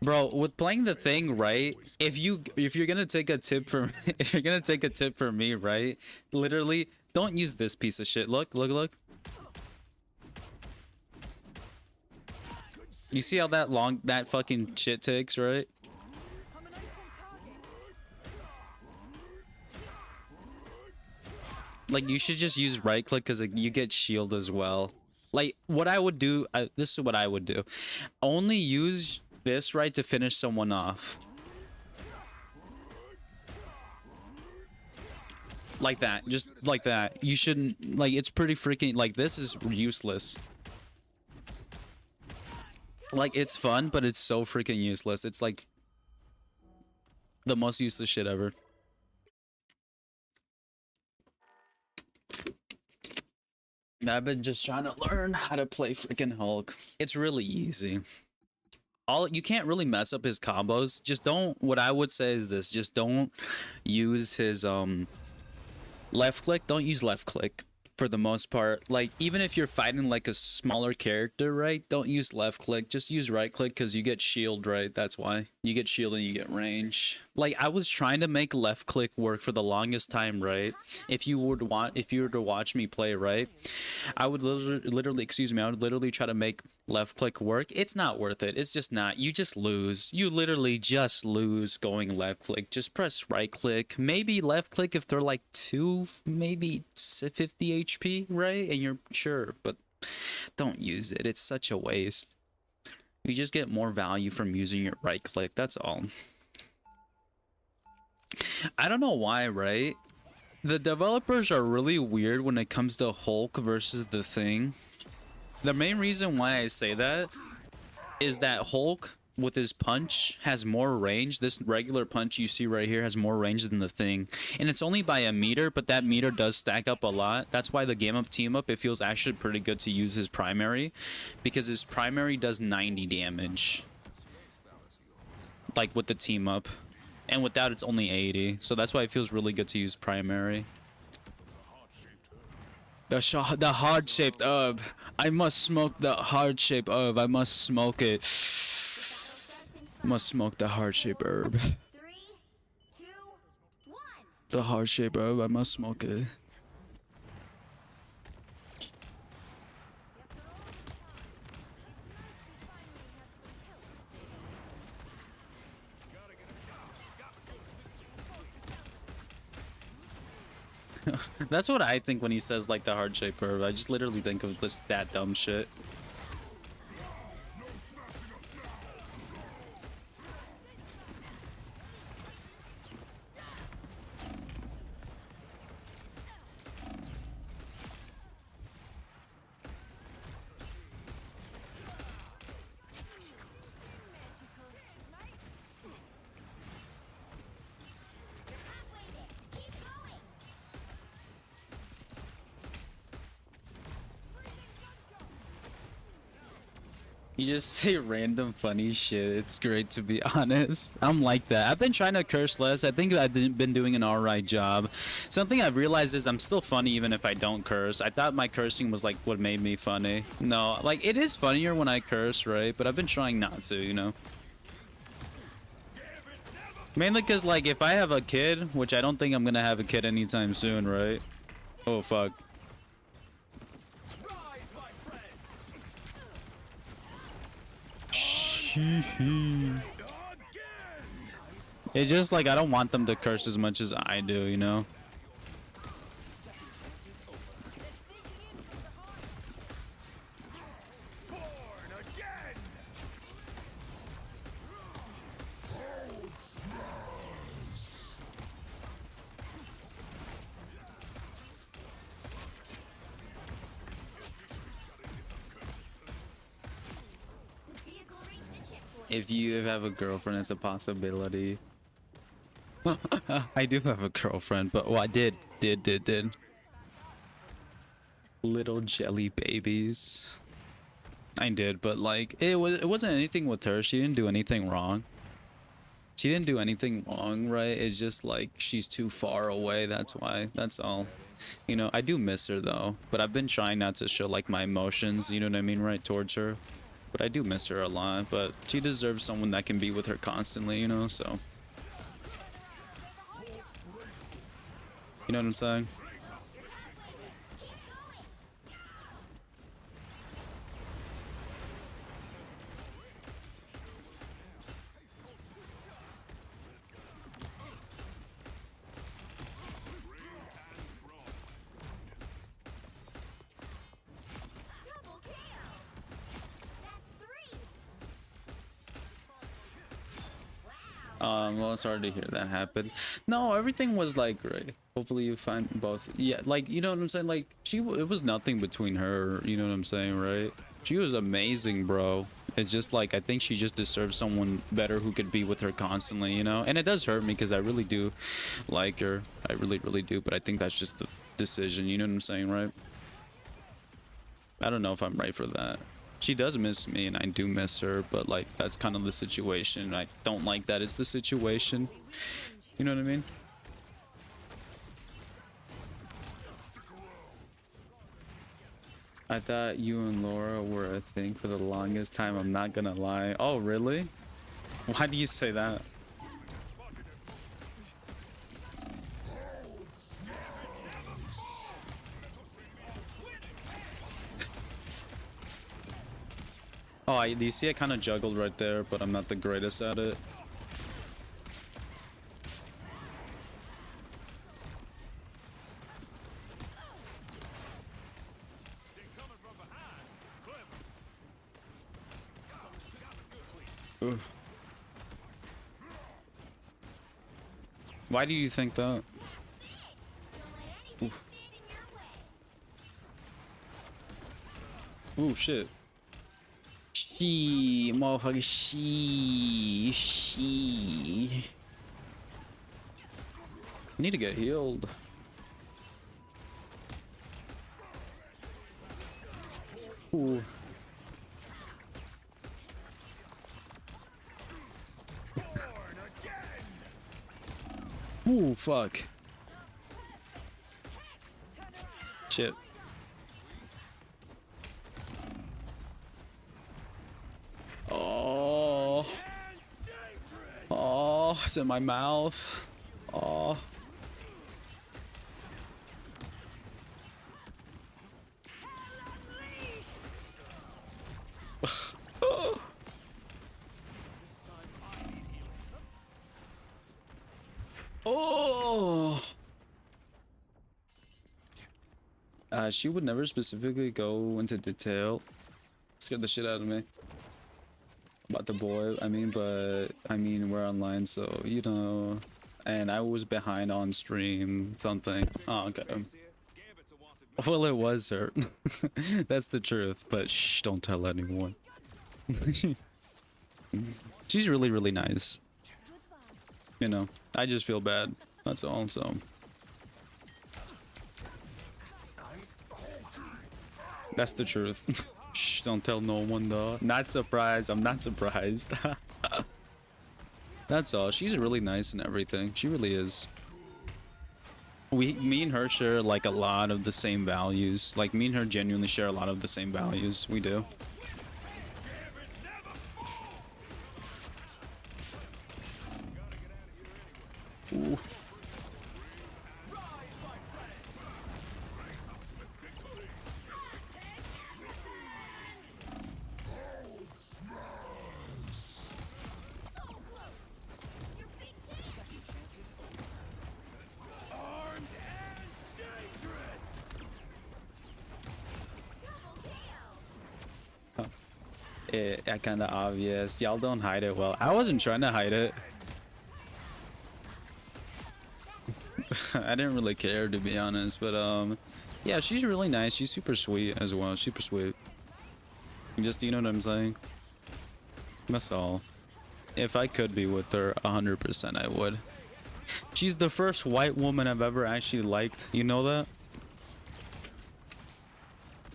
Bro, with playing the thing right, if you're gonna take a tip from if you're gonna take a tip from me, right? Literally, don't use this piece of shit. Look. You see how that fucking shit takes, right? Like, you should just use right click because you get shield as well. Like, what I would do, this is what I would do. Only use this right to finish someone off. Like that, just like that. You shouldn't, like, it's pretty freaking, like, this is useless. Like, it's fun, but it's so freaking useless. It's like the most useless shit ever. I've been just trying to learn how to play freaking Hulk. It's really easy. You can't really mess up his combos. Just don't, what I would say is this, just don't use his left click. Don't use left click for the most part. Like, even if you're fighting like a smaller character, right? Don't use left click. Just use right click because you get shield, right? That's why. You get shield and you get range. Like, I was trying to make left click work for the longest time, right? If you were to watch me play, right? I would literally, excuse me, I would literally try to make left click work. It's not worth it. It's just not. You just lose. You literally just lose going left click. Just press right click. Maybe left click if they're like 2, maybe 50 HP, right? And you're sure, but don't use it. It's such a waste. You just get more value from using your right click. That's all. I don't know why, right? The developers are really weird when it comes to Hulk versus the Thing. The main reason why I say that is that Hulk, with his punch, has more range. This regular punch you see right here has more range than the Thing. And it's only by a meter, but that meter does stack up a lot. That's why the game up team up, it feels actually pretty good to use his primary. Because his primary does 90 damage. Like with the team up. And without, it's only 80. So that's why it feels really good to use primary. The heart-shaped herb. I must smoke the heart-shaped herb. I must smoke it. Must smoke the heart-shaped herb. 3, 2, 1. The heart-shaped herb. I must smoke it. That's what I think when he says like the heart-shaped curve. I just literally think of just that dumb shit. You just say random funny shit. It's great, to be honest. I'm like that. I've been trying to curse less. I think I've been doing an alright job. Something I've realized is I'm still funny even if I don't curse. I thought my cursing was like what made me funny. No, like it is funnier when I curse, right? But I've been trying not to, you know? Mainly because like if I have a kid, which I don't think I'm gonna have a kid anytime soon, right? Oh fuck. It's just like I don't want them to curse as much as I do, you know? If you have a girlfriend, it's a possibility. I do have a girlfriend, but well, I did. Little jelly babies. I did, but like it wasn't anything with her. She didn't do anything wrong. She didn't do anything wrong, right? It's just like she's too far away. That's why. That's all. You know, I do miss her though, but I've been trying not to show like my emotions, you know what I mean, right, towards her. But I do miss her a lot, but she deserves someone that can be with her constantly, you know, so. You know what I'm saying? Double KO. That's 3. Wow. Well, it's hard to hear that happen. No, everything was like great. Hopefully you find both. Yeah, like, you know what I'm saying? Like, it was nothing between her, you know what I'm saying, right? She was amazing, bro. It's just like, I think she just deserves someone better who could be with her constantly, you know? And it does hurt me because I really do like her. I really, really do. But I think that's just the decision, you know what I'm saying, right? I don't know if I'm right for that. She does miss me and I do miss her, but like, that's kind of the situation. I don't like that it's the situation. You know what I mean? I thought you and Laura were a thing for the longest time. I'm not gonna lie. Oh, really? Why do you say that? Oh, you see I kind of juggled right there, but I'm not the greatest at it. Oof. Why do you think that? Ooh. Ooh, shit. She, motherfucker, she. Need to get healed. Ooh. Ooh, fuck. Shit. Oh. Oh, it's in my mouth. Oh. Oh. She would never specifically go into detail. Scared the shit out of me about the boy. We're online, so you know. And I was behind on stream something. Oh, okay. Well, it was her. That's the truth. But shh, don't tell anyone. She's really, really nice. You know, I just feel bad. That's all. So. That's the truth. Shh, don't tell no one though. Not surprised. I'm not surprised. That's all. She's really nice and everything. She really is. Me and her share like a lot of the same values. Like me and her genuinely share a lot of the same values. We do. Ooh. Yeah, kind of obvious. Y'all don't hide it well. I wasn't trying to hide it. I didn't really care, to be honest, but yeah, she's really nice. She's super sweet as well. Super sweet. Just, you know what I'm saying? That's all. If I could be with her 100%, I would. She's the first white woman I've ever actually liked. You know that?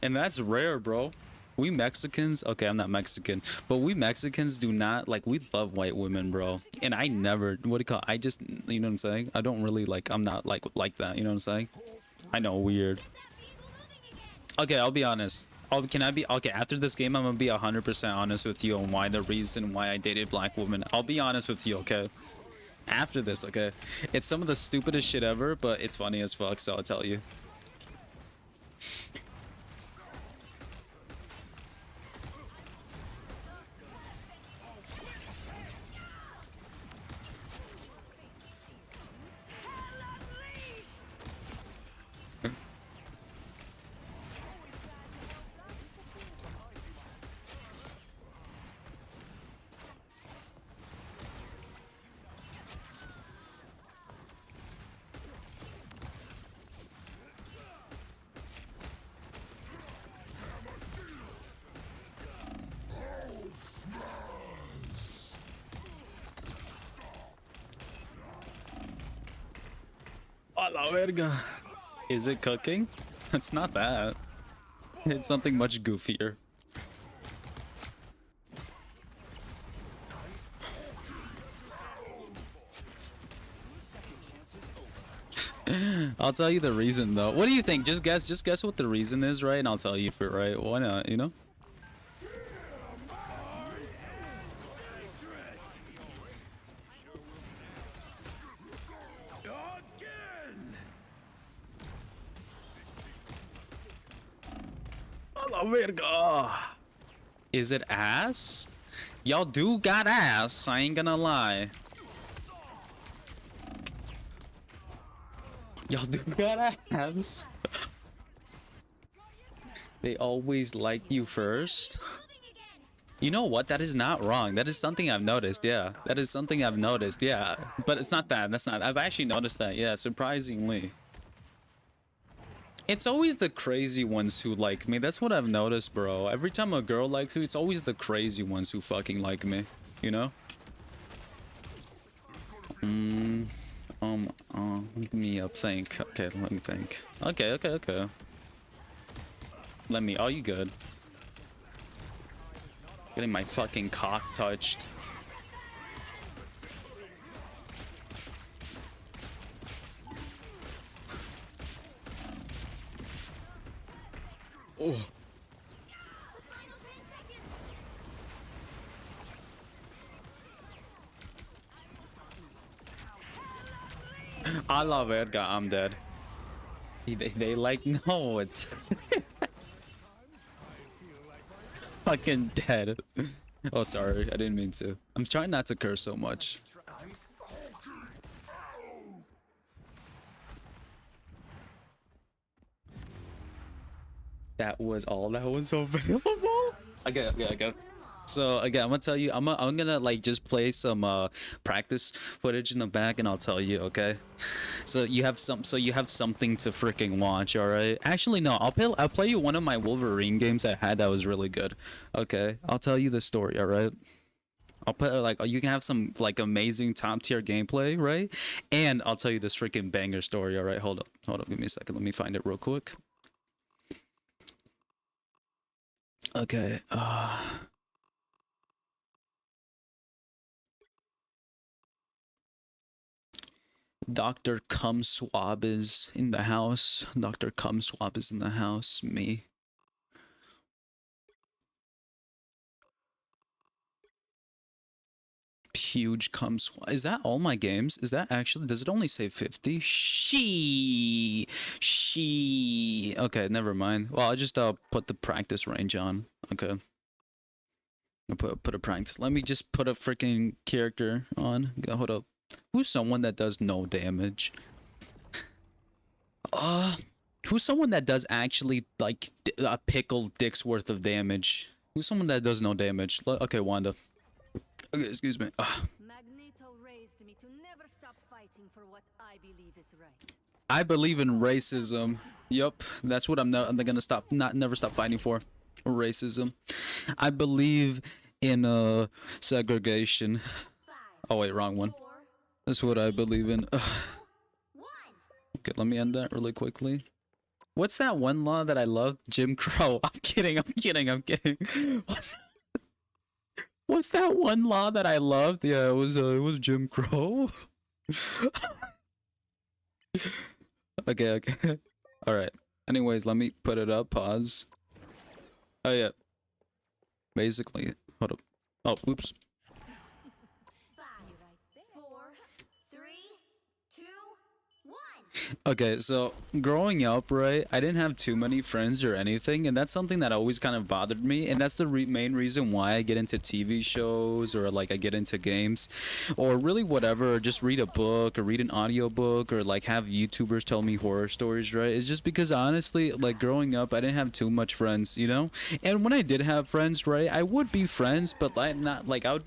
And that's rare, bro. We Mexicans, okay, I'm not Mexican, but we Mexicans do not like, we love white women, bro. And I never, what do you call it? I just, you know what I'm saying? I don't really like, I'm not like that, you know what I'm saying? I know, weird. Okay, I'll be honest. Can I be, okay, after this game, I'm gonna be 100% honest with you on why the reason why I dated black women. I'll be honest with you, okay? After this, okay? It's some of the stupidest shit ever, but it's funny as fuck, so I'll tell you. A la verga. Is it cooking? It's not that. It's something much goofier. I'll tell you the reason though. What do you think? Just guess what the reason is, right? And I'll tell you for right. Why not, you know? A la verga. Is it ass? Y'all do got ass, I ain't gonna lie. Y'all do got ass. They always like you first. You know what? That is not wrong. That is something I've noticed, yeah. That is something I've noticed, yeah. But it's not that. That's not. I've actually noticed that, yeah, surprisingly. It's always the crazy ones who like me. That's what I've noticed, bro. Every time a girl likes you, it's always the crazy ones who fucking like me. You know? Let me think. Okay, let me think. Okay. Let me. Oh, you good? Getting my fucking cock touched. Oh. I love Edgar. I'm dead. They like, no, it's fucking dead. Oh, sorry. I didn't mean to. I'm trying not to curse so much. That was all that was available. Okay. So again, I'm gonna tell you, I'm gonna like just play some practice footage in the back, and I'll tell you, okay? So you have something to freaking watch, all right? Actually, no, I'll play you one of my Wolverine games I had that was really good. Okay, I'll tell you the story, all right? I'll put like, you can have some like amazing top tier gameplay, right? And I'll tell you this freaking banger story, all right? Hold up, give me a second. Let me find it real quick. Okay. Dr. Cum Swab is in the house. Dr. Cum Swab is in the house. Me. Huge Cum Swab. Is that all my games? Is that actually? Does it only say 50? She. Okay, never mind. Well, I'll just put the practice range on. Okay. I'll put a practice. Let me just put a freaking character on. Hold up. Who's someone that does no damage? Who's someone that does actually like a pickle dick's worth of damage? Who's someone that does no damage? Okay, Wanda. Okay, excuse me. Magneto raised me to never stop fighting for what I believe is right. I believe in racism. Yup, that's what I'm gonna never stop fighting for. Racism. I believe in segregation. Oh wait, wrong one. That's what I believe in. Okay, let me end that really quickly. What's that one law that I love? Jim Crow. I'm kidding. I'm kidding. What's that one law that I loved? Yeah, it was Jim Crow. Okay. All right. Anyways, let me put it up. Pause. Oh yeah. Basically, hold up. Oh, oops. 5, 4, 3, 2, 1. Okay, so growing up, right, I didn't have too many friends or anything, and that's something that always kind of bothered me, and that's the main reason why I get into TV shows, or like I get into games, or really whatever, or just read a book, or read an audiobook, or like have YouTubers tell me horror stories, right? It's just because honestly, like growing up, I didn't have too much friends, you know? And when I did have friends, right, I would be friends, but like not like I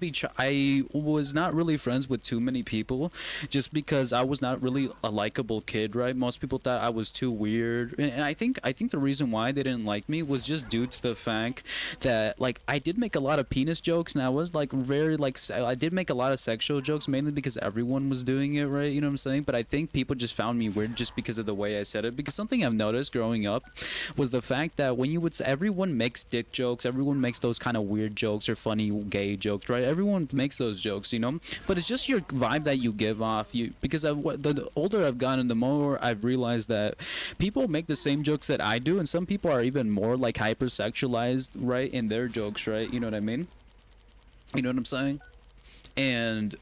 was not really friends with too many people, just because I was not really a likable kid, right? Most people thought I was too weird, and I think the reason why they didn't like me was just due to the fact that like I did make a lot of penis jokes, and I was like very like I did make a lot of sexual jokes, mainly because everyone was doing it, right? You know what I'm saying? But I think people just found me weird just because of the way I said it. Because something I've noticed growing up was the fact that when you would everyone makes dick jokes, everyone makes those kind of weird jokes or funny gay jokes, right? Everyone makes those jokes, you know? But it's just your vibe that you give off. Because the older I've gotten, the more I've realized that people make the same jokes that I do, and some people are even more like hypersexualized, right, in their jokes, right? You know what I mean? You know what I'm saying? And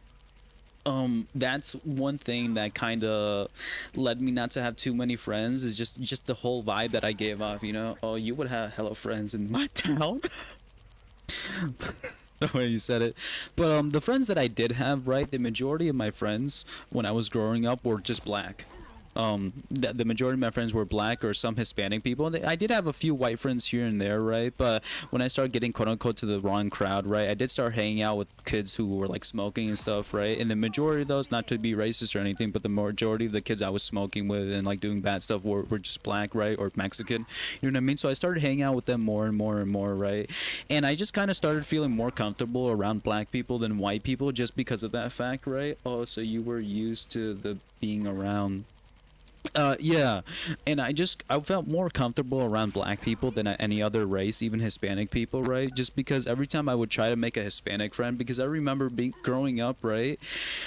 that's one thing that kind of led me not to have too many friends, is just the whole vibe that I gave off, you know? Oh, you would have hella friends in my town. The way you said it. But the friends that I did have, right, the majority of my friends when I was growing up were just black. The majority of my friends were black or some Hispanic people. I did have a few white friends here and there, right? But when I started getting quote unquote to the wrong crowd, right, I did start hanging out with kids who were like smoking and stuff, right? And the majority of those, not to be racist or anything, but the majority of the kids I was smoking with and like doing bad stuff were just black, right, or Mexican. You know what I mean? So I started hanging out with them more and more and more, right? And I just kind of started feeling more comfortable around black people than white people just because of that fact, right? Oh, so you were used to the being around. Yeah, and I felt more comfortable around black people than any other race, even Hispanic people, right? Just because every time I would try to make a Hispanic friend, because I remember growing up, right,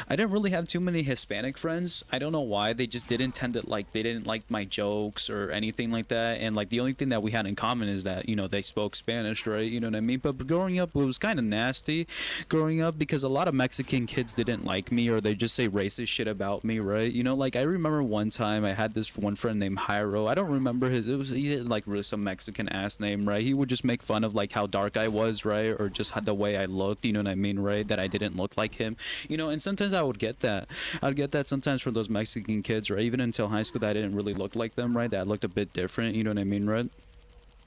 I didn't really have too many Hispanic friends. I don't know why. They just didn't tend to like, they didn't like my jokes or anything like that, and like the only thing that we had in common is that, you know, they spoke Spanish, right? You know what I mean? But growing up, it was kind of nasty growing up, because a lot of Mexican kids didn't like me, or they just say racist shit about me, right? You know, like I remember one time I had this one friend named Jairo. I don't remember he had like really some Mexican ass name, right? He would just make fun of like how dark I was, right? Or just had the way I looked, you know what I mean, right? That I didn't look like him, you know. And sometimes I would get that. I'd get that sometimes for those Mexican kids, right? Even until high school, that I didn't really look like them, right? That I looked a bit different, you know what I mean, right?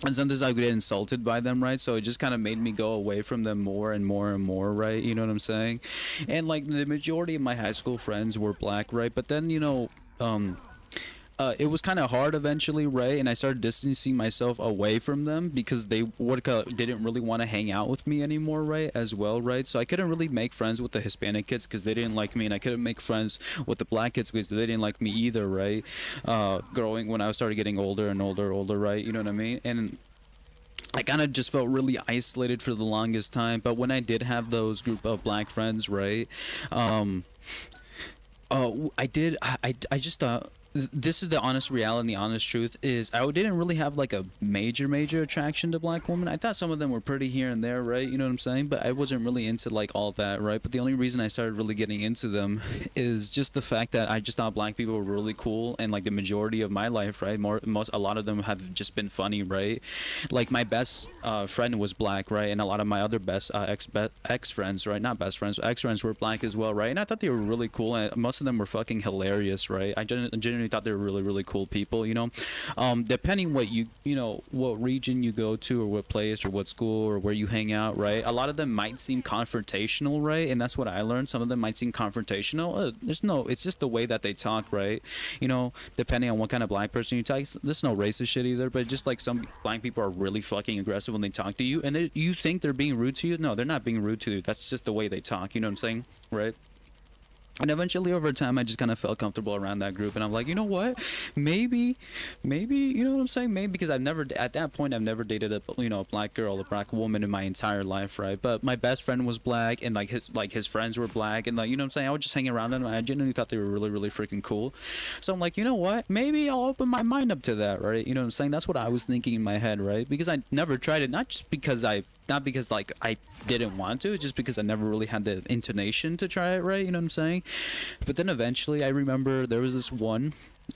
And sometimes I would get insulted by them, right? So it just kind of made me go away from them more and more and more, right? You know what I'm saying? And like the majority of my high school friends were black, right? But then, you know, it was kind of hard eventually, right? And I started distancing myself away from them because they didn't really want to hang out with me anymore, right? As well, right? So I couldn't really make friends with the Hispanic kids because they didn't like me, and I couldn't make friends with the black kids because they didn't like me either, right? When I started getting older and older, right? You know what I mean? And I kind of just felt really isolated for the longest time. But when I did have those group of black friends, right? I just thought, this is the honest reality, the honest truth is I didn't really have like a major attraction to black women. I thought some of them were pretty here and there, right? You know what I'm saying? But I wasn't really into like all that, right? But the only reason I started really getting into them is just the fact that I just thought black people were really cool, and like the majority of my life, right? A lot of them have just been funny, right? Like my best friend was black, right? And a lot of my other best ex friends, right? Not best friends, ex friends were black as well, right? And I thought they were really cool, and most of them were fucking hilarious, right? I genuinely thought they were really cool people, you know. Depending what what region you go to, or what place, or what school, or where you hang out, right? A lot of them might seem confrontational, right? And that's what I learned. Some of them might seem confrontational. It's just the way that they talk, right? You know, depending on what kind of black person you talk. There's no racist shit either, but just like some black people are really fucking aggressive when they talk to you, and you think they're being rude to you. No, they're not being rude to you. That's just the way they talk. You know what I'm saying, right? And eventually over time I just kind of felt comfortable around that group, and I'm like, you know what, maybe you know what I'm saying, maybe, because I've never, at that point I've never dated a, you know, a black girl, a black woman in my entire life, right? But my best friend was black, and like his friends were black, and like, you know what I'm saying, I would just hang around them, and I genuinely thought they were really, really freaking cool. So I'm like, you know what, maybe I'll open my mind up to that, right? You know what I'm saying? That's what I was thinking in my head, right? Because I never tried it, not because like I didn't want to, just because I never really had the intonation to try it, right? You know what I'm saying? But then eventually I remember there was this one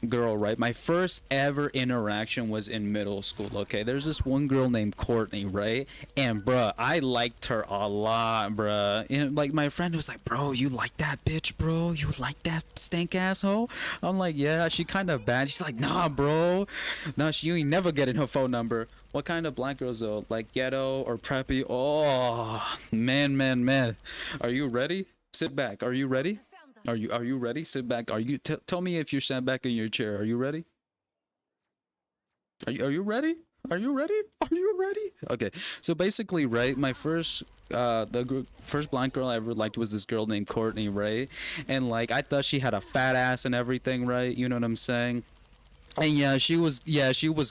girl, right? My first ever interaction was in middle school, okay? There's this one girl named Courtney, right? And bruh, I liked her a lot, bruh. And like my friend was like, bro, you like that bitch, bro? You like that stank asshole? I'm like, yeah, she kind of bad. She's like, nah, bro. Nah, you ain't never getting her phone number. What kind of black girls though? Like ghetto or preppy? Oh, man. Are you ready? Sit back. Are you ready? Are you ready? Sit back. Are you tell me if you're sat back in your chair. Are you ready? Are you ready? Are you ready? Are you ready? Okay. So basically, right, my first first black girl I ever liked was this girl named Courtney, right? And like I thought she had a fat ass and everything, right? You know what I'm saying? And yeah, she was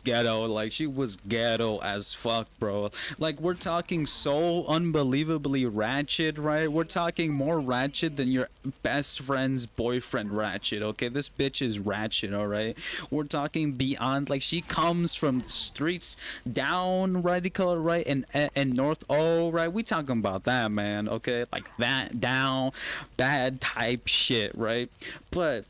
ghetto. Like she was ghetto as fuck, bro. Like we're talking so unbelievably ratchet, right? We're talking more ratchet than your best friend's boyfriend ratchet, okay? This bitch is ratchet, all right? We're talking beyond, like she comes from the streets down, right, color, right? And North O, right? We talking about that, man, okay? Like that down bad type shit, right? But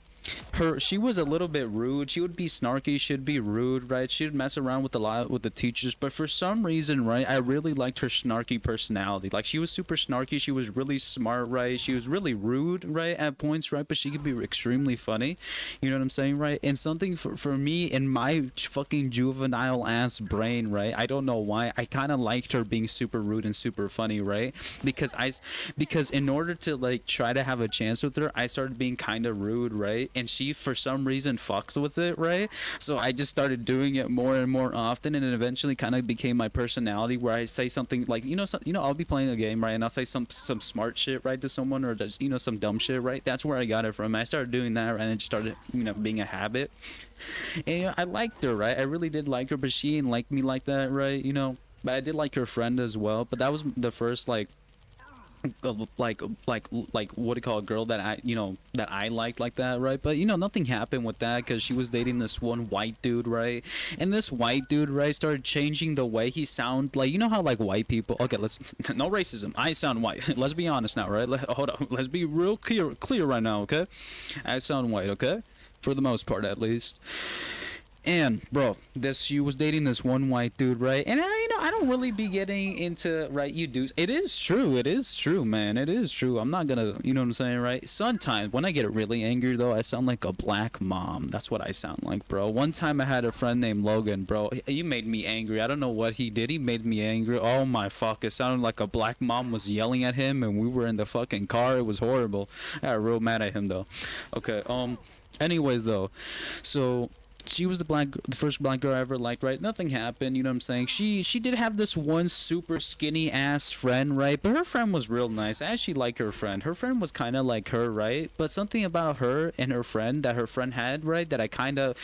she was a little bit rude. She would be snarky, she'd be rude, right? She'd mess around with the teachers, but for some reason, right, I really liked her snarky personality. Like she was super snarky, she was really smart, right? She was really rude, right, at points, right? But she could be extremely funny, you know what I'm saying, right? And something for me in my fucking juvenile ass brain, right, I don't know why, I kind of liked her being super rude and super funny, right? Because in order to like try to have a chance with her, I started being kind of rude, right? And she for some reason fucks with it, right? So I just started doing it more and more often, and it eventually kind of became my personality, where I say something like, I'll be playing a game, right, and I'll say some smart shit, right, to someone, or just, some dumb shit, right? That's where I got it from. I started doing that, right, and it just started, being a habit. And I liked her, right? I really did like her, but she didn't like me like that, right? But I did like her friend as well. But that was the first like what do you call, a girl that I liked like that, right? But nothing happened with that, because she was dating this one white dude, right? And this white dude, right, started changing the way he sound. Like, how like white people, okay, let's no racism, I sound white. Let's be honest now, right? Hold on, let's be real clear right now, okay? I sound white, okay, for the most part at least. And bro, she was dating this one white dude, right? And I don't really be getting into, right, you dudes. It is true, man. It is true. I'm not gonna, you know what I'm saying, right? Sometimes when I get really angry though, I sound like a black mom. That's what I sound like, bro. One time I had a friend named Logan, bro. He made me angry. I don't know what he did. He made me angry. Oh my fuck! It sounded like a black mom was yelling at him, and we were in the fucking car. It was horrible. I got real mad at him though. Okay. Anyways though, so she was the first black girl I ever liked, right? Nothing happened, you know what I'm saying? She did have this one super skinny ass friend, right? But her friend was real nice. I actually like her friend. Her friend was kind of like her, right? But something about her and her friend that her friend had, right, that I kind of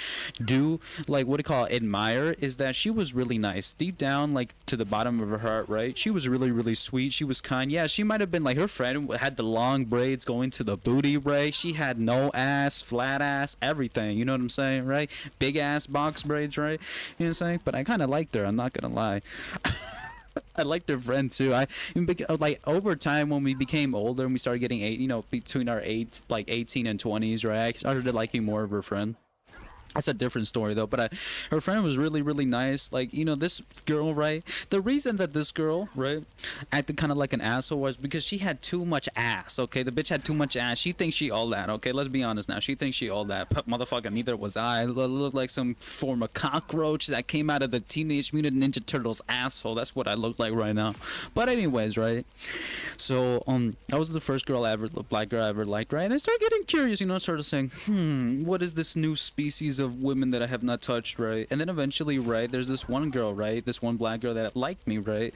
do, like, admire, is that she was really nice. Deep down, like, to the bottom of her heart, right? She was really, really sweet. She was kind. Yeah, she might have been like, her friend had the long braids going to the booty, right? She had no ass, flat ass, everything. You know what I'm saying, right? Big ass box braids, right? You know what I'm saying? But I kind of liked her, I'm not gonna lie. I liked her friend too. Like over time, when we became older and we started getting between our 18 and 20s, right, I started liking more of her friend. That's a different story though, but her friend was really, really nice. Like, this girl, right? The reason that this girl, right, acted kind of like an asshole was because she had too much ass, okay? The bitch had too much ass. She thinks she all that, okay? Let's be honest now. She thinks she all that. But motherfucker, neither was I. I looked like some form of cockroach that came out of the Teenage Mutant Ninja Turtles asshole. That's what I look like right now. But anyways, right? So, that was the first black girl I ever liked, right? And I started getting curious, started saying, what is this new species of women that I have not touched, right? And then eventually, right, there's this one girl, right? This one black girl that liked me, right?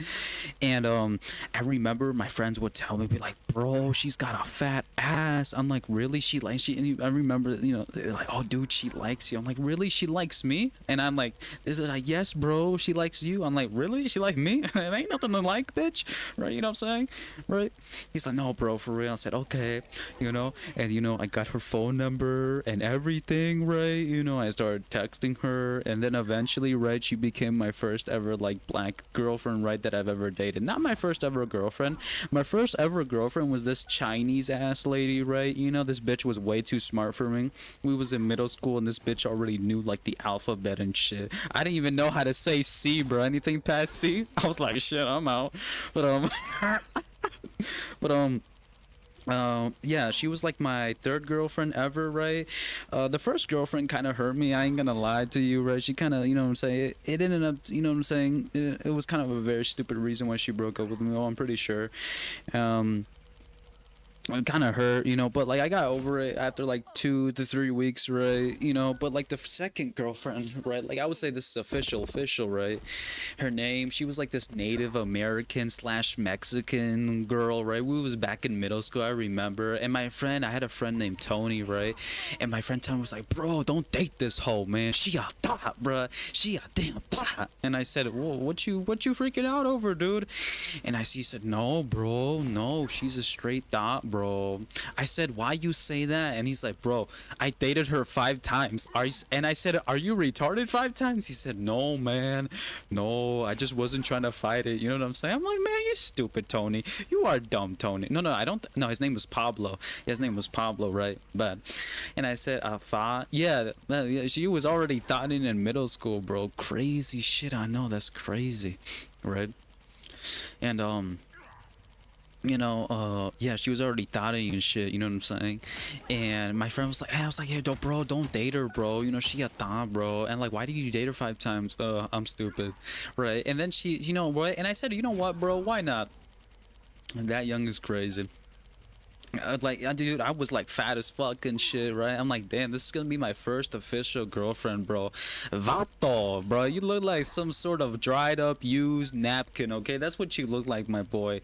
And I remember my friends would tell me, be like, bro, she's got a fat ass. I'm like, really? She likes you? And I remember, you know, they're like, oh, dude, she likes you. I'm like, really? She likes me? And I'm like, they're like, yes, bro, she likes you. I'm like, really? She like me? It ain't nothing to like, bitch, right? You know what I'm saying, right? He's like, no, bro, for real. I said, okay, you know, and you know, I got her phone number and everything, right? You know, I started texting her, and then eventually, right, she became my first ever like black girlfriend, right, that I've ever dated. Not my first ever girlfriend. My first ever girlfriend was this Chinese ass lady, right? You know, this bitch was way too smart for me. We was in middle school, and this bitch already knew like the alphabet and shit. I didn't even know how to say C, bro. Anything past C, I was like, shit, I'm out. But yeah, she was like my third girlfriend ever, right? The first girlfriend kind of hurt me. I ain't gonna lie to you, right? She kind of, you know what I'm saying? It ended up, you know what I'm saying? It was kind of a very stupid reason why she broke up with me. Oh, I'm pretty sure. It kind of hurt, you know, but like I got over it after like 2 to 3 weeks, right? You know, but like the second girlfriend, right? Like I would say this is official, right? Her name, she was like this Native American / Mexican girl, right? We was back in middle school, I remember. And my friend, I had a friend named Tony, right? And my friend Tony was like, bro, don't date this hoe, man. She a thought, bro. She a damn thought. And I said, whoa, what you freaking out over, dude? And he said, no, bro, no, she's a straight thought, bro. I said, why you say that? And he's like, bro, I dated her 5 times. And I said, are you retarded 5 times? He said, no, man, no, I just wasn't trying to fight it. You know what I'm saying? I'm like, man, you stupid, Tony. You are dumb, Tony. No, I don't. No, his name was Pablo. His name was Pablo, right? But, and I said, thought, yeah, she was already thoughting in middle school, bro. Crazy shit. I know, that's crazy, right? And you know, yeah, she was already thotting and shit, you know what I'm saying? And my friend was like, hey, I was like, hey, bro, don't date her, bro. You know, she a thot, bro. And like, why did you date her 5 times? I'm stupid, right? And then she, you know what? And I said, you know what, bro? Why not? And that young is crazy. Like, dude, I was like fat as fuck and shit, right? I'm like, damn, this is gonna be my first official girlfriend, bro. Vato, bro, you look like some sort of dried up used napkin, okay? That's what you look like, my boy.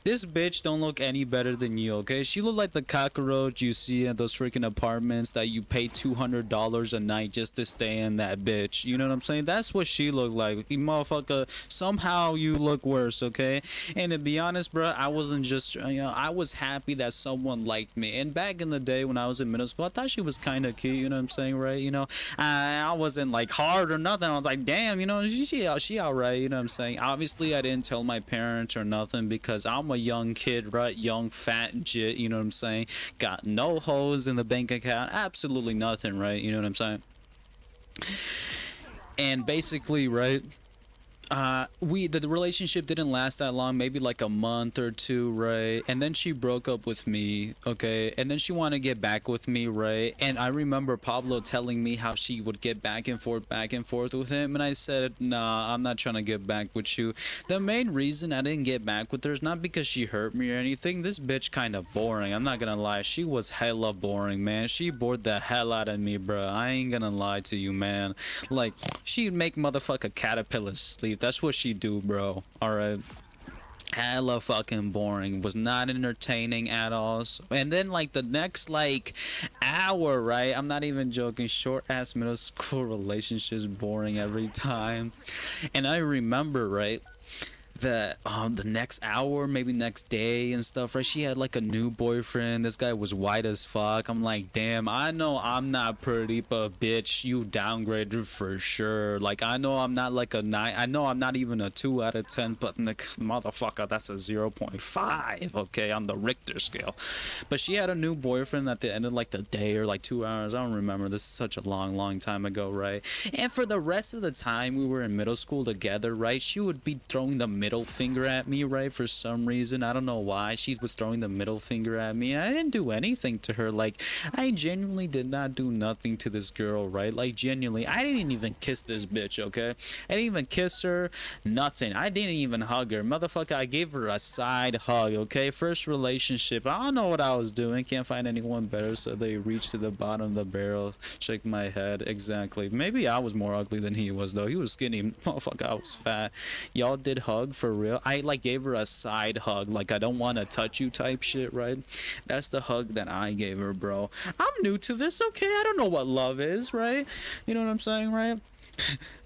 This bitch don't look any better than you, okay? She look like the cockroach you see in those freaking apartments that you pay $200 a night just to stay in that bitch. You know what I'm saying? That's what she look like. You motherfucker, somehow you look worse, okay? And to be honest, bro, I wasn't just, you know, I was happy that someone liked me. And back in the day when I was in middle school, I thought she was kind of cute, you know what I'm saying, right? You know, I wasn't like hard or nothing. I was like, damn, you know, she alright, you know what I'm saying? Obviously, I didn't tell my parents or nothing because I'm a young kid, right? Young, fat jit, you know what I'm saying? Got no hoes in the bank account, absolutely nothing, right? You know what I'm saying? And basically, right, the relationship didn't last that long, maybe like a month or 2, right? And then she broke up with me, okay? And then she wanted to get back with me, right? And I remember Pablo telling me how she would get back and forth with him, and I said, nah, I'm not trying to get back with you. The main reason I didn't get back with her is not because she hurt me or anything. This bitch kind of boring, I'm not gonna lie. She was hella boring, man. She bored the hell out of me, bro. I ain't gonna lie to you, man. Like, she'd make motherfucker caterpillars sleep. That's what she do, bro. Alright. Hella fucking boring. Was not entertaining at all. And then like the next like hour, right? I'm not even joking. Short ass middle school relationships boring every time. And I remember, right, that the next hour, maybe next day and stuff, right? She had like a new boyfriend. This guy was white as fuck. I'm like, damn, I know I'm not pretty, but bitch, you downgraded for sure. Like, I know I'm not like a 9. I know I'm not even a 2 out of 10, but motherfucker, that's a 0.5, okay, on the Richter scale. But she had a new boyfriend at the end of like the day or like 2 hours. I don't remember. This is such a long time ago, right? And for the rest of the time we were in middle school together, right, she would be throwing the middle finger at me, right? For some reason, I don't know why she was throwing the middle finger at me. I didn't do anything to her. Like, I genuinely did not do nothing to this girl, right? Like, genuinely, I didn't even kiss this bitch, okay? I didn't even kiss her, nothing. I didn't even hug her. Motherfucker, I gave her a side hug, okay? First relationship. I don't know what I was doing. Can't find anyone better, so they reached to the bottom of the barrel. Shake my head. Exactly. Maybe I was more ugly than he was, though. He was skinny. Motherfucker, I was fat. Y'all did hug for real? I, like, gave her a side hug. Like, I don't want to touch you type shit, right? That's the hug that I gave her, bro. I'm new to this, okay? I don't know what love is, right? You know what I'm saying, right?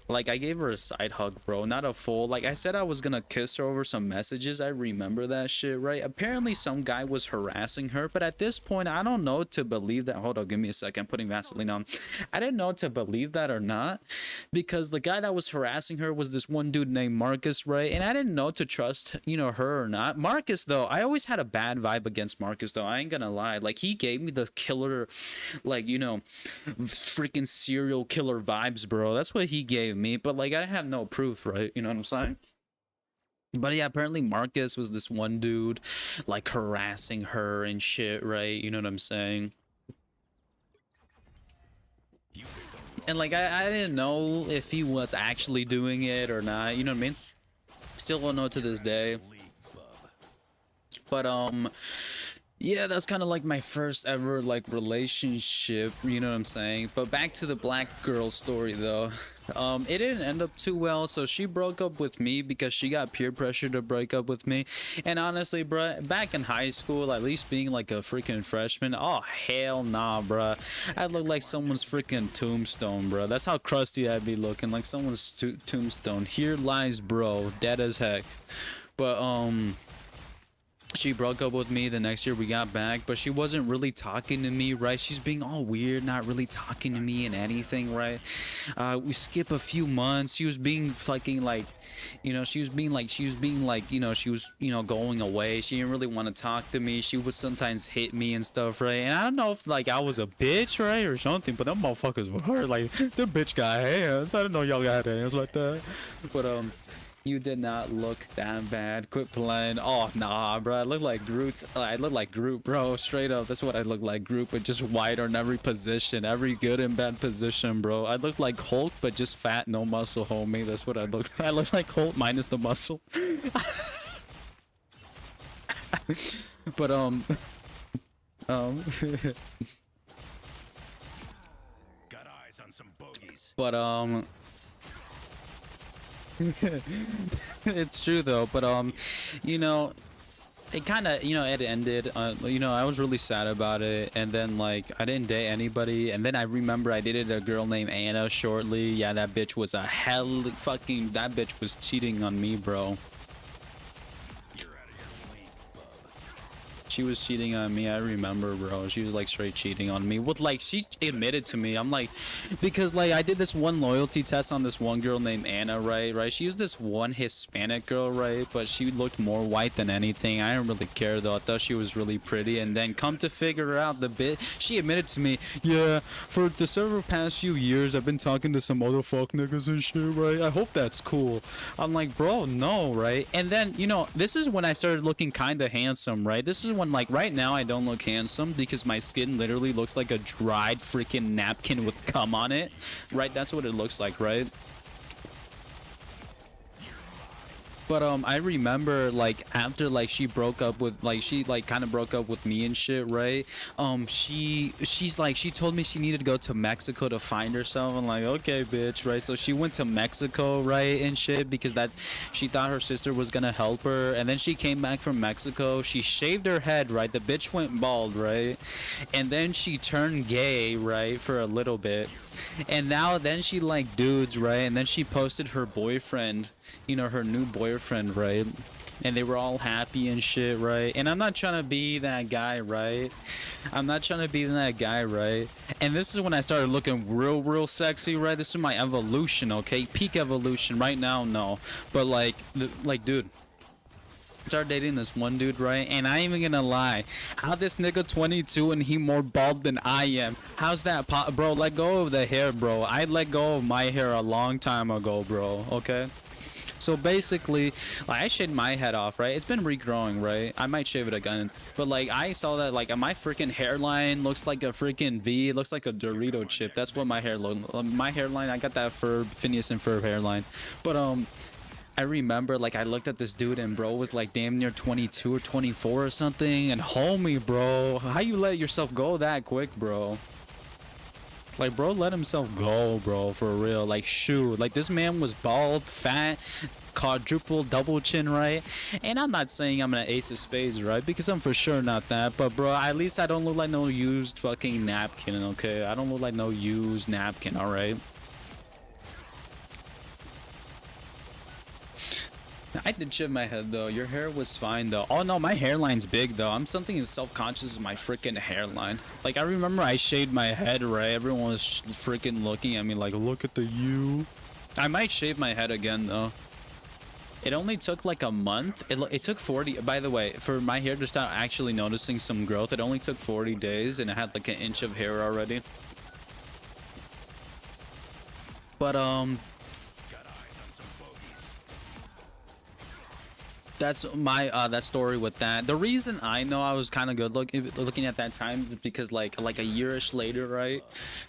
Like, I gave her a side hug, bro, not a full. Like, I said I was gonna kiss her over some messages. I remember that shit, right? Apparently, some guy was harassing her, but at this point, I don't know to believe that. Hold on, give me a second. I'm putting Vaseline on. I didn't know to believe that or not, because the guy that was harassing her was this one dude named Marcus, right? And I didn't know to trust, you know, her or not. Marcus, though, I always had a bad vibe against Marcus, though. I ain't gonna lie. Like, he gave me the killer, like, you know, freaking serial killer vibes, bro. That's what he gave me, but like, I have no proof, right? You know what I'm saying? But yeah, apparently Marcus was this one dude like harassing her and shit, right? You know what I'm saying? And like, I didn't know if he was actually doing it or not, you know what I mean? Still don't know to this day. But yeah, that's kind of like my first ever like relationship, you know what I'm saying? But back to the black girl story though. It didn't end up too well, so she broke up with me because she got peer pressure to break up with me. And honestly, bruh, back in high school, at least being like a freaking freshman, oh hell nah, bruh. I look like someone's freaking tombstone, bruh. That's how crusty I'd be looking, like someone's tombstone. Here lies bro, dead as heck. But she broke up with me. The next year we got back, but she wasn't really talking to me, right? She's being all weird, not really talking to me and anything, right? We skip a few months. She was being fucking like, you know, she was being like, you know, she was, you know, going away. She didn't really want to talk to me. She would sometimes hit me and stuff, right? And I don't know if like I was a bitch, right, or something, but them motherfuckers were hurt. Like, the bitch got hands. I didn't know y'all got hands like that. But you did not look that bad. Quit playing. Oh, nah, bro. I look like Groot. I look like Groot, bro. Straight up. That's what I look like. Groot, but just wider in every position. Every good and bad position, bro. I look like Hulk, but just fat, no muscle, homie. That's what I look like. I look like Hulk minus the muscle. But, Got eyes on some bogeys. But, it's true though, but you know, it kind of, you know, it ended, you know, I was really sad about it, and then like I didn't date anybody, and then I remember I dated a girl named Anna shortly. Yeah, that bitch was that bitch was cheating on me, bro. She was cheating on me, I remember, bro. She was like straight cheating on me. With like, she admitted to me. I'm like, because like I did this one loyalty test on this one girl named Anna, right? She was this one Hispanic girl, right? But she looked more white than anything. I didn't really care though. I thought she was really pretty. And then come to figure out the bit, she admitted to me, yeah, for the several past few years, I've been talking to some other fuck niggas and shit, right? I hope that's cool. I'm like, bro, no, right? And then, you know, this is when I started looking kind of handsome, right? This is when, like, right now I don't look handsome because my skin literally looks like a dried freaking napkin with cum on it, right? That's what it looks like, right? But I remember like after like she broke up with, like, she like kind of broke up with me and shit, right? She's like, she told me she needed to go to Mexico to find herself. I'm like, okay, bitch, right? So she went to Mexico, right, and shit, because that she thought her sister was gonna help her. And then she came back from Mexico. She shaved her head, right? The bitch went bald, right? And then she turned gay, right, for a little bit. And now then she liked dudes, right? And then she posted her boyfriend, you know, her new boyfriend, right? And they were all happy and shit, right? And I'm not trying to be that guy, right? I'm not trying to be that guy, right? And this is when I started looking real sexy, right? This is my evolution, okay? Peak evolution. Right now, no. But like dude, started dating this one dude, right? And I ain't even gonna lie, how this nigga 22 and he more bald than I am? How's that bro? Let go of the hair, bro. I let go of my hair a long time ago, bro. Okay, So basically, like, I shaved my head off, right? It's been regrowing, right? I might shave it again. But like, I saw that like my freaking hairline looks like a freaking V. It looks like a Dorito chip. That's what my hair looks. My hairline, I got that Phineas and Ferb hairline. But I remember like I looked at this dude and bro was like damn near 22 or 24 or something. And homie, bro, how you let yourself go that quick, bro? Like, bro, let himself go, bro, for real. Like, shoot. Like, this man was bald, fat, quadruple, double chin, right? And I'm not saying I'm an ace of spades, right? Because I'm for sure not that. But, bro, at least I don't look like no used fucking napkin, okay? I don't look like no used napkin, alright? I did shave my head though. Your hair was fine though. Oh no, my hairline's big though. I'm something as self-conscious as my freaking hairline. Like I remember I shaved my head, right? Everyone was freaking looking at me like, look at the you. I might shave my head again though. It only took like a month. It took 40. By the way, for my hair to start actually noticing some growth, it only took 40 days, and it had like an inch of hair already. But that's my that story with that. The reason I know I was kind of good looking at that time is because like a yearish later, right?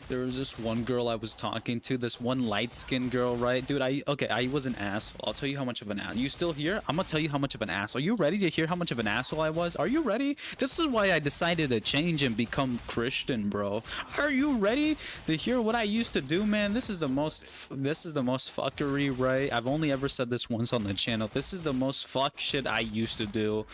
There was this one girl I was talking to, this one light-skinned girl, right? Dude, I was an asshole. I'll tell you how much of an ass. You still here? I'm gonna tell you how much of an ass. Are you ready to hear how much of an asshole I was? Are you ready? This is why I decided to change and become Christian, bro. Are you ready to hear what I used to do, man? This is the most fuckery, right? I've only ever said this once on the channel. This is the most fuck shit I used to do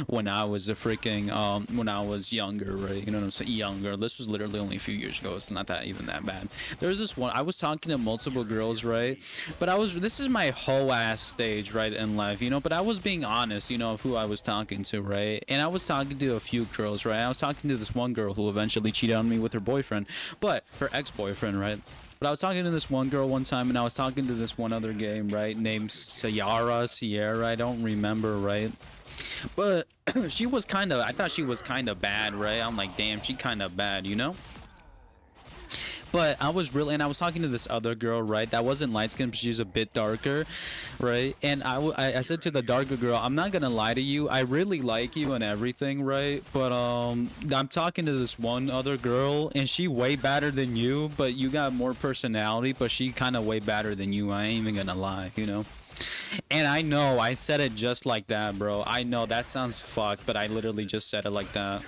when I was a freaking when I was younger, right? You know what I'm saying? Younger. This was literally only a few years ago. It's not that even that bad. There was this one. I was talking to multiple girls, right? But this is my whole ass stage, right, in life, you know. But I was being honest, you know, of who I was talking to, right? And I was talking to a few girls, right? I was talking to this one girl who eventually cheated on me with her boyfriend, but her ex-boyfriend, right? But I was talking to this one girl one time, and I was talking to this one other game, right, named Sierra, I don't remember, right? But she was kind of, I thought she was kind of bad, right? I'm like, damn, she kind of bad, you know? But I was talking to this other girl, right? That wasn't light skinned, but she's a bit darker, right? And I said to the darker girl, I'm not gonna lie to you, I really like you and everything, right? But I'm talking to this one other girl, and she way better than you, but you got more personality, but she kind of way better than you. I ain't even gonna lie, you know? And I know I said it just like that, bro. I know that sounds fucked, but I literally just said it like that.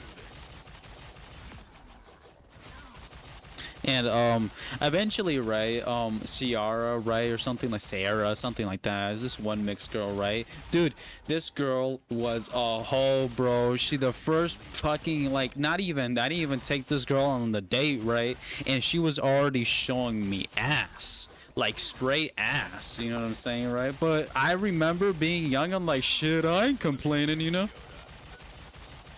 And eventually, right, Ciara, right, or something like Sarah, something like that. There's this one mixed girl, right? Dude, this girl was a hoe, bro. She the first fucking, like, I didn't even take this girl on the date, right? And she was already showing me ass. Like, straight ass, you know what I'm saying, right? But I remember being young, I'm like, shit, I ain't complaining, you know?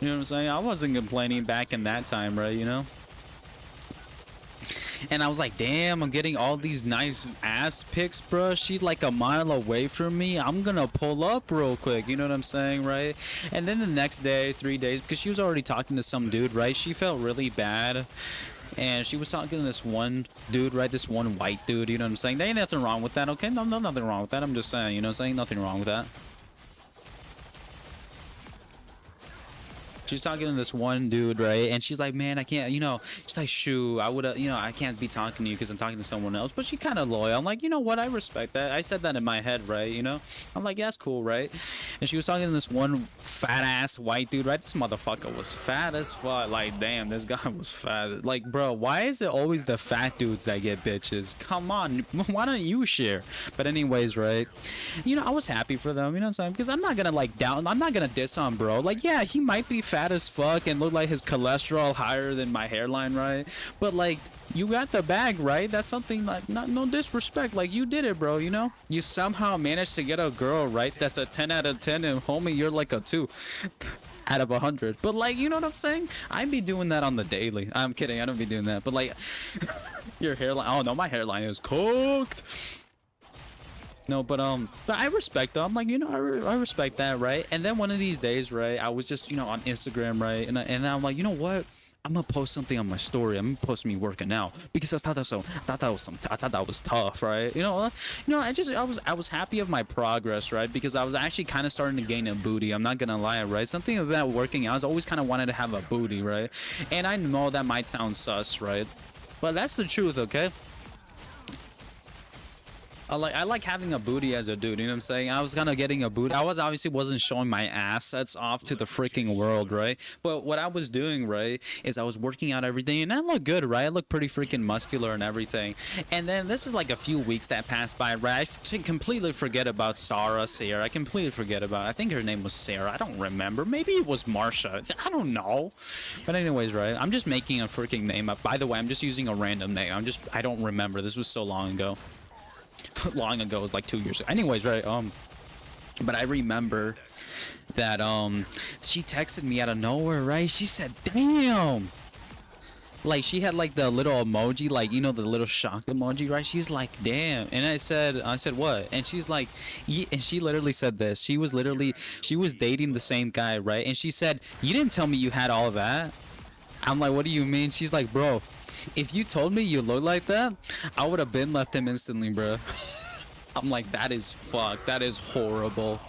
You know what I'm saying? I wasn't complaining back in that time, right, you know? And I was like, damn, I'm getting all these nice ass pics, bro. She's like a mile away from me. I'm gonna pull up real quick, you know what I'm saying, right? And then the next day, 3 days, because she was already talking to some dude, right? She felt really bad. And she was talking to this one dude, right? This one white dude, you know what I'm saying? There ain't nothing wrong with that, okay? No, nothing wrong with that. I'm just saying, you know what I'm saying? Nothing wrong with that. She's talking to this one dude, right? And she's like, man, I can't, you know, she's like, shoo, I would have, you know, I can't be talking to you because I'm talking to someone else. But she kind of loyal. I'm like, you know what? I respect that. I said that in my head, right? You know? I'm like, yeah, that's cool, right? And she was talking to this one fat ass white dude, right? This motherfucker was fat as fuck. Like, damn, this guy was fat. Like, bro, why is it always the fat dudes that get bitches? Come on. Why don't you share? But anyways, right? You know, I was happy for them, you know what I'm saying? Because I'm not going to, like, I'm not going to diss on bro. Like, yeah, he might be fat as fuck and look like his cholesterol higher than my hairline, right? But like, you got the bag, right? That's something like, no disrespect, like you did it, bro, you know? You somehow managed to get a girl, right? That's a 10 out of 10, and homie, you're like a 2 out of 100. But like, you know what I'm saying? I'd be doing that on the daily. I'm kidding, I don't be doing that. But like, your hairline, oh no, my hairline is cooked. No, but I respect them. I'm like, you know, I respect that, right? And then one of these days, right, I was just, you know, on Instagram, right, and I'm like, you know what? I'm gonna post something on my story. I'm gonna post me working out because I thought that was tough, right? I was happy of my progress, right? Because I was actually kind of starting to gain a booty. I'm not gonna lie, right? Something about working out, I was always kind of wanted to have a booty, right? And I know that might sound sus, right? But that's the truth, okay? I like having a booty as a dude, you know what I'm saying? I was kind of getting a booty. I obviously wasn't showing my assets off to the freaking world, right? But what I was doing, right, is I was working out everything, and I looked good, right? I looked pretty freaking muscular and everything. And then this is like a few weeks that passed by, right? I completely forget about Sarah. I completely forget about, I think her name was Sarah. I don't remember. Maybe it was Marsha. I don't know. But anyways, right? I'm just making a freaking name up. By the way, I'm just using a random name. I don't remember. This was so long ago. Long ago, it was like 2 years ago. Anyways, right, but I remember that she texted me out of nowhere, right? She said, damn, like she had like the little emoji, like, you know, the little shock emoji, right? She was like, damn. And I said what? And she's like, yeah. And she literally said this. She was dating the same guy, right? And she said, you didn't tell me you had all of that. I'm like, what do you mean? She's like, bro, if you told me you look like that, I would have been left him instantly, bro. I'm like, that is fucked. That is horrible.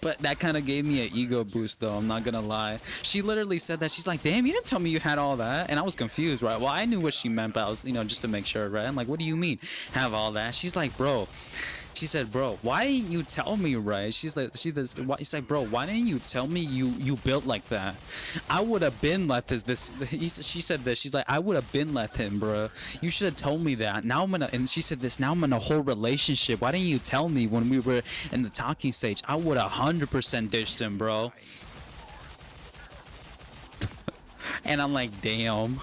But that kind of gave me an ego boost, though. I'm not gonna lie. She literally said that. She's like, damn, you didn't tell me you had all that. And I was confused, right? Well, I knew what she meant, but I was, just to make sure, right? I'm like, what do you mean, have all that? She's like, bro. She said, bro, why didn't you tell me, right? She's like, she's like, bro, why didn't you tell me you built like that? I would have been left she said this. She's like, I would have been left him, bro. You should have told me that. And she said this, now I'm in a whole relationship. Why didn't you tell me when we were in the talking stage? I would have 100% ditched him, bro. And I'm like, damn.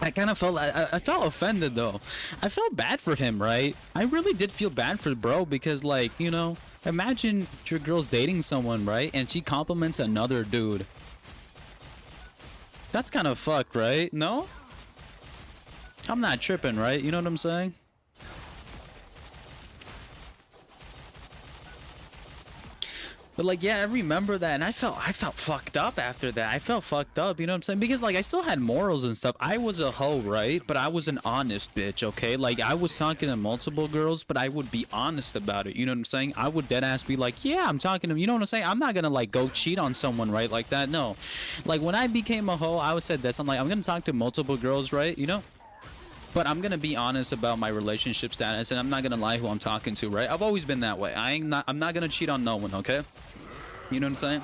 I kind of felt, I felt offended, though. I felt bad for him, right? I really did feel bad for bro, because, like, imagine your girl's dating someone, right? And she compliments another dude. That's kind of fucked, right? No? I'm not tripping, right? You know what I'm saying? But like, yeah, I remember that, and I felt fucked up after that. I felt fucked up, you know what I'm saying? Because like, I still had morals and stuff. I was a hoe, right? But I was an honest bitch, okay? Like, I was talking to multiple girls, but I would be honest about it, you know what I'm saying? I would deadass be like, yeah, I'm talking to, you know what I'm saying? I'm not gonna like go cheat on someone, right? Like that, no. Like, when I became a hoe, I would say this. I'm like, I'm gonna talk to multiple girls, right? But I'm gonna be honest about my relationship status, and I'm not gonna lie who I'm talking to, right? I've always been that way. I'm not gonna cheat on no one, okay? You know what I'm saying?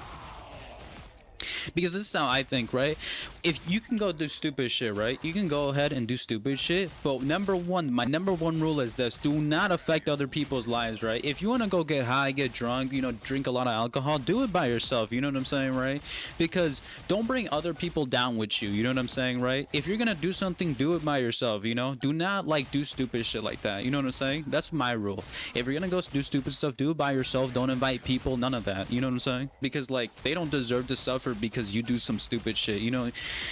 Because this is how I think, right? If you can go do stupid shit, right? You can go ahead and do stupid shit. But my number one rule is this: do not affect other people's lives, right? If you want to go get high, get drunk, drink a lot of alcohol, do it by yourself. You know what I'm saying, right? Because don't bring other people down with you. You know what I'm saying, right? If you're gonna do something, do it by yourself. Do not like do stupid shit like that. You know what I'm saying? That's my rule. If you're gonna go do stupid stuff, do it by yourself. Don't invite people. None of that. You know what I'm saying? Because like, they don't deserve to suffer because you do some stupid shit.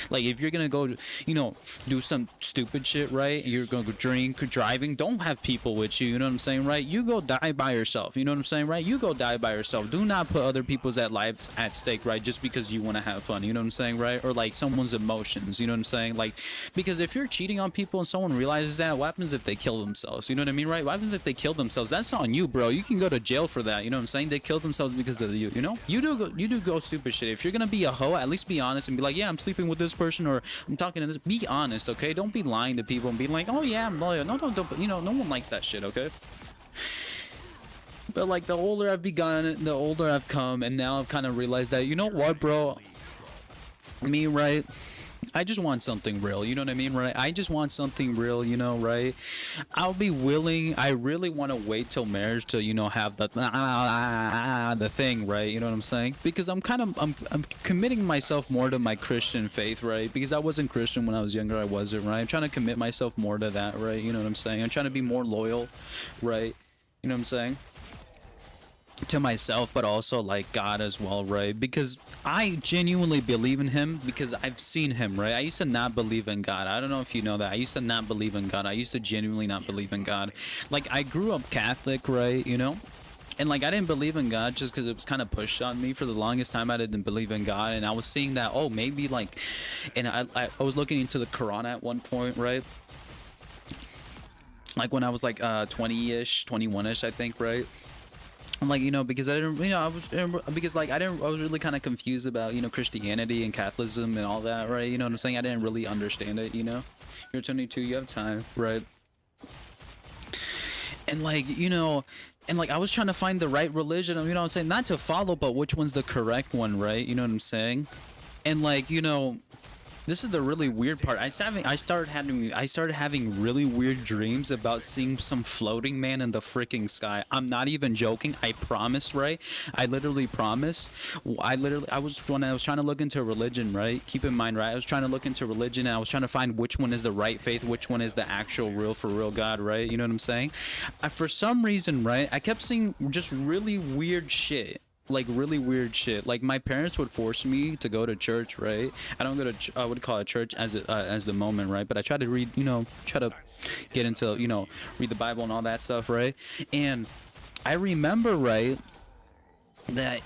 Like, if you're gonna go, do some stupid shit, right? You're gonna go drink, driving. Don't have people with you. You know what I'm saying, right? You go die by yourself. You know what I'm saying, right? You go die by yourself. Do not put other people's lives at stake, right? Just because you want to have fun. You know what I'm saying, right? Or like someone's emotions. You know what I'm saying? Like, because if you're cheating on people and someone realizes that, what happens if they kill themselves? You know what I mean, right? What happens if they kill themselves? That's on you, bro. You can go to jail for that. You know what I'm saying? They killed themselves because of you. You do go stupid shit. If you're gonna be a hoe, at least be honest and be like, yeah, I'm sleeping with this person, or I'm talking to this. Be honest, okay? Don't be lying to people and be like, oh yeah, I'm loyal. No, don't. No one likes that shit, okay? But like, the older I've begun, the older I've come, and now I've kind of realized that, you know what, bro? Me, right? I just want something real, you know what I mean, right? I just want something real, right? I'll be willing. I really want to wait till marriage to, have the thing, right? You know what I'm saying? Because I'm committing myself more to my Christian faith, right? Because I wasn't Christian when I was younger. I wasn't, right? I'm trying to commit myself more to that, right? You know what I'm saying? I'm trying to be more loyal, right? You know what I'm saying? To myself, but also like God as well, right? Because I genuinely believe in him, because I've seen him, right? I used to not believe in God. I don't know if you know that. I used to not believe in God. I used to genuinely not believe in God. Like, I grew up Catholic, right? And like I didn't believe in God just because it was kind of pushed on me for the longest time. I didn't believe in God, and I was seeing that, oh, maybe like, and I was looking into the Quran at one point, right? Like when I was like 20-ish, 21-ish, I think, right? I'm like, you know, because I didn't, you know, I was really kind of confused about, you know, Christianity and Catholicism and all that, right? You know what I'm saying? I didn't really understand it, you know? You're 22, you have time, right? And like, you know, and like I was trying to find the right religion, you know what I'm saying? Not to follow, but which one's the correct one, right? You know what I'm saying? And like, you know, this is the really weird part. I started having really weird dreams about seeing some floating man in the freaking sky. I'm not even joking. I promise, right? I literally promise. When I was trying to look into religion, right? Keep in mind, right? I was trying to look into religion and I was trying to find which one is the right faith, which one is the actual real for real God, right? You know what I'm saying? For some reason, right? I kept seeing just really weird shit. Like really weird shit. Like my parents would force me to go to church, right? I don't go to I would call it church as the moment, right? But I try to read, you know, try to get into, you know, read the Bible and all that stuff, right? And I remember, right, that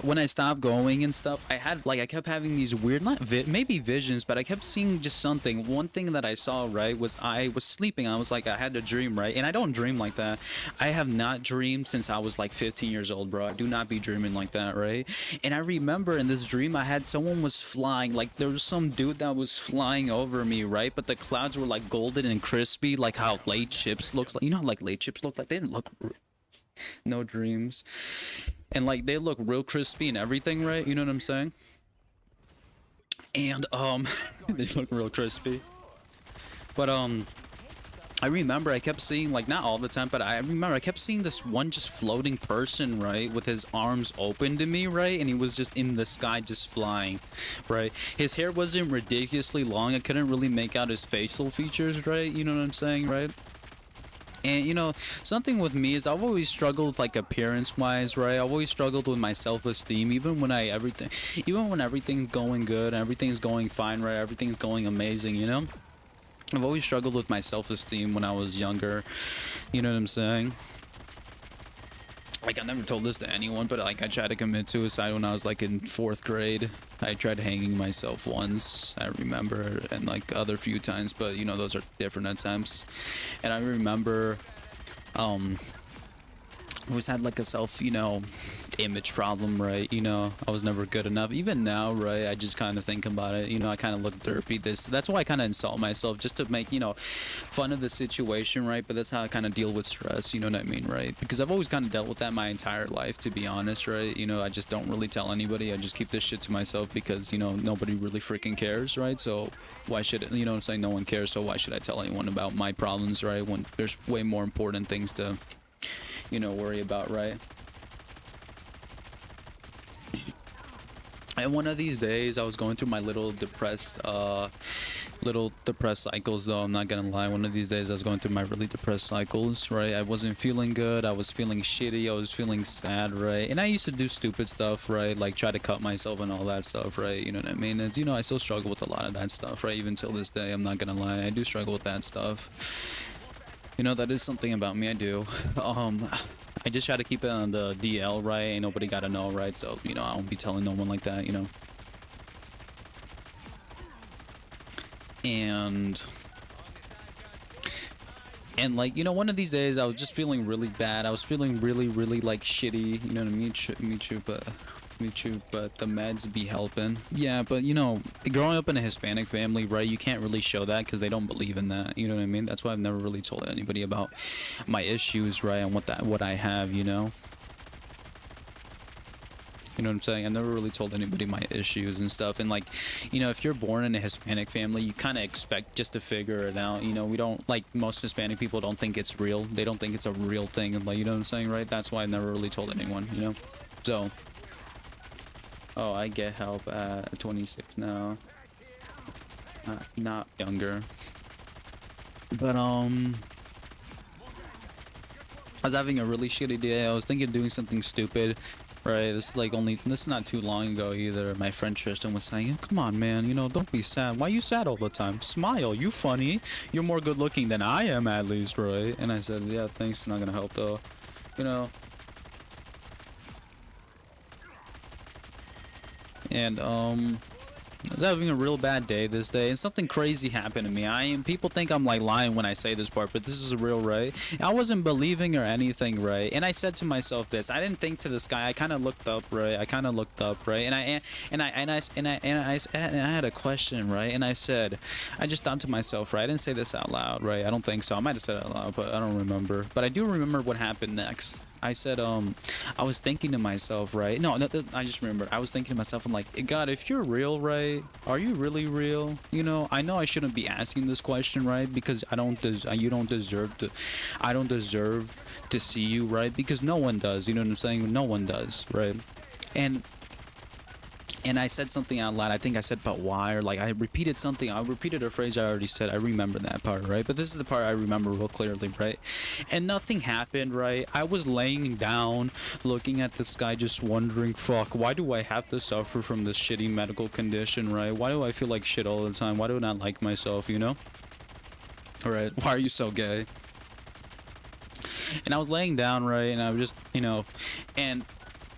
when I stopped going and stuff, I kept having these weird, maybe visions, but I kept seeing just something. One thing that I saw, right, was I was sleeping. I was like, I had a dream, right? And I don't dream like that. I have not dreamed since I was like 15 years old, bro. I do not be dreaming like that, right? And I remember in this dream I had someone was flying, like there was some dude that was flying over me, right? But the clouds were like golden and crispy, like how laid chips looks like. You know how like laid chips look like? They didn't look no dreams. And like they look real crispy and everything, right? You know what I'm saying? And they look real crispy. But I remember I kept seeing, like, not all the time, but I remember I kept seeing this one just floating person, right, with his arms open to me, right? And he was just in the sky just flying, right? His hair wasn't ridiculously long. I couldn't really make out his facial features, right? You know what I'm saying, right? And, you know, something with me is I've always struggled, like, appearance-wise, right? I've always struggled with my self-esteem, even when everything's going good, everything's going fine, right? Everything's going amazing, you know? I've always struggled with my self-esteem when I was younger, you know what I'm saying? Like, I never told this to anyone, but, like, I tried to commit suicide when I was, like, in 4th grade. I tried hanging myself once, I remember, and, like, other few times, but, you know, those are different attempts. And I remember, always had, like, a self, you know, image problem, right? You know, I was never good enough. Even now, right, I just kind of think about it, you know, I kind of look derpy. That's why I kind of insult myself, just to make, you know, fun of the situation, right? But that's how I kind of deal with stress, you know what I mean, right? Because I've always kind of dealt with that my entire life, to be honest, right? You know, I just don't really tell anybody. I just keep this shit to myself because, you know, nobody really freaking cares, right? So why should it, you know what I'm saying? No one cares, so why should I tell anyone about my problems, right? When there's way more important things to, you know, worry about, right? And one of these days I was going through my little depressed cycles, though. I'm not gonna lie, one of these days I was going through my really depressed cycles, right? I wasn't feeling good, I was feeling shitty, I was feeling sad, right? And I used to do stupid stuff, right? Like try to cut myself and all that stuff, right? You know what I mean? And, you know, I still struggle with a lot of that stuff, right? Even till this day, I'm not gonna lie, I do struggle with that stuff. You know, that is something about me, I do. I just try to keep it on the DL, right? Ain't nobody gotta know, right? So, you know, I won't be telling no one like that, you know. And like, you know, one of these days I was just feeling really bad. I was feeling really, really, like, shitty. You know what I mean? Me too, but the meds be helping. Yeah, but, you know, growing up in a Hispanic family, right, you can't really show that because they don't believe in that. You know what I mean? That's why I've never really told anybody about my issues, right, and what I have, you know? You know what I'm saying? I never really told anybody my issues and stuff. And, like, you know, if you're born in a Hispanic family, you kind of expect just to figure it out. You know, we don't, like, most Hispanic people don't think it's real. They don't think it's a real thing. And, like, you know what I'm saying, right? That's why I never really told anyone, you know? So, oh, I get help at 26 now. Not younger. But, I was having a really shitty day. I was thinking of doing something stupid. Right, this is not too long ago either. My friend Tristan was saying, come on, man, you know, don't be sad. Why you sad all the time? Smile, you funny. You're more good looking than I am, at least, right? And I said, yeah, thanks, it's not gonna help though. You know, And I was having a real bad day this day, and something crazy happened to me. People think I'm like lying when I say this part, but this is real, right? I wasn't believing or anything, right? And I said to myself this. I didn't think to the sky. I kind of looked up, right? And I had a question, right? And I said, I just thought to myself, right? I didn't say this out loud, right? I don't think so. I might have said it out loud, but I don't remember. But I do remember what happened next. I said, I was thinking to myself, right? No, I just remembered. I was thinking to myself, I'm like, God, if you're real, right? Are you really real? You know, I know I shouldn't be asking this question, right? Because I don't deserve to see you, right? Because no one does, you know what I'm saying? No one does, right? And I said something out loud. I think I said, but why? Or like I repeated something. I repeated a phrase I already said. I remember that part, right? But this is the part I remember real clearly, right? And nothing happened, right? I was laying down, looking at the sky, just wondering, fuck, why do I have to suffer from this shitty medical condition, right? Why do I feel like shit all the time? Why do I not like myself, you know? Alright, why are you so gay? And I was laying down, right? And I was just, you know, and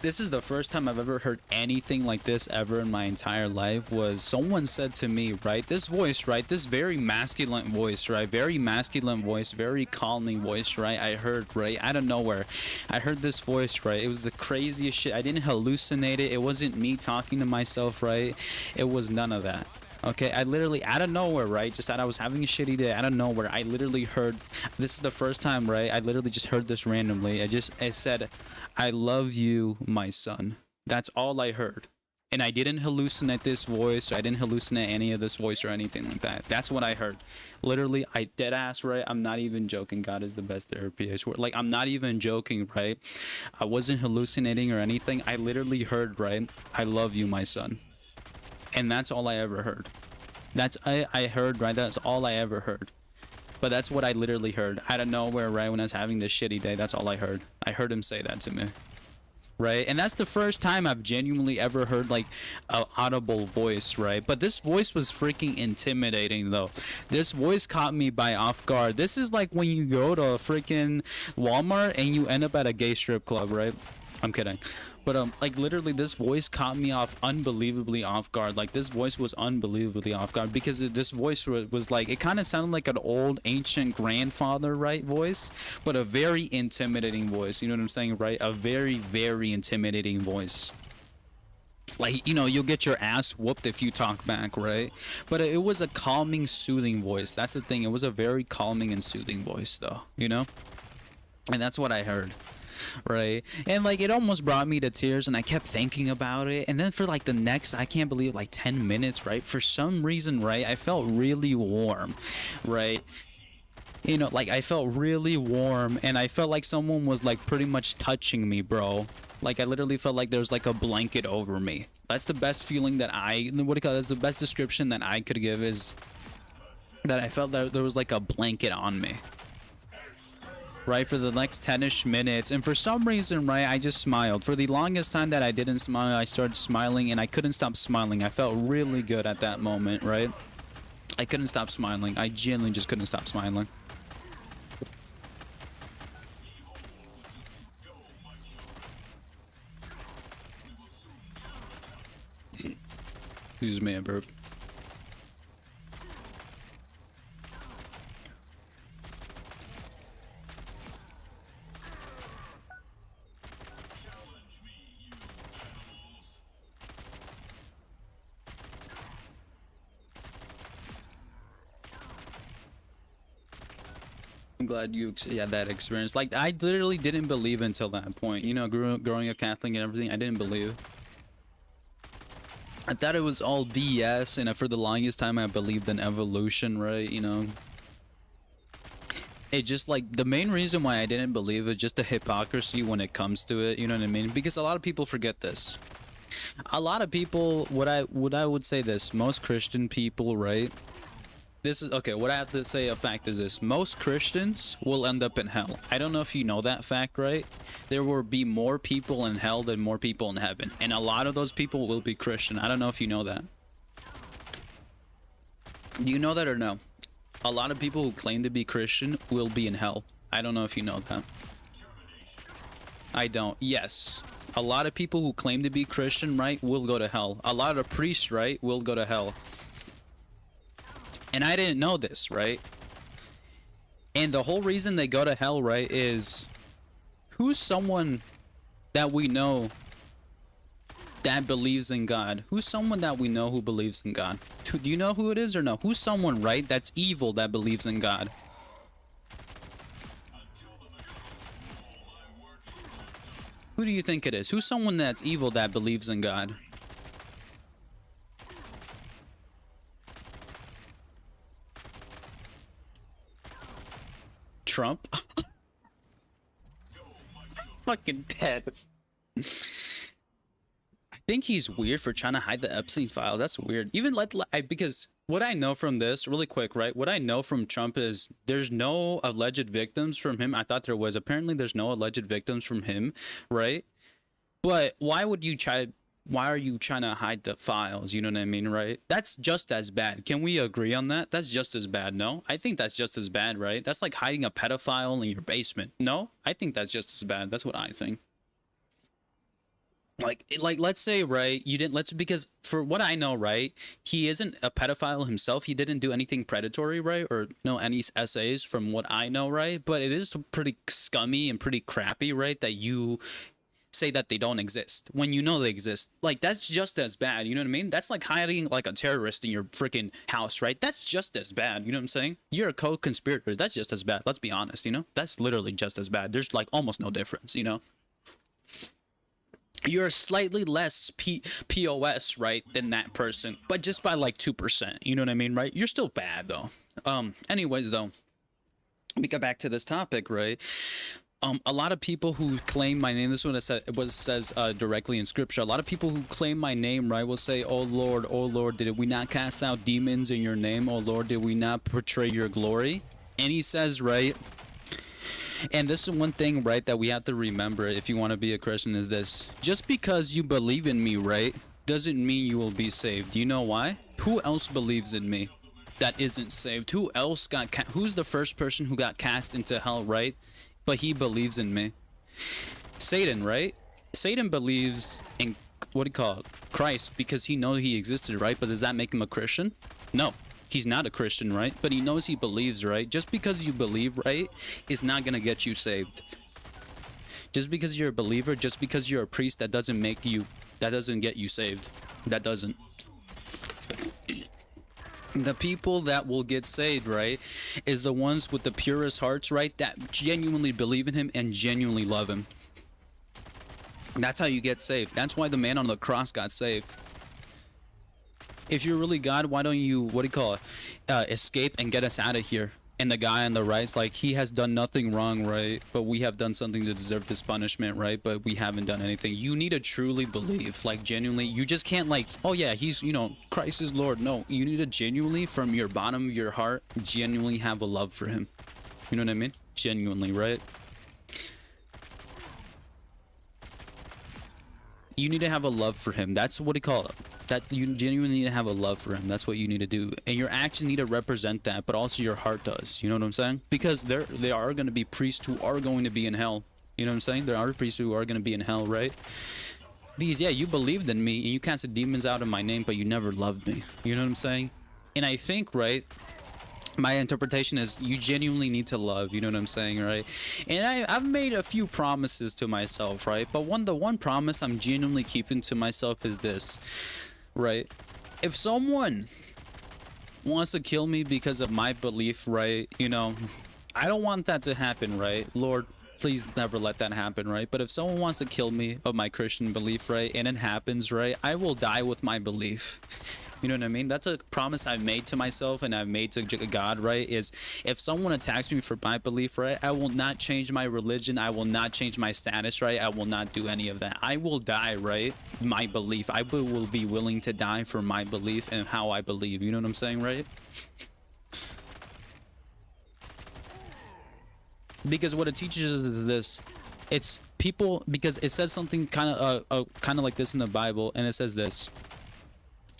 this is the first time I've ever heard anything like this ever in my entire life. Was someone said to me, right, this voice, right, this very masculine voice, right, very masculine voice, very calming voice, right, I heard, right, out of nowhere. I heard this voice, right, it was the craziest shit. I didn't hallucinate it. It wasn't me talking to myself, right, it was none of that. Okay, I literally, out of nowhere, right, just thought I was having a shitty day, out of nowhere, I literally heard, this is the first time, right, I literally just heard this randomly. It said, I love you, my son. That's all I heard. And I didn't hallucinate this voice, or I didn't hallucinate any of this voice or anything like that. That's what I heard. Literally, I dead ass, right? I'm not even joking. God is the best therapy, I swear. Like, I'm not even joking, right? I wasn't hallucinating or anything. I literally heard, right? I love you, my son. And that's all I ever heard. I heard, right? That's all I ever heard. But that's what I literally heard. Out of nowhere, right? When I was having this shitty day, that's all I heard. I heard him say that to me. Right? And that's the first time I've genuinely ever heard, like, an audible voice, right? But this voice was freaking intimidating, though. This voice caught me by off guard. This is like when you go to a freaking Walmart and you end up at a gay strip club, right? I'm kidding. But like literally this voice caught me unbelievably off guard. Like this voice was unbelievably off guard because this voice was like, it kind of sounded like an old ancient grandfather, right, voice, but a very intimidating voice. You know what I'm saying, right? A very, very intimidating voice. Like, you know, you'll get your ass whooped if you talk back, right? But it was a calming, soothing voice. That's the thing. It was a very calming and soothing voice, though, you know? And that's what I heard. Right, and like it almost brought me to tears, and I kept thinking about it. And then for like the next, I can't believe, like 10 minutes, right, for some reason, right, I felt really warm, right? You know, like I felt really warm, and I felt like someone was like pretty much touching me, bro. Like I literally felt like there's like a blanket over me. That's the best feeling that that's the best description that I could give, is that I felt that there was like a blanket on me, right, for the next 10-ish minutes. And for some reason, right, I just smiled. For the longest time that I didn't smile, I started smiling, and I couldn't stop smiling. I felt really good at that moment, right? I couldn't stop smiling. I genuinely just couldn't stop smiling. Excuse me, a burp. I'm glad you had that experience. Like, I literally didn't believe until that point. You know, growing up Catholic and everything, I didn't believe. I thought it was all BS, and for the longest time I believed in evolution, right? You know, it just like the main reason why I didn't believe is just the hypocrisy when it comes to it. You know what I mean? Because a lot of people forget this. A lot of people, what I would say this, most Christian people, right? This is okay. What I have to say, a fact is this: most Christians will end up in hell. I don't know if you know that fact, right? There will be more people in hell than more people in heaven, and a lot of those people will be Christian. I don't know if you know that. Do you know that or no? A lot of people who claim to be Christian will be in hell. I don't know if you know that. I don't. Yes. A lot of people who claim to be Christian, right, will go to hell. A lot of priests, right, will go to hell. And I didn't know this, right? And the whole reason they go to hell, right, is who's someone that we know that believes in God? Who's someone that we know who believes in God? Do you know who it is or no? Who's someone, right, that's evil that believes in God? Who do you think it is? Who's someone that's evil that believes in God? Trump? Fucking dead. I think he's weird for trying to hide the Epstein file. That's weird. Even because what I know from this, really quick, right? What I know from Trump is there's no alleged victims from him. I thought there was. Apparently, there's no alleged victims from him, right? But why are you trying to hide the files? You know what I mean, right? That's just as bad. Can we agree on that? That's just as bad, no? I think that's just as bad, right? That's like hiding a pedophile in your basement. No? I think that's just as bad. That's what I think. Like let's say, right, because for what I know, right, he isn't a pedophile himself. He didn't do anything predatory, right, or no any essays from what I know, right? But it is pretty scummy and pretty crappy, right, that you say that they don't exist when you know they exist. Like, that's just as bad, you know what I mean? That's like hiding like a terrorist in your freaking house, right? That's just as bad, you know what I'm saying? You're a co-conspirator. That's just as bad. Let's be honest, you know? That's literally just as bad. There's like almost no difference, you know? You're slightly less POS, right, than that person, but just by like 2%, you know what I mean, right? You're still bad, though. Anyways, though, let me get back to this topic, right? A lot of people who claim my name, this is what it says directly in scripture. A lot of people who claim my name, right, will say, oh Lord, did we not cast out demons in your name? Oh Lord, did we not portray your glory? And he says, right, and this is one thing, right, that we have to remember if you want to be a Christian is this. Just because you believe in me, right, doesn't mean you will be saved. Do you know why? Who else believes in me that isn't saved? Who else who's the first person who got cast into hell, right? But he believes in me. Satan, right? Satan believes in, what do you call it, Christ, because he knows he existed, right? But does that make him a Christian? No. He's not a Christian, right? But he knows he believes, right? Just because you believe, right, is not going to get you saved. Just because you're a believer, just because you're a priest, that doesn't get you saved. That doesn't. The people that will get saved, right, is the ones with the purest hearts, right, that genuinely believe in him and genuinely love him. That's how you get saved. That's why the man on the cross got saved. If you're really God, why don't you, what do you call it, escape and get us out of here? And the guy on the right's like, he has done nothing wrong, right? But we have done something to deserve this punishment, right? But we haven't done anything. You need to truly believe, like genuinely. You just can't like, oh yeah, he's, you know, Christ is Lord. No, you need to genuinely, from your bottom of your heart, genuinely have a love for him. You know what I mean? Genuinely, right? You need to have a love for him. That's what he call it. That's, you genuinely need to have a love for him. That's what you need to do. And your actions need to represent that, but also your heart does. You know what I'm saying? Because there are going to be priests who are going to be in hell. You know what I'm saying? There are priests who are going to be in hell, right? Because, yeah, you believed in me and you casted demons out in my name, but you never loved me. You know what I'm saying? And I think, right, my interpretation is you genuinely need to love, you know what I'm saying, right? And I've made a few promises to myself, right? But the one promise I'm genuinely keeping to myself is this, right? If someone wants to kill me because of my belief, right, you know, I don't want that to happen, right? Lord, please never let that happen, right? But if someone wants to kill me of my Christian belief, right, and it happens, right, I will die with my belief. You know what I mean? That's a promise I've made to myself and I've made to God, right? Is if someone attacks me for my belief, right, I will not change my religion. I will not change my status, right? I will not do any of that. I will die, right? My belief. I will be willing to die for my belief and how I believe. You know what I'm saying, right? Because what it teaches is this. It's people, because it says something kind of like this in the Bible, and it says this.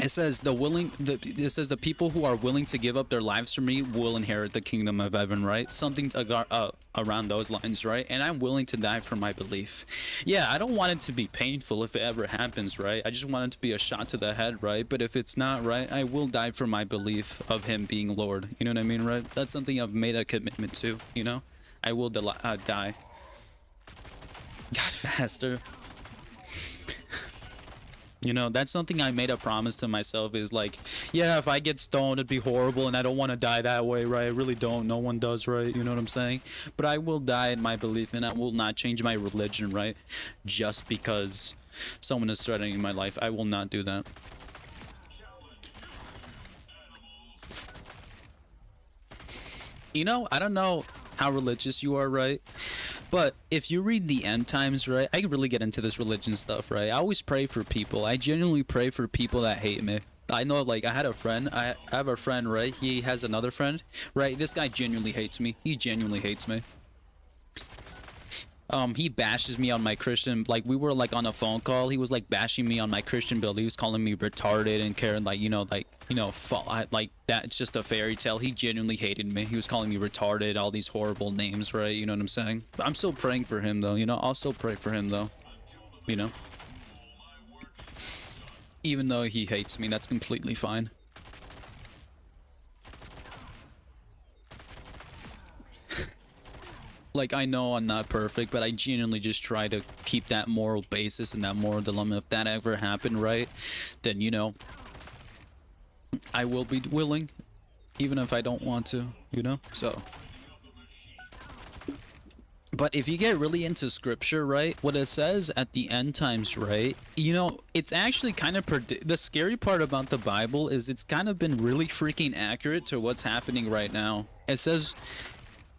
It says it says the people who are willing to give up their lives for me will inherit the kingdom of heaven, right? Something around those lines, right? And I'm willing to die for my belief. Yeah, I don't want it to be painful if it ever happens, right? I just want it to be a shot to the head, right? But if it's not, right, I will die for my belief of him being Lord. You know what I mean, right? That's something I've made a commitment to, you know? I will die. God, faster. You know, that's something I made a promise to myself is like, yeah, if I get stoned, it'd be horrible and I don't want to die that way, right? I really don't. No one does, right? You know what I'm saying? But I will die in my belief and I will not change my religion, right? Just because someone is threatening my life. I will not do that. You know, I don't know how religious you are, right? But if you read the end times, right, I really get into this religion stuff, right? I always pray for people. I genuinely pray for people that hate me. I know, like, I had a friend. I have a friend, right? He has another friend, right? This guy genuinely hates me. He genuinely hates me. He bashes me on my Christian, like, we were, like, on a phone call. He was, like, bashing me on my Christian build. He was calling me retarded and caring, like, like, that's just a fairy tale. He genuinely hated me. He was calling me retarded, all these horrible names, right? You know what I'm saying? I'm still praying for him, though, you know? I'll still pray for him, though, you know? Even though he hates me, that's completely fine. Like, I know I'm not perfect, but I genuinely just try to keep that moral basis and that moral dilemma. If that ever happened, right, then, you know, I will be willing, even if I don't want to, you know? So, but if you get really into scripture, right, what it says at the end times, right, you know, it's actually kind of the scary part about the Bible is it's kind of been really freaking accurate to what's happening right now. It says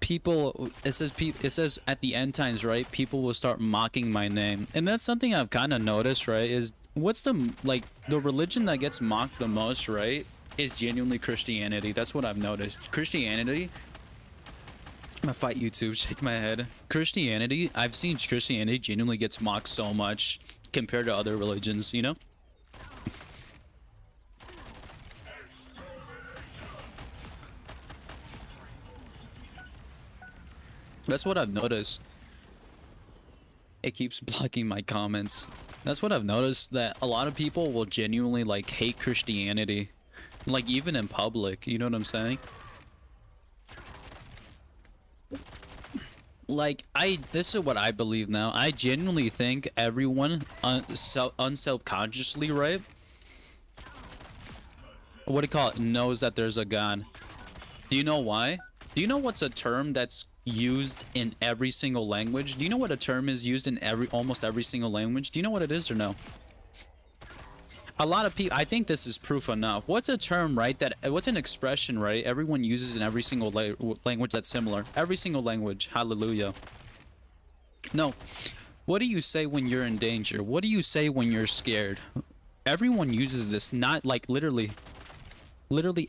it says at the end times, right, people will start mocking my name. And that's something I've kind of noticed, right, is what's the, like, the religion that gets mocked the most, right, is genuinely Christianity. That's what I've noticed. Christianity, I'm gonna fight YouTube, shake my head. Christianity, I've seen Christianity genuinely gets mocked so much compared to other religions, you know? That's what I've noticed. It keeps blocking my comments. That's what I've noticed, that a lot of people will genuinely, like, hate Christianity. Like, even in public, you know what I'm saying? Like, this is what I believe now. I genuinely think everyone unselfconsciously, right? What do you call it? Knows that there's a God. Do you know why? Do you know what's a term that's used in every single language? Do you know what a term is used in almost every single language? Do you know what it is or no? A lot of people, I think this is proof enough. What's a term, right, what's an expression, right, everyone uses in every single language that's similar? Every single language. Hallelujah. No. What do you say when you're in danger? What do you say when you're scared? Everyone uses this, not like literally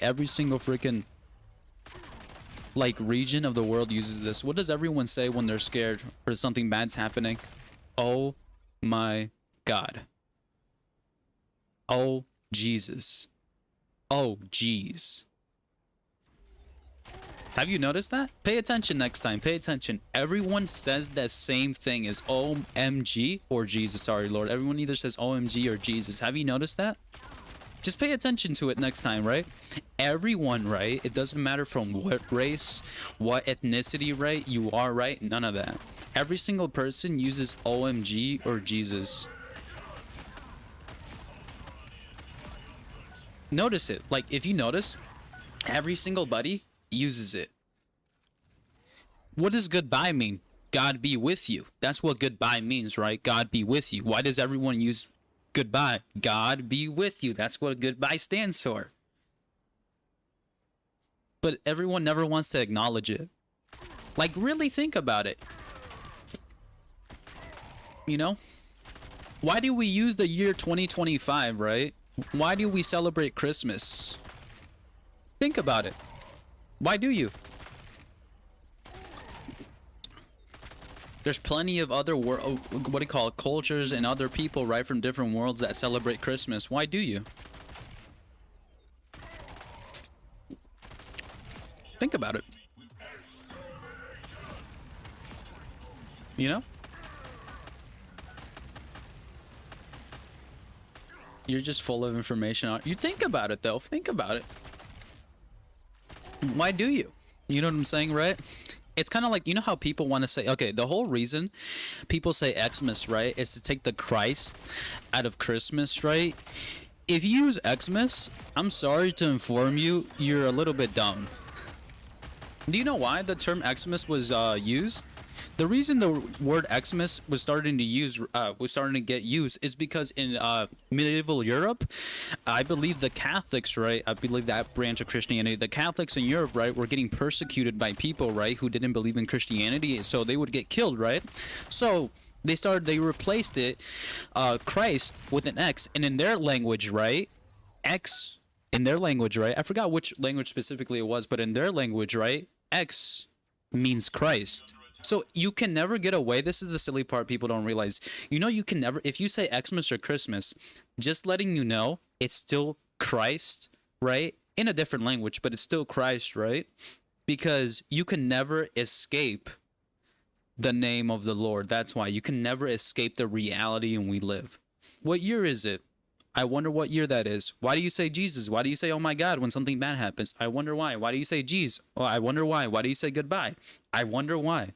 every single freaking, like, region of the world uses this. What does everyone say when they're scared or something bad's happening? Oh my God. Oh Jesus. Oh jeez. Have you noticed that? Pay attention next time. Pay attention. Everyone says the same thing as OMG or Jesus. Sorry, Lord. Everyone either says OMG or Jesus. Have you noticed that? Just pay attention to it next time, right? Everyone, right? It doesn't matter from what race, what ethnicity, right? You are, right? None of that. Every single person uses OMG or Jesus. Notice it. Like, if you notice, every single buddy uses it. What does goodbye mean? God be with you. That's what goodbye means, right? God be with you. Why does everyone use goodbye? God be with you. That's what goodbye stands for. But everyone never wants to acknowledge it. Like, really think about it. You know? Why do we use the year 2025, right? Why do we celebrate Christmas? Think about it. Why do you? There's plenty of other cultures and other people, right, from different worlds that celebrate Christmas. Why do you? Think about it. You know? You're just full of information. You think about it, though. Think about it. Why do you? You know what I'm saying, right? It's kind of like, you know how people want to say, okay, the whole reason people say Xmas, right, is to take the Christ out of Christmas, right? If you use Xmas, I'm sorry to inform you, you're a little bit dumb. Do you know why the term Xmas was used? The reason the word Xmas was starting to get used is because in medieval Europe, I believe the Catholics, right? I believe that branch of Christianity, the Catholics in Europe, right, were getting persecuted by people, right, who didn't believe in Christianity, so they would get killed, right? So they replaced it, Christ, with an X, and in their language, right, X, in their language, right, I forgot which language specifically it was, but in their language, right, X means Christ. So you can never get away. This is the silly part people don't realize. You know, you can never, if you say Xmas or Christmas, just letting you know, it's still Christ, right? In a different language, but it's still Christ, right? Because you can never escape the name of the Lord. That's why you can never escape the reality in we live. What year is it? I wonder what year that is. Why do you say Jesus? Why do you say, oh my God, when something bad happens? I wonder why. Why do you say Jesus? Oh, I wonder why. Why do you say goodbye? I wonder why.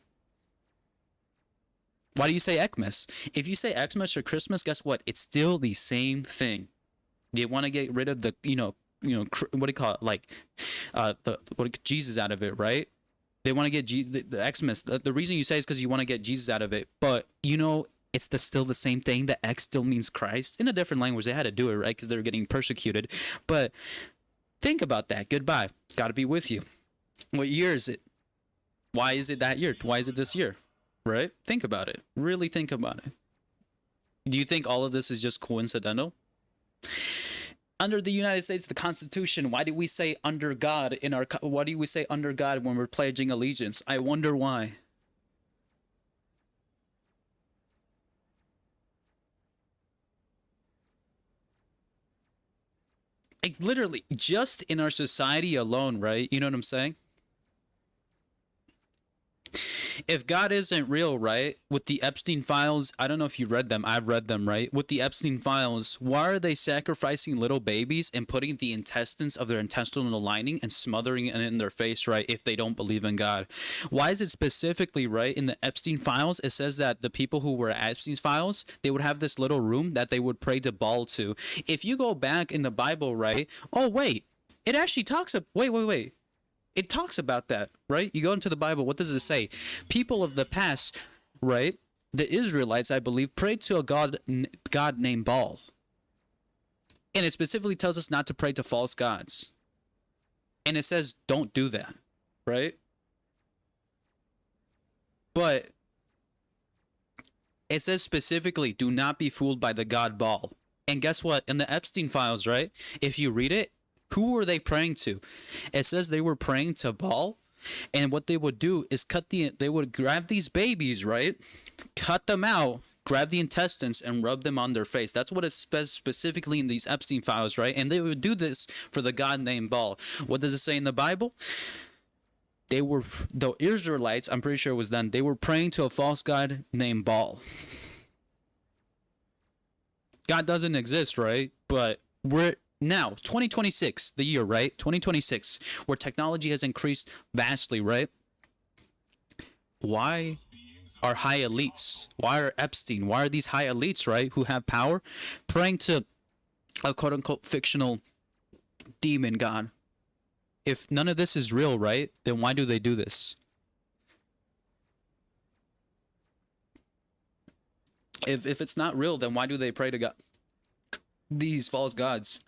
Why do you say Xmas? If you say Xmas or Christmas, guess what? It's still the same thing. They want to get rid of the, what do you call it? Like, Jesus out of it, right? They want to get the Xmas. The reason you say is because you want to get Jesus out of it. But, it's still the same thing. The X still means Christ. In a different language, they had to do it, right? Because they were getting persecuted. But think about that. Goodbye. Got to be with you. What year is it? Why is it that year? Why is it this year? Right? Think about it. Really think about it. Do you think all of this is just coincidental? Under the United States, the Constitution, why do we say under God why do we say under God when we're pledging allegiance? I wonder why. Like literally, just in our society alone, right? You know what I'm saying? If God isn't real, right, with the Epstein files, I don't know if you read them. I've read them, right? With the Epstein files, why are they sacrificing little babies and putting the intestines of their intestinal lining and smothering it in their face, right, if they don't believe in God? Why is it specifically, right, in the Epstein files, it says that the people who were at Epstein's files, they would have this little room that they would pray to Baal to. If you go back in the Bible, right, oh, wait, it actually talks of, wait. It talks about that, right? You go into the Bible, what does it say? People of the past, right? The Israelites, I believe, prayed to a god named Baal. And it specifically tells us not to pray to false gods. And it says, don't do that, right? But it says specifically, do not be fooled by the god Baal. And guess what? In the Epstein files, right? If you read it, who were they praying to? It says they were praying to Baal, and what they would do is they would grab these babies, right? Cut them out, grab the intestines, and rub them on their face. That's what it says specifically in these Epstein files, right? And they would do this for the god named Baal. What does it say in the Bible? The Israelites, I'm pretty sure it was them, they were praying to a false god named Baal. God doesn't exist, right? But we're now, 2026, the year, right? 2026, where technology has increased vastly, right? Why are high elites, why are Epstein, why are these high elites, right, who have power, praying to a quote-unquote fictional demon god? If none of this is real, right, then why do they do this? If it's not real, then why do they pray to God? These false gods.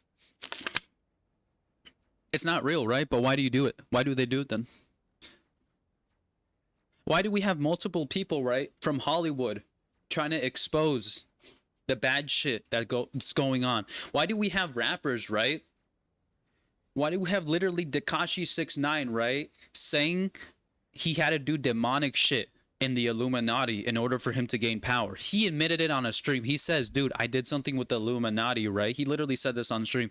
It's not real, right? But why do you do it? Why do they do it then? Why do we have multiple people, right, from Hollywood trying to expose the bad shit that's going on? Why do we have rappers, right? Why do we have literally Tekashi 6ix9ine, right, saying he had to do demonic shit in the Illuminati in order for him to gain power? He admitted it on a stream. He says, dude, I did something with the Illuminati, right? He literally said this on stream,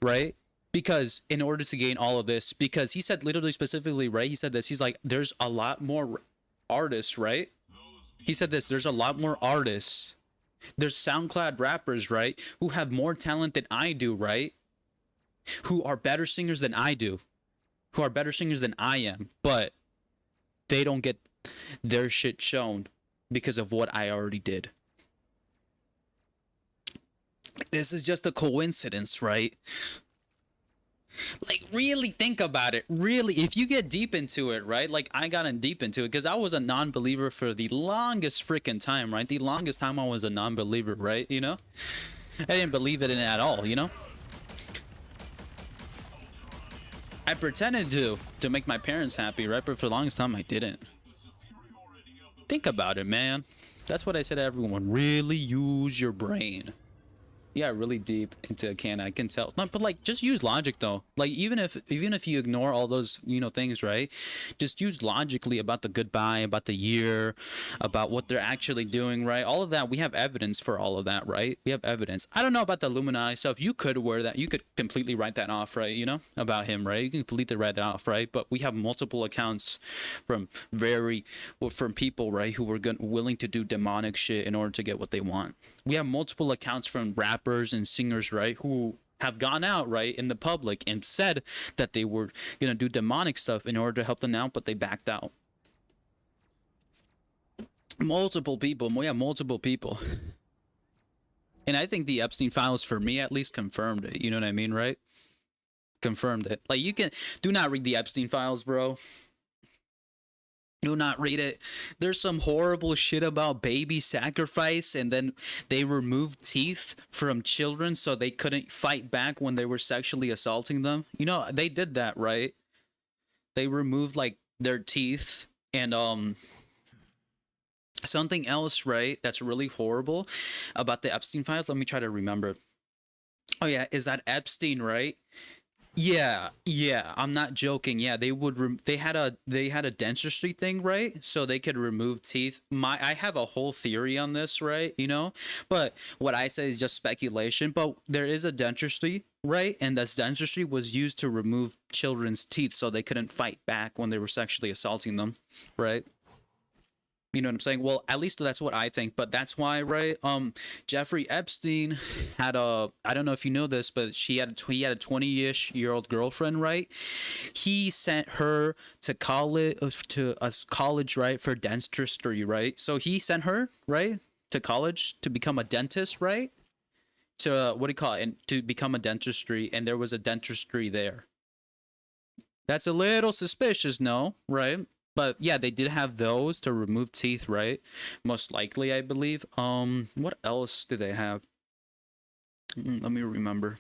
right? because in order to gain all of this, because he said literally specifically, right? He said this. He's like, there's a lot more artists, right? He said this. There's a lot more artists. There's SoundCloud rappers, right? Who have more talent than I do, right? Who are better singers than I do. Who are better singers than I am. But they don't get their shit shown because of what I already did. This is just a coincidence, right? Like, really think about it. Really, if you get deep into it, right? Like, I got in deep into it because I was a non-believer for the longest freaking time, right? The longest time I was a non-believer, right? You know? I didn't believe it in it at all, you know? I pretended to make my parents happy, right? But for the longest time, I didn't. Think about it, man. That's what I said to everyone. Really use your brain. Yeah, really deep into a can. I can tell. No, but like, just use logic though. Like, even if you ignore all those, you know, things, right? Just use logically about the goodbye, about the year, about what they're actually doing, right? All of that, we have evidence for all of that, right? We have evidence. I don't know about the Illuminati stuff. You could wear that. You could completely write that off, right? You know, about him, right? You can completely write that off, right? But we have multiple accounts from people, right, who were willing to do demonic shit in order to get what they want. We have multiple accounts from rappers and singers, right, who have gone out, right, in the public and said that they were gonna do demonic stuff in order to help them out, but they backed out. Multiple people. We have multiple people. And I think the Epstein files, for me at least, confirmed it. You know what I mean, right? Confirmed it. Like, you can do not read the Epstein files, bro. Do not read it. There's some horrible shit about baby sacrifice, and then they removed teeth from children so they couldn't fight back when they were sexually assaulting them. You know, they did that, right? They removed, like, their teeth, and something else, right, that's really horrible about the Epstein files. Let me try to remember. Oh yeah, is that Epstein, right? Yeah, I'm not joking. Yeah, they had a dentistry thing, right? So they could remove teeth. I have a whole theory on this, right? You know, but what I say is just speculation. But there is a dentistry, right? And this dentistry was used to remove children's teeth so they couldn't fight back when they were sexually assaulting them, right? You know what I'm saying? Well, at least that's what I think, but that's why, right? Jeffrey Epstein had I don't know if you know this, but he had a 20-ish-year-old girlfriend, right? He sent her to college, right, for dentistry, right? So he sent her, right, to college to become a dentist, right? To, what do you call it? And to become a dentistry, and there was a dentistry there. That's a little suspicious, no, right? But yeah, they did have those to remove teeth, right? Most likely, I believe. What else did they have? Let me remember.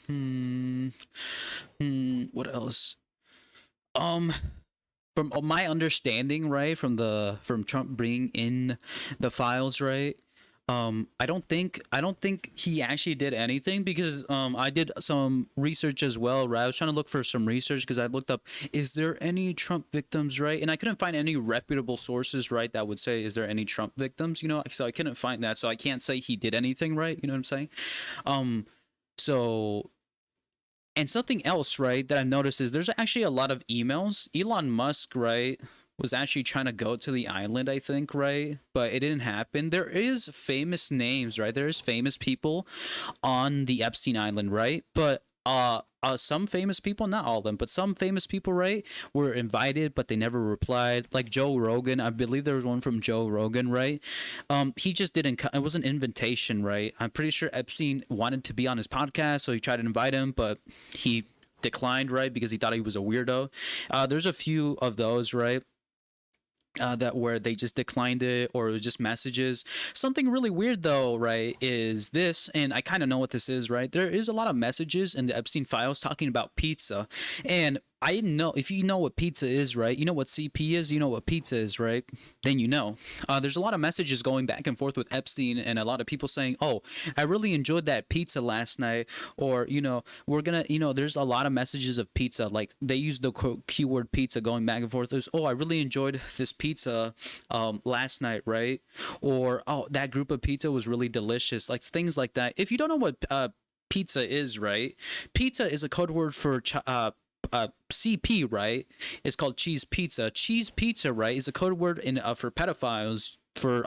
What else? From my understanding, right, from Trump bringing in the files, right? I don't think he actually did anything, because I did some research as well, right? I was trying to look for some research because I looked up, is there any Trump victims, right? And I couldn't find any reputable sources, right, that would say, is there any Trump victims, you know? So I couldn't find that, so I can't say he did anything, right? You know what I'm saying? So, and something else, right, that I've noticed is there's actually a lot of emails. Elon Musk, right, was actually trying to go to the island, I think, right? But it didn't happen. There is famous names, right? There's famous people on the Epstein Island, right? But some famous people, not all of them, but some famous people, right, were invited, but they never replied. Like Joe Rogan, I believe there was one from Joe Rogan, right? He just didn't come. It was an invitation, right? I'm pretty sure Epstein wanted to be on his podcast, so he tried to invite him, but he declined, right? Because he thought he was a weirdo. There's a few of those, right? That where they just declined it, or it was just messages. Something really weird though, right, is this, and I kind of know what this is, right? There is a lot of messages in the Epstein files talking about pizza, and I didn't know. If you know what pizza is, right, you know what CP is, you know what pizza is, right, then you know. There's a lot of messages going back and forth with Epstein, and a lot of people saying, oh, I really enjoyed that pizza last night, or, you know, we're gonna, you know, there's a lot of messages of pizza, like they use the keyword pizza going back and forth. There's, oh, I really enjoyed this pizza last night, right? Or, oh, that group of pizza was really delicious, like things like that. If you don't know what pizza is, right? Pizza is a code word for CP, right? It's called cheese pizza. Cheese pizza, right, is a code word in for pedophiles for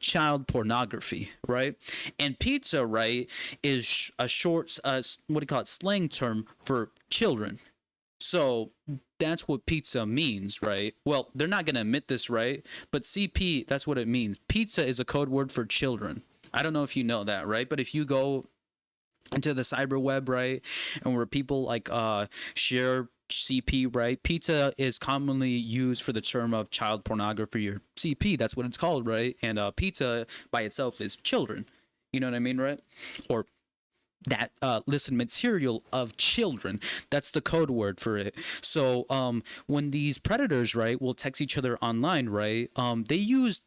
child pornography, right? And pizza, right, is a short what do you call it, slang term for children. So that's what pizza means, right? Well, they're not gonna admit this, right? But CP, that's what it means. Pizza is a code word for children. I don't know if you know that, right? But if you go into the cyber web, right, and where people like share CP, right, pizza is commonly used for the term of child pornography, or CP, that's what it's called, right? And pizza by itself is children, you know what I mean, right? Or that listen, material of children, that's the code word for it. So when these predators, right, will text each other online, right, they use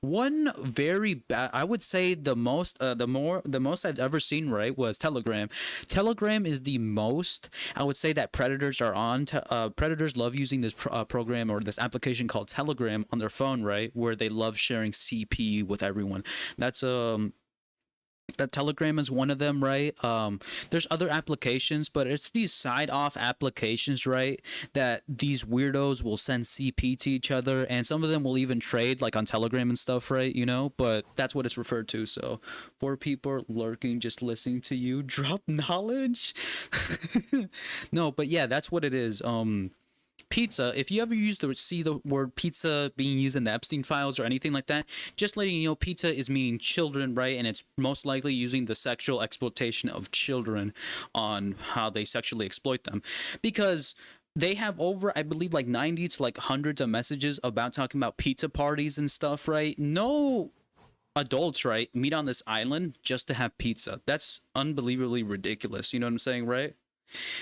one very bad, I would say the most I've ever seen, right, was Telegram. Telegram is the most, I would say, that predators are on. Predators love using this program or this application called Telegram on their phone, right, where they love sharing CP with everyone. That's that Telegram is one of them, right? There's other applications, but it's these side off applications, right, that these weirdos will send CP to each other, and some of them will even trade like on Telegram and stuff, right? You know, but that's what it's referred to. So for people lurking, just listening to you drop knowledge. No, but yeah, that's what it is. Pizza, if you ever see the word pizza being used in the Epstein files or anything like that, just letting you know, pizza is meaning children, right? And it's most likely using the sexual exploitation of children on how they sexually exploit them, because they have over, I believe, like 90 to like hundreds of messages about talking about pizza parties and stuff, right? No adults, right, meet on this island just to have pizza. That's unbelievably ridiculous, you know what I'm saying, right?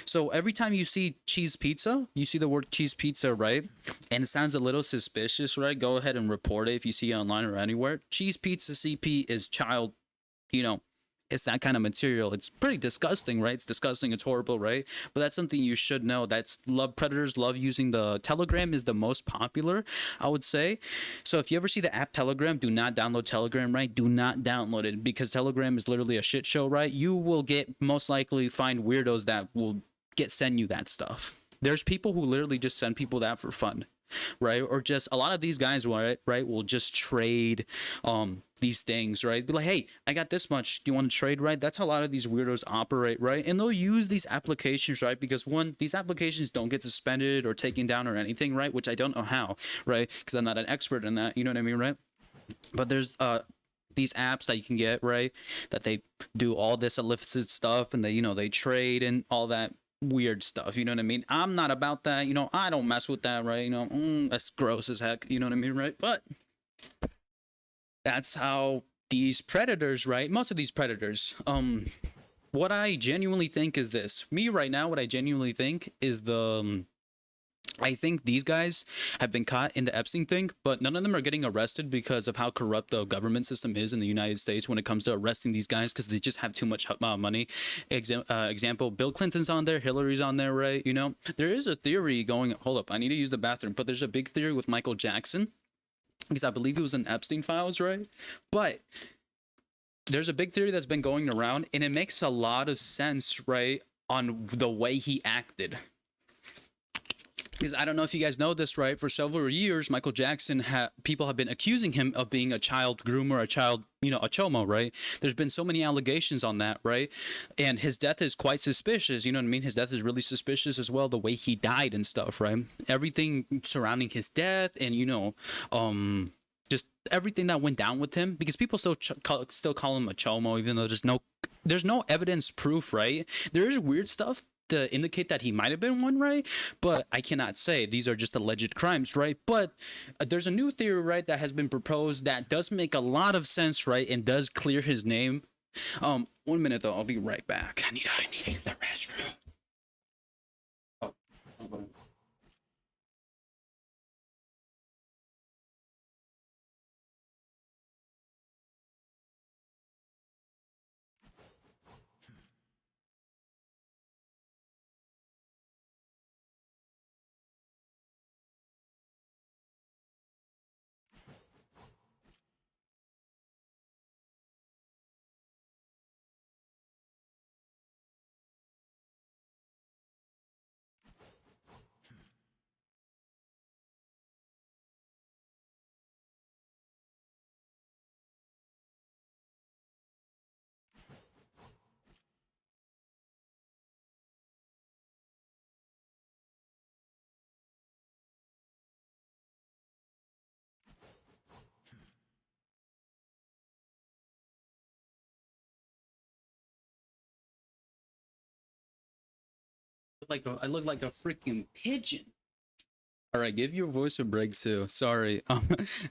So every time you see cheese pizza, you see the word cheese pizza, right? And it sounds a little suspicious, right? Go ahead and report it if you see it online or anywhere. Cheese pizza CP is child, you know, it's that kind of material. It's pretty disgusting, right? It's disgusting. It's horrible, right? But that's something you should know. Predators love using the Telegram is the most popular, I would say. So if you ever see the app Telegram, do not download Telegram, right? Do not download it, because Telegram is literally a shit show, right? You will most likely find weirdos that will send you that stuff. There's people who literally just send people that for fun, right? Or just a lot of these guys, right, will just trade these things, right? Be like, hey, I got this much, do you want to trade, right? That's how a lot of these weirdos operate, right? And they'll use these applications, right? Because one, these applications don't get suspended or taken down or anything, right? Which I don't know how, right? Because I'm not an expert in that, you know what I mean, right? But there's these apps that you can get, right, that they do all this illicit stuff, and they, you know, they trade and all that weird stuff, you know what I mean? I'm not about that, you know, I don't mess with that, right? You know, that's gross as heck, you know what I mean, right? But that's how these predators, right, most of these predators, what I genuinely think is this, me right now, what I genuinely think is I think these guys have been caught in the Epstein thing, but none of them are getting arrested because of how corrupt the government system is in the United States when it comes to arresting these guys, because they just have too much money. Example, Bill Clinton's on there, Hillary's on there, right? You know, there is a theory going, hold up, I need to use the bathroom, but there's a big theory with Michael Jackson, because I believe it was in Epstein files, right? But there's a big theory that's been going around, and it makes a lot of sense, right, on the way he acted. Because I don't know if you guys know this, right? For several years, Michael Jackson, people have been accusing him of being a child groomer, a child, you know, a chomo, right? There's been so many allegations on that, right? And his death is quite suspicious, you know what I mean? His death is really suspicious as well, the way he died and stuff, right? Everything surrounding his death and, you know, just everything that went down with him, because people still call him a chomo, even though there's no evidence proof, right? There is weird stuff to indicate that he might have been one, right? But I cannot say. These are just alleged crimes, right? But there's a new theory, right, that has been proposed that does make a lot of sense, right, and does clear his name. 1 minute though, I'll be right back. I need to use the restroom. I look like a freaking pigeon. All right, give your voice a break too. Sorry,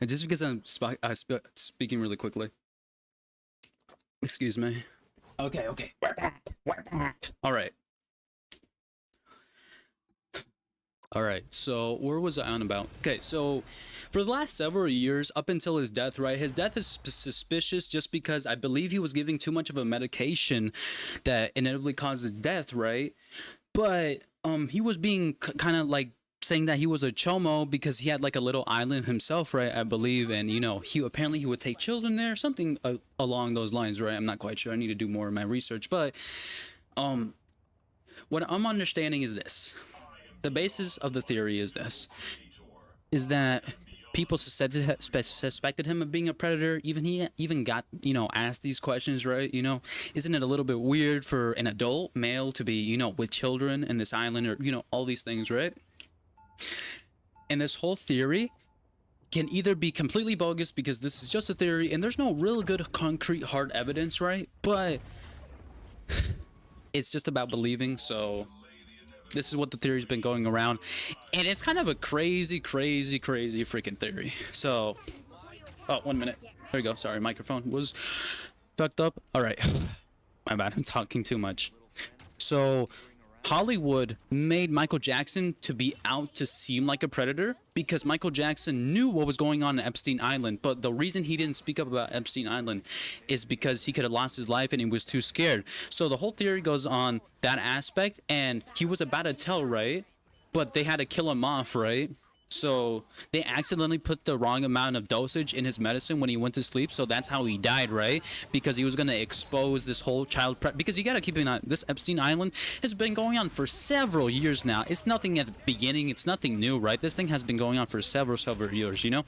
just because I'm speaking really quickly. Excuse me. Okay, we're back. All right. All right, so where was I on about? Okay, so for the last several years, up until his death, right? His death is suspicious just because I believe he was giving too much of a medication that inevitably caused his death, right? But he was being kind of like saying that he was a chomo because he had like a little island himself, right? I believe, and you know, he would take children there, something along those lines, right? I'm not quite sure. I need to do more of my research, but what I'm understanding is this. The basis of the theory is this, is that people suspected him of being a predator. He even got, you know, asked these questions, right? You know, isn't it a little bit weird for an adult male to be, you know, with children in this island, or, you know, all these things, right? And this whole theory can either be completely bogus because this is just a theory and there's no real good concrete hard evidence, right? But it's just about believing, so this is what the theory's been going around, and it's kind of a crazy freaking theory. So, oh, 1 minute. There you go. Sorry, microphone was fucked up. All right, my bad. I'm talking too much. So, Hollywood made Michael Jackson to be out to seem like a predator because Michael Jackson knew what was going on in Epstein Island. But the reason he didn't speak up about Epstein Island is because he could have lost his life and he was too scared. So the whole theory goes on that aspect, and he was about to tell, right? But they had to kill him off, right? So they accidentally put the wrong amount of dosage in his medicine when he went to sleep. So that's how he died, right? Because he was going to expose this whole because you got to keep in mind, this Epstein Island has been going on for several years now. It's nothing at the beginning. It's nothing new, right? This thing has been going on for several years, you know?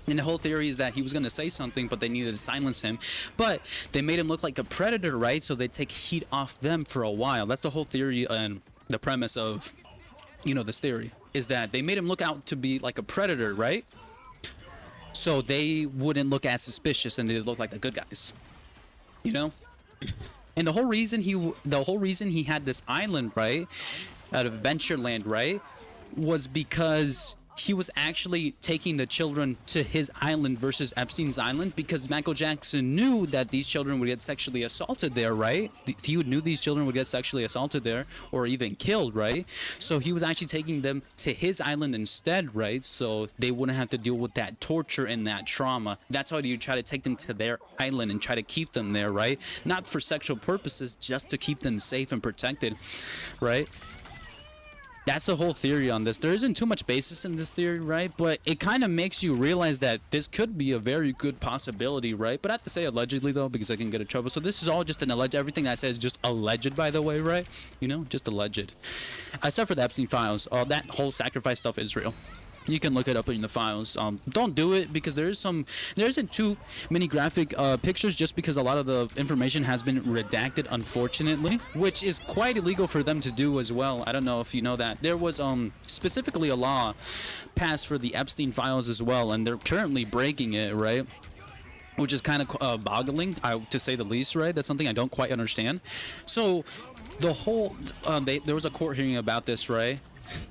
And the whole theory is that he was going to say something, but they needed to silence him. But they made him look like a predator, right? So they take heat off them for a while. That's the whole theory and the premise of, you know, this theory. Is that they made him look out to be like a predator, right? So they wouldn't look as suspicious and they look like the good guys, you know. And the whole reason he had this island, right, out of Adventureland, right, was because he was actually taking the children to his island versus Epstein's island, because Michael Jackson knew that these children would get sexually assaulted there, right? He knew these children would get sexually assaulted there or even killed, right? So he was actually taking them to his island instead, right? So they wouldn't have to deal with that torture and that trauma. That's how you try to take them to their island and try to keep them there, right? Not for sexual purposes, just to keep them safe and protected, right? That's the whole theory on this. There isn't too much basis in this theory, right? But it kind of makes you realize that this could be a very good possibility, right? But I have to say allegedly, though, because I can get in trouble. So this is all just an alleged. Everything I say is just alleged, by the way, right? You know, just alleged. Except for the Epstein files. That whole sacrifice stuff is real. You can look it up in the files. Don't do it because there isn't too many graphic pictures, just because a lot of the information has been redacted, unfortunately, which is quite illegal for them to do as well. I don't know if you know that. There was specifically a law passed for the Epstein files as well, and they're currently breaking it, right? Which is kind of boggling, to say the least, right? That's something I don't quite understand. So the whole there was a court hearing about this, right?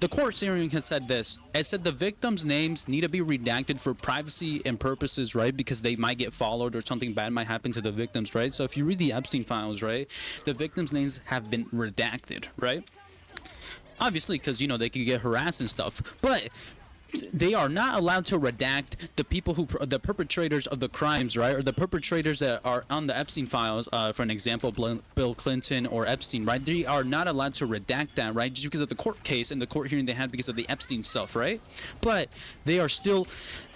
The court hearing has said this. It said the victims' names need to be redacted for privacy and purposes, right? Because they might get followed or something bad might happen to the victims, right? So if you read the Epstein files, right, the victims' names have been redacted, right? Obviously, because, you know, they could get harassed and stuff. But they are not allowed to redact the people the perpetrators of the crimes, right? Or the perpetrators that are on the Epstein files, for an example, Bill Clinton or Epstein, right? They are not allowed to redact that, right? Just because of the court case and the court hearing they had because of the Epstein stuff, right? But they are still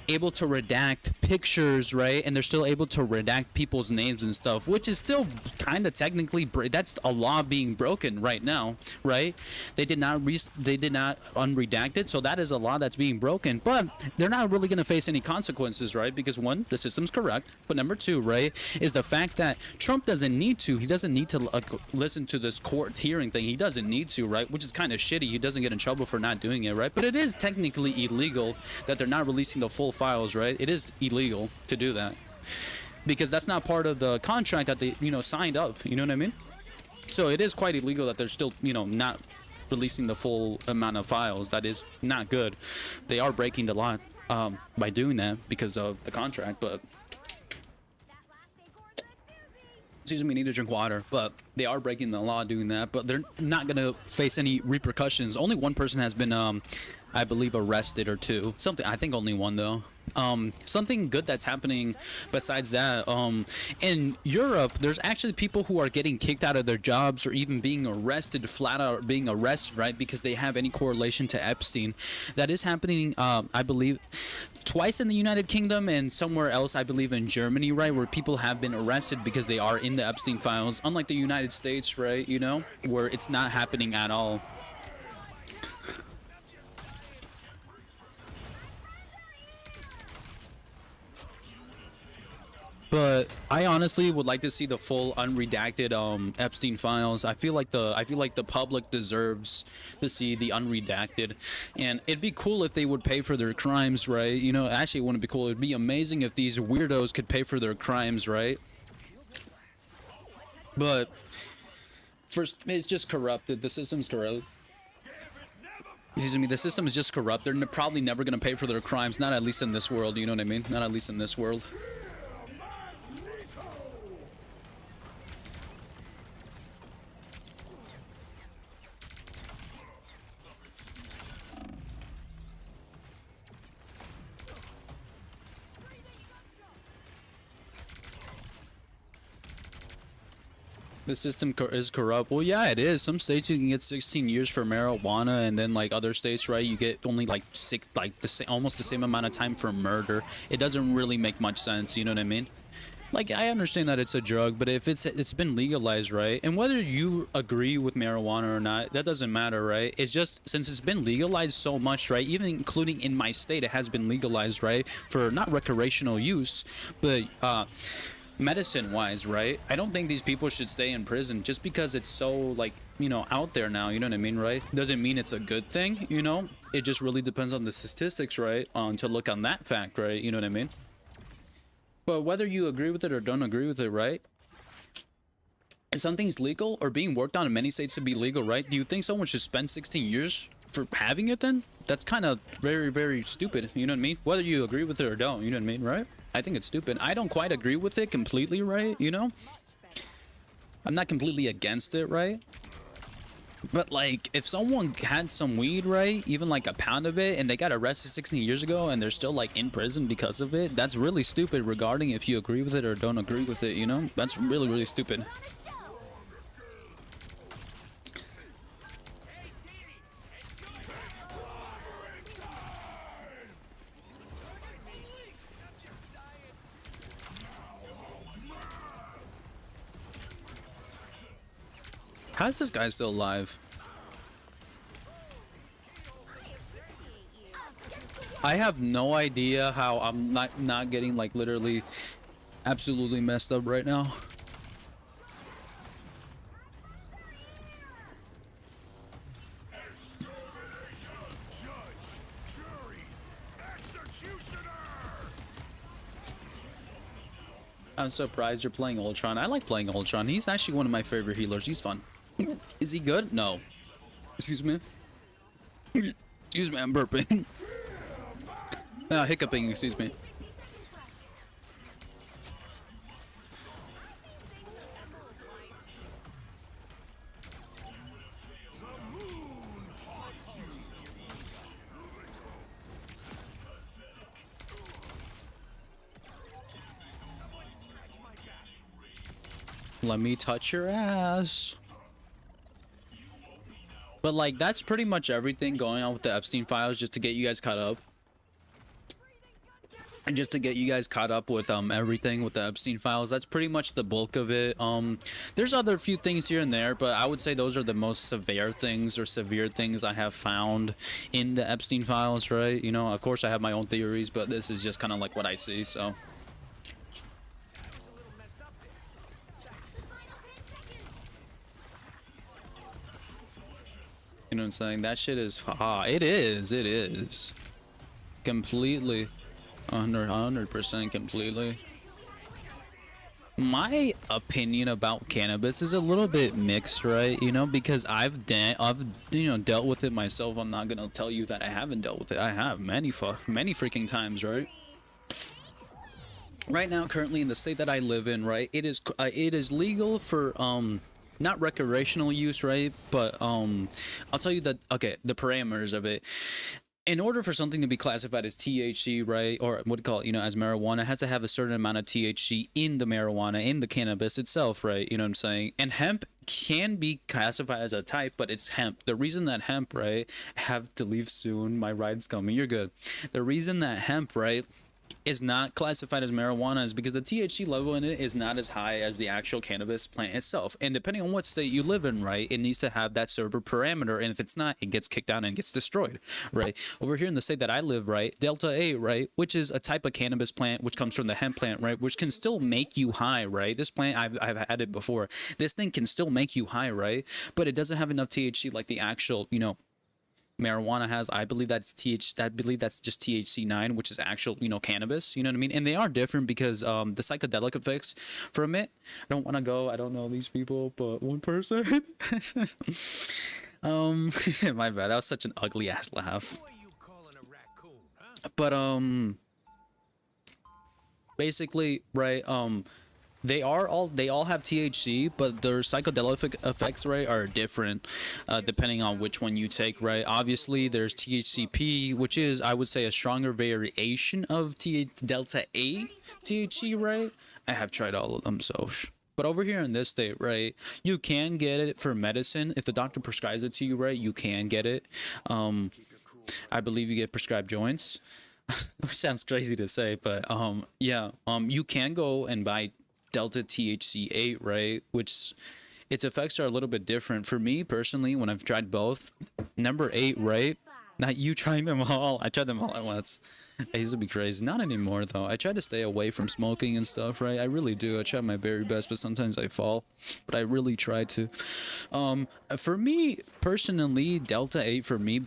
able to redact pictures, right? And they're still able to redact people's names and stuff, which is still kind of technically that's a law being broken right now, right? They did not unredact it, so that is a law that's being broken. But they're not really going to face any consequences, right? Because one, the system's correct, but number two, right, is the fact that Trump doesn't need to. He doesn't need to listen to this court hearing thing. He doesn't need to, right? Which is kind of shitty. He doesn't get in trouble for not doing it, right? But it is technically illegal that they're not releasing the full files, right? It is illegal to do that because that's not part of the contract that they, you know, signed up. You know what I mean? So it is quite illegal that they're still, you know, not releasing the full amount of files. That is not good. They are breaking the law by doing that because of the contract, but excuse me, need to drink water, but they are breaking the law doing that, but they're not going to face any repercussions. Only one person has been, I believe, arrested, or two. Something, I think only one, though. Something good that's happening besides that, in Europe, there's actually people who are getting kicked out of their jobs or even being arrested, flat out being arrested, right, because they have any correlation to Epstein. That is happening, I believe, twice in the United Kingdom and somewhere else, I believe in Germany, right, where people have been arrested because they are in the Epstein files, unlike the United States, right, you know, where it's not happening at all. But I honestly would like to see the full unredacted Epstein files. I feel like the public deserves to see the unredacted, and it'd be cool if they would pay for their crimes, right? You know, actually, it wouldn't be cool. It'd be amazing if these weirdos could pay for their crimes, right? But first, it's just corrupted. The system's corrupt. Excuse me, the system is just corrupt. They're probably never gonna pay for their crimes. Not at least in this world. You know what I mean? Not at least in this world. The system is corrupt. Well, yeah, it is. Some states you can get 16 years for marijuana, and then like other states, right, you get only like almost the same amount of time for murder. It doesn't really make much sense. You know what I mean? Like, I understand that it's a drug, but if it's been legalized, right, and whether you agree with marijuana or not, that doesn't matter, right? It's just, since it's been legalized so much, right, even including in my state, it has been legalized, right, for not recreational use, but medicine wise, right? I don't think these people should stay in prison just because it's so, like, you know, out there now. You know what I mean, right? Doesn't mean it's a good thing, you know? It just really depends on the statistics, right? To look on that fact, right? You know what I mean? But whether you agree with it or don't agree with it, right? If something's legal or being worked on in many states to be legal, right? Do you think someone should spend 16 years for having it then? That's kind of very, very stupid. You know what I mean? Whether you agree with it or don't, you know what I mean, right? I think it's stupid. I don't quite agree with it completely, right? You know? I'm not completely against it, right? But, like, if someone had some weed, right? Even, like, a pound of it, and they got arrested 16 years ago, and they're still, like, in prison because of it, that's really stupid regarding if you agree with it or don't agree with it, you know? That's really, really stupid. How's this guy still alive? I have no idea how I'm not getting, like, literally absolutely messed up right now. I'm surprised you're playing Ultron. I like playing Ultron. He's actually one of my favorite healers. He's fun. Is he good? No. Excuse me. Excuse me, I'm burping. Hiccuping, excuse me. Let me touch your ass. But, like, that's pretty much everything going on with the Epstein files, just to get you guys caught up. And just to get you guys caught up with everything with the Epstein files. That's pretty much the bulk of it. There's other few things here and there, but I would say those are the most severe things I have found in the Epstein files, right? You know, of course I have my own theories, but this is just kind of like what I see, so. You know what I'm saying? That shit is, it is. Completely. 100% completely. my opinion about cannabis is a little bit mixed, right? You know, because I've you know, dealt with it myself. I'm not gonna tell you that I haven't dealt with it. I have many freaking times, right? Right now, currently in the state that I live in, right, it is legal for not recreational use, right? But I'll tell you that, okay, the parameters of it. In order for something to be classified as THC, right, or what do you call it, you know, as marijuana, it has to have a certain amount of THC in the marijuana, in the cannabis itself, right? You know what I'm saying? And hemp can be classified as a type, but it's hemp. The reason that hemp, right, I have to leave soon. My ride's coming. You're good. The reason that hemp, right, is not classified as marijuana is because the THC level in it is not as high as the actual cannabis plant itself. And depending on what state you live in, right, it needs to have that server parameter. And if it's not, it gets kicked out and gets destroyed, right? Over here in the state that I live, right, Delta 8, right, which is a type of cannabis plant which comes from the hemp plant, right, which can still make you high, right? This plant, I've had it before. This thing can still make you high, right? But it doesn't have enough THC like the actual, you know, marijuana has. I believe that's just THC9, which is actual, you know, cannabis, you know what I mean? And they are different because the psychedelic effects from it, I don't want to go, I don't know these people, but one person my bad, that was such an ugly ass laugh. But basically, right, they all have THC, but their psychedelic effects, right, are different depending on which one you take, right? Obviously, there's THCP, which is, I would say, a stronger variation of Delta 8 THC, right? I have tried all of them, so. But over here in this state, right, you can get it for medicine. If the doctor prescribes it to you, right, you can get it. I believe you get prescribed joints. Which sounds crazy to say, but yeah, you can go and buy Delta THC 8, right, which its effects are a little bit different. For me personally, when I've tried both, number 8, right, not you trying them all, I tried them all at once. I used to be crazy, not anymore though. I try to stay away from smoking and stuff, right? I really do. I try my very best, but sometimes I fall, but I really try to. For me personally, Delta 8 for me,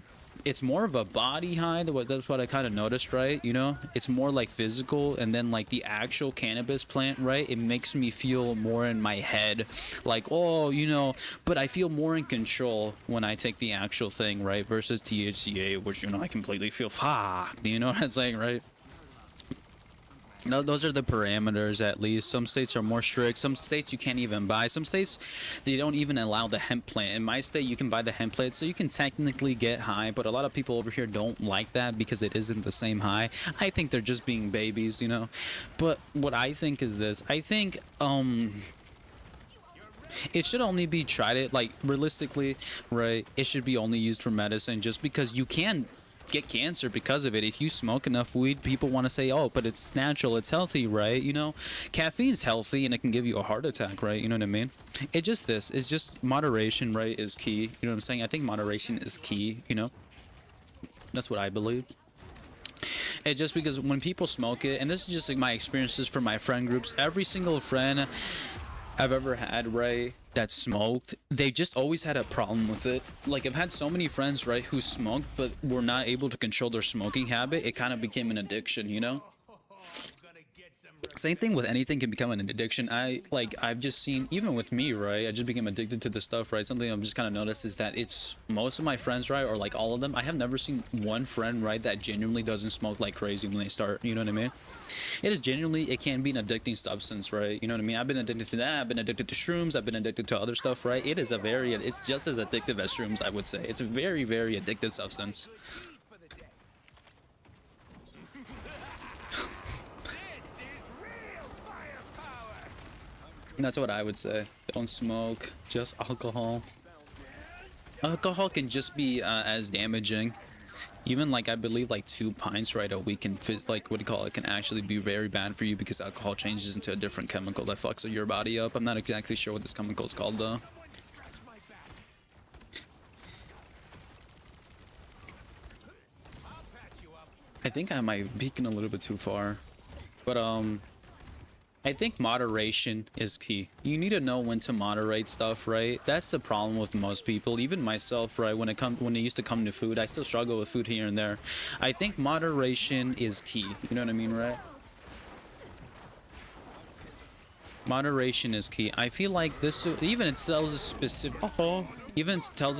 it's more of a body high. That's what I kind of noticed, right? You know, it's more like physical, and then like the actual cannabis plant, right, it makes me feel more in my head, like, oh, you know, but I feel more in control when I take the actual thing, right, versus THCA, which, you know, I completely feel fucked, you know what I'm saying, right? No, those are the parameters, at least. Some states are more strict. Some states you can't even buy. Some states, they don't even allow the hemp plant. In my state, you can buy the hemp plant, so you can technically get high, but a lot of people over here don't like that because it isn't the same high. I think they're just being babies, you know? But what I think is this. I think, it should only be tried it, like, realistically, right? It should be only used for medicine, just because you can get cancer because of it. If you smoke enough weed, people want to say, oh, but it's natural, it's healthy, right? You know, caffeine's healthy and it can give you a heart attack, right? You know what I mean? It's just moderation, right, is key. You know what I'm saying? I think moderation is key, you know? That's what I believe. It just because when people smoke it, and this is just like my experiences from my friend groups, every single friend I've ever had, right, that smoked, they just always had a problem with it. Like, I've had so many friends, right, who smoked but were not able to control their smoking habit. It kind of became an addiction, you know? Same thing with anything can become an addiction. I've just seen, even with me, right, I just became addicted to the stuff, right? Something I've just kind of noticed is that it's most of my friends, right, or like all of them, I have never seen one friend, right, that genuinely doesn't smoke like crazy when they start, you know what I mean? It is genuinely, it can be an addicting substance, right? You know what I mean? I've been addicted to that. I've been addicted to shrooms. I've been addicted to other stuff, right? It's just as addictive as shrooms, I would say. It's a very, very addictive substance. That's what I would say. Don't smoke, just alcohol. Alcohol can just be as damaging. Even like, I believe like 2 pints, right, a week can, like, what do you call it, can actually be very bad for you because alcohol changes into a different chemical that fucks your body up. I'm not exactly sure what this chemical is called though. I think I might be peeking a little bit too far, but I think moderation is key. You need to know when to moderate stuff, right? That's the problem with most people, even myself, right? When it used to come to food, I still struggle with food here and there. I think moderation is key. You know what I mean, right? Moderation is key. I feel like this even it tells us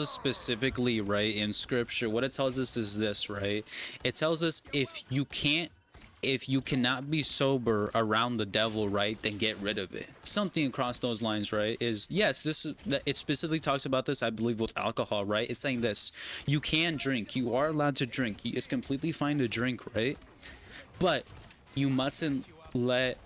specifically, right, in scripture. What it tells us is this, right? It tells us if you cannot be sober around the devil, right, then get rid of it. Something across those lines, right? Is yes, this is that it specifically talks about this, I believe, with alcohol, right? It's saying this: you can drink, you are allowed to drink, it's completely fine to drink, right? But you mustn't let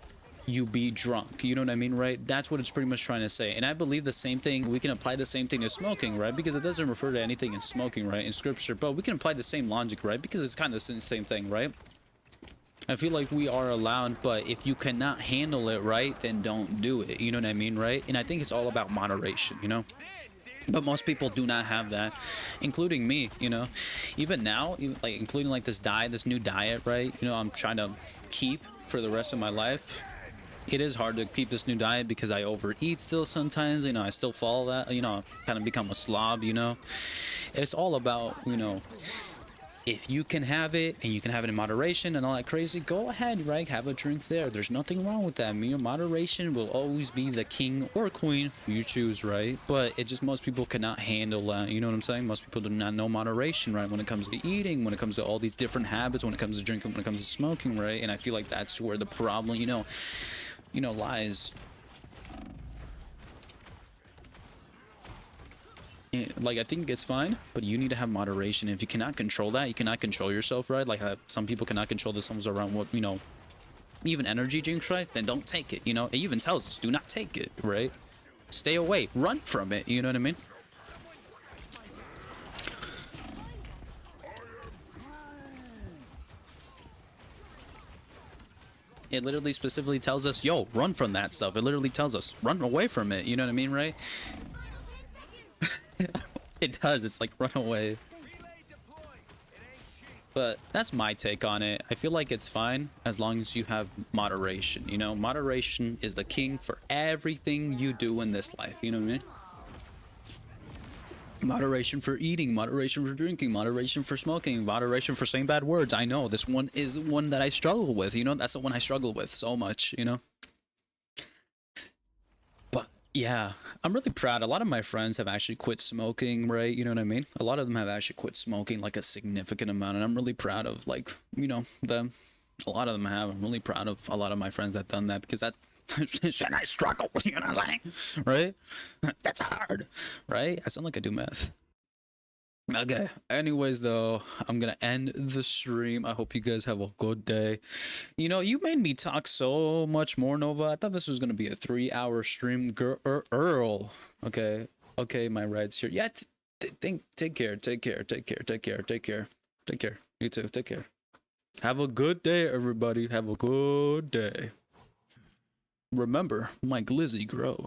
you be drunk. You know what I mean, right? That's what it's pretty much trying to say. And I believe the same thing, we can apply the same thing to smoking, right? Because it doesn't refer to anything in smoking, right, in scripture, but we can apply the same logic, right? Because it's kind of the same thing, right? I feel like we are allowed, but if you cannot handle it, right, then don't do it. You know what I mean, right? And I think it's all about moderation, you know? But most people do not have that, including me, you know? Even now, like, including like this new diet, right? You know, I'm trying to keep for the rest of my life. It is hard to keep this new diet because I overeat still sometimes, you know, I still follow that, you know, kind of become a slob, you know? It's all about, you know, if you can have it and you can have it in moderation and all that crazy, go ahead, right? Have a drink there. There's nothing wrong with that. I mean, moderation will always be the king or queen you choose, right? But it just, most people cannot handle that. You know what I'm saying? Most people do not know moderation, right? When it comes to eating, when it comes to all these different habits, when it comes to drinking, when it comes to smoking, right? And I feel like that's where the problem, you know, lies. Like, I think it's fine, but you need to have moderation. If you cannot control that, you cannot control yourself, right? Like, some people cannot control themselves around what, you know, even energy drinks, right? Then don't take it, you know? It even tells us, do not take it, right? Stay away, run from it, you know what I mean? It literally specifically tells us, yo, run from that stuff. It literally tells us, run away from it, you know what I mean, right? It does, it's like, run away. But that's my take on it. I feel like it's fine as long as you have moderation, you know? Moderation is the king for everything you do in this life, you know what I mean? Moderation for eating, moderation for drinking, moderation for smoking, moderation for saying bad words. I know, this one is one that I struggle with, you know? That's the one I struggle with so much, you know? Yeah, I'm really proud. A lot of my friends have actually quit smoking, right? You know what I mean? A lot of them have actually quit smoking, like, a significant amount, and I'm really proud of, like, you know, them. A lot of them have. I'm really proud of a lot of my friends that have done that, because that shit, I struggle, you know what I'm saying? Right? That's hard, right? I sound like I do math. Okay, anyways, though, I'm gonna end the stream. I hope you guys have a good day. You know, you made me talk so much more, Nova. I thought this was gonna be a 3-hour stream. Earl. Okay, my rights here. Yeah, take care. You too, take care. Have a good day, everybody. Have a good day. Remember, my glizzy grows.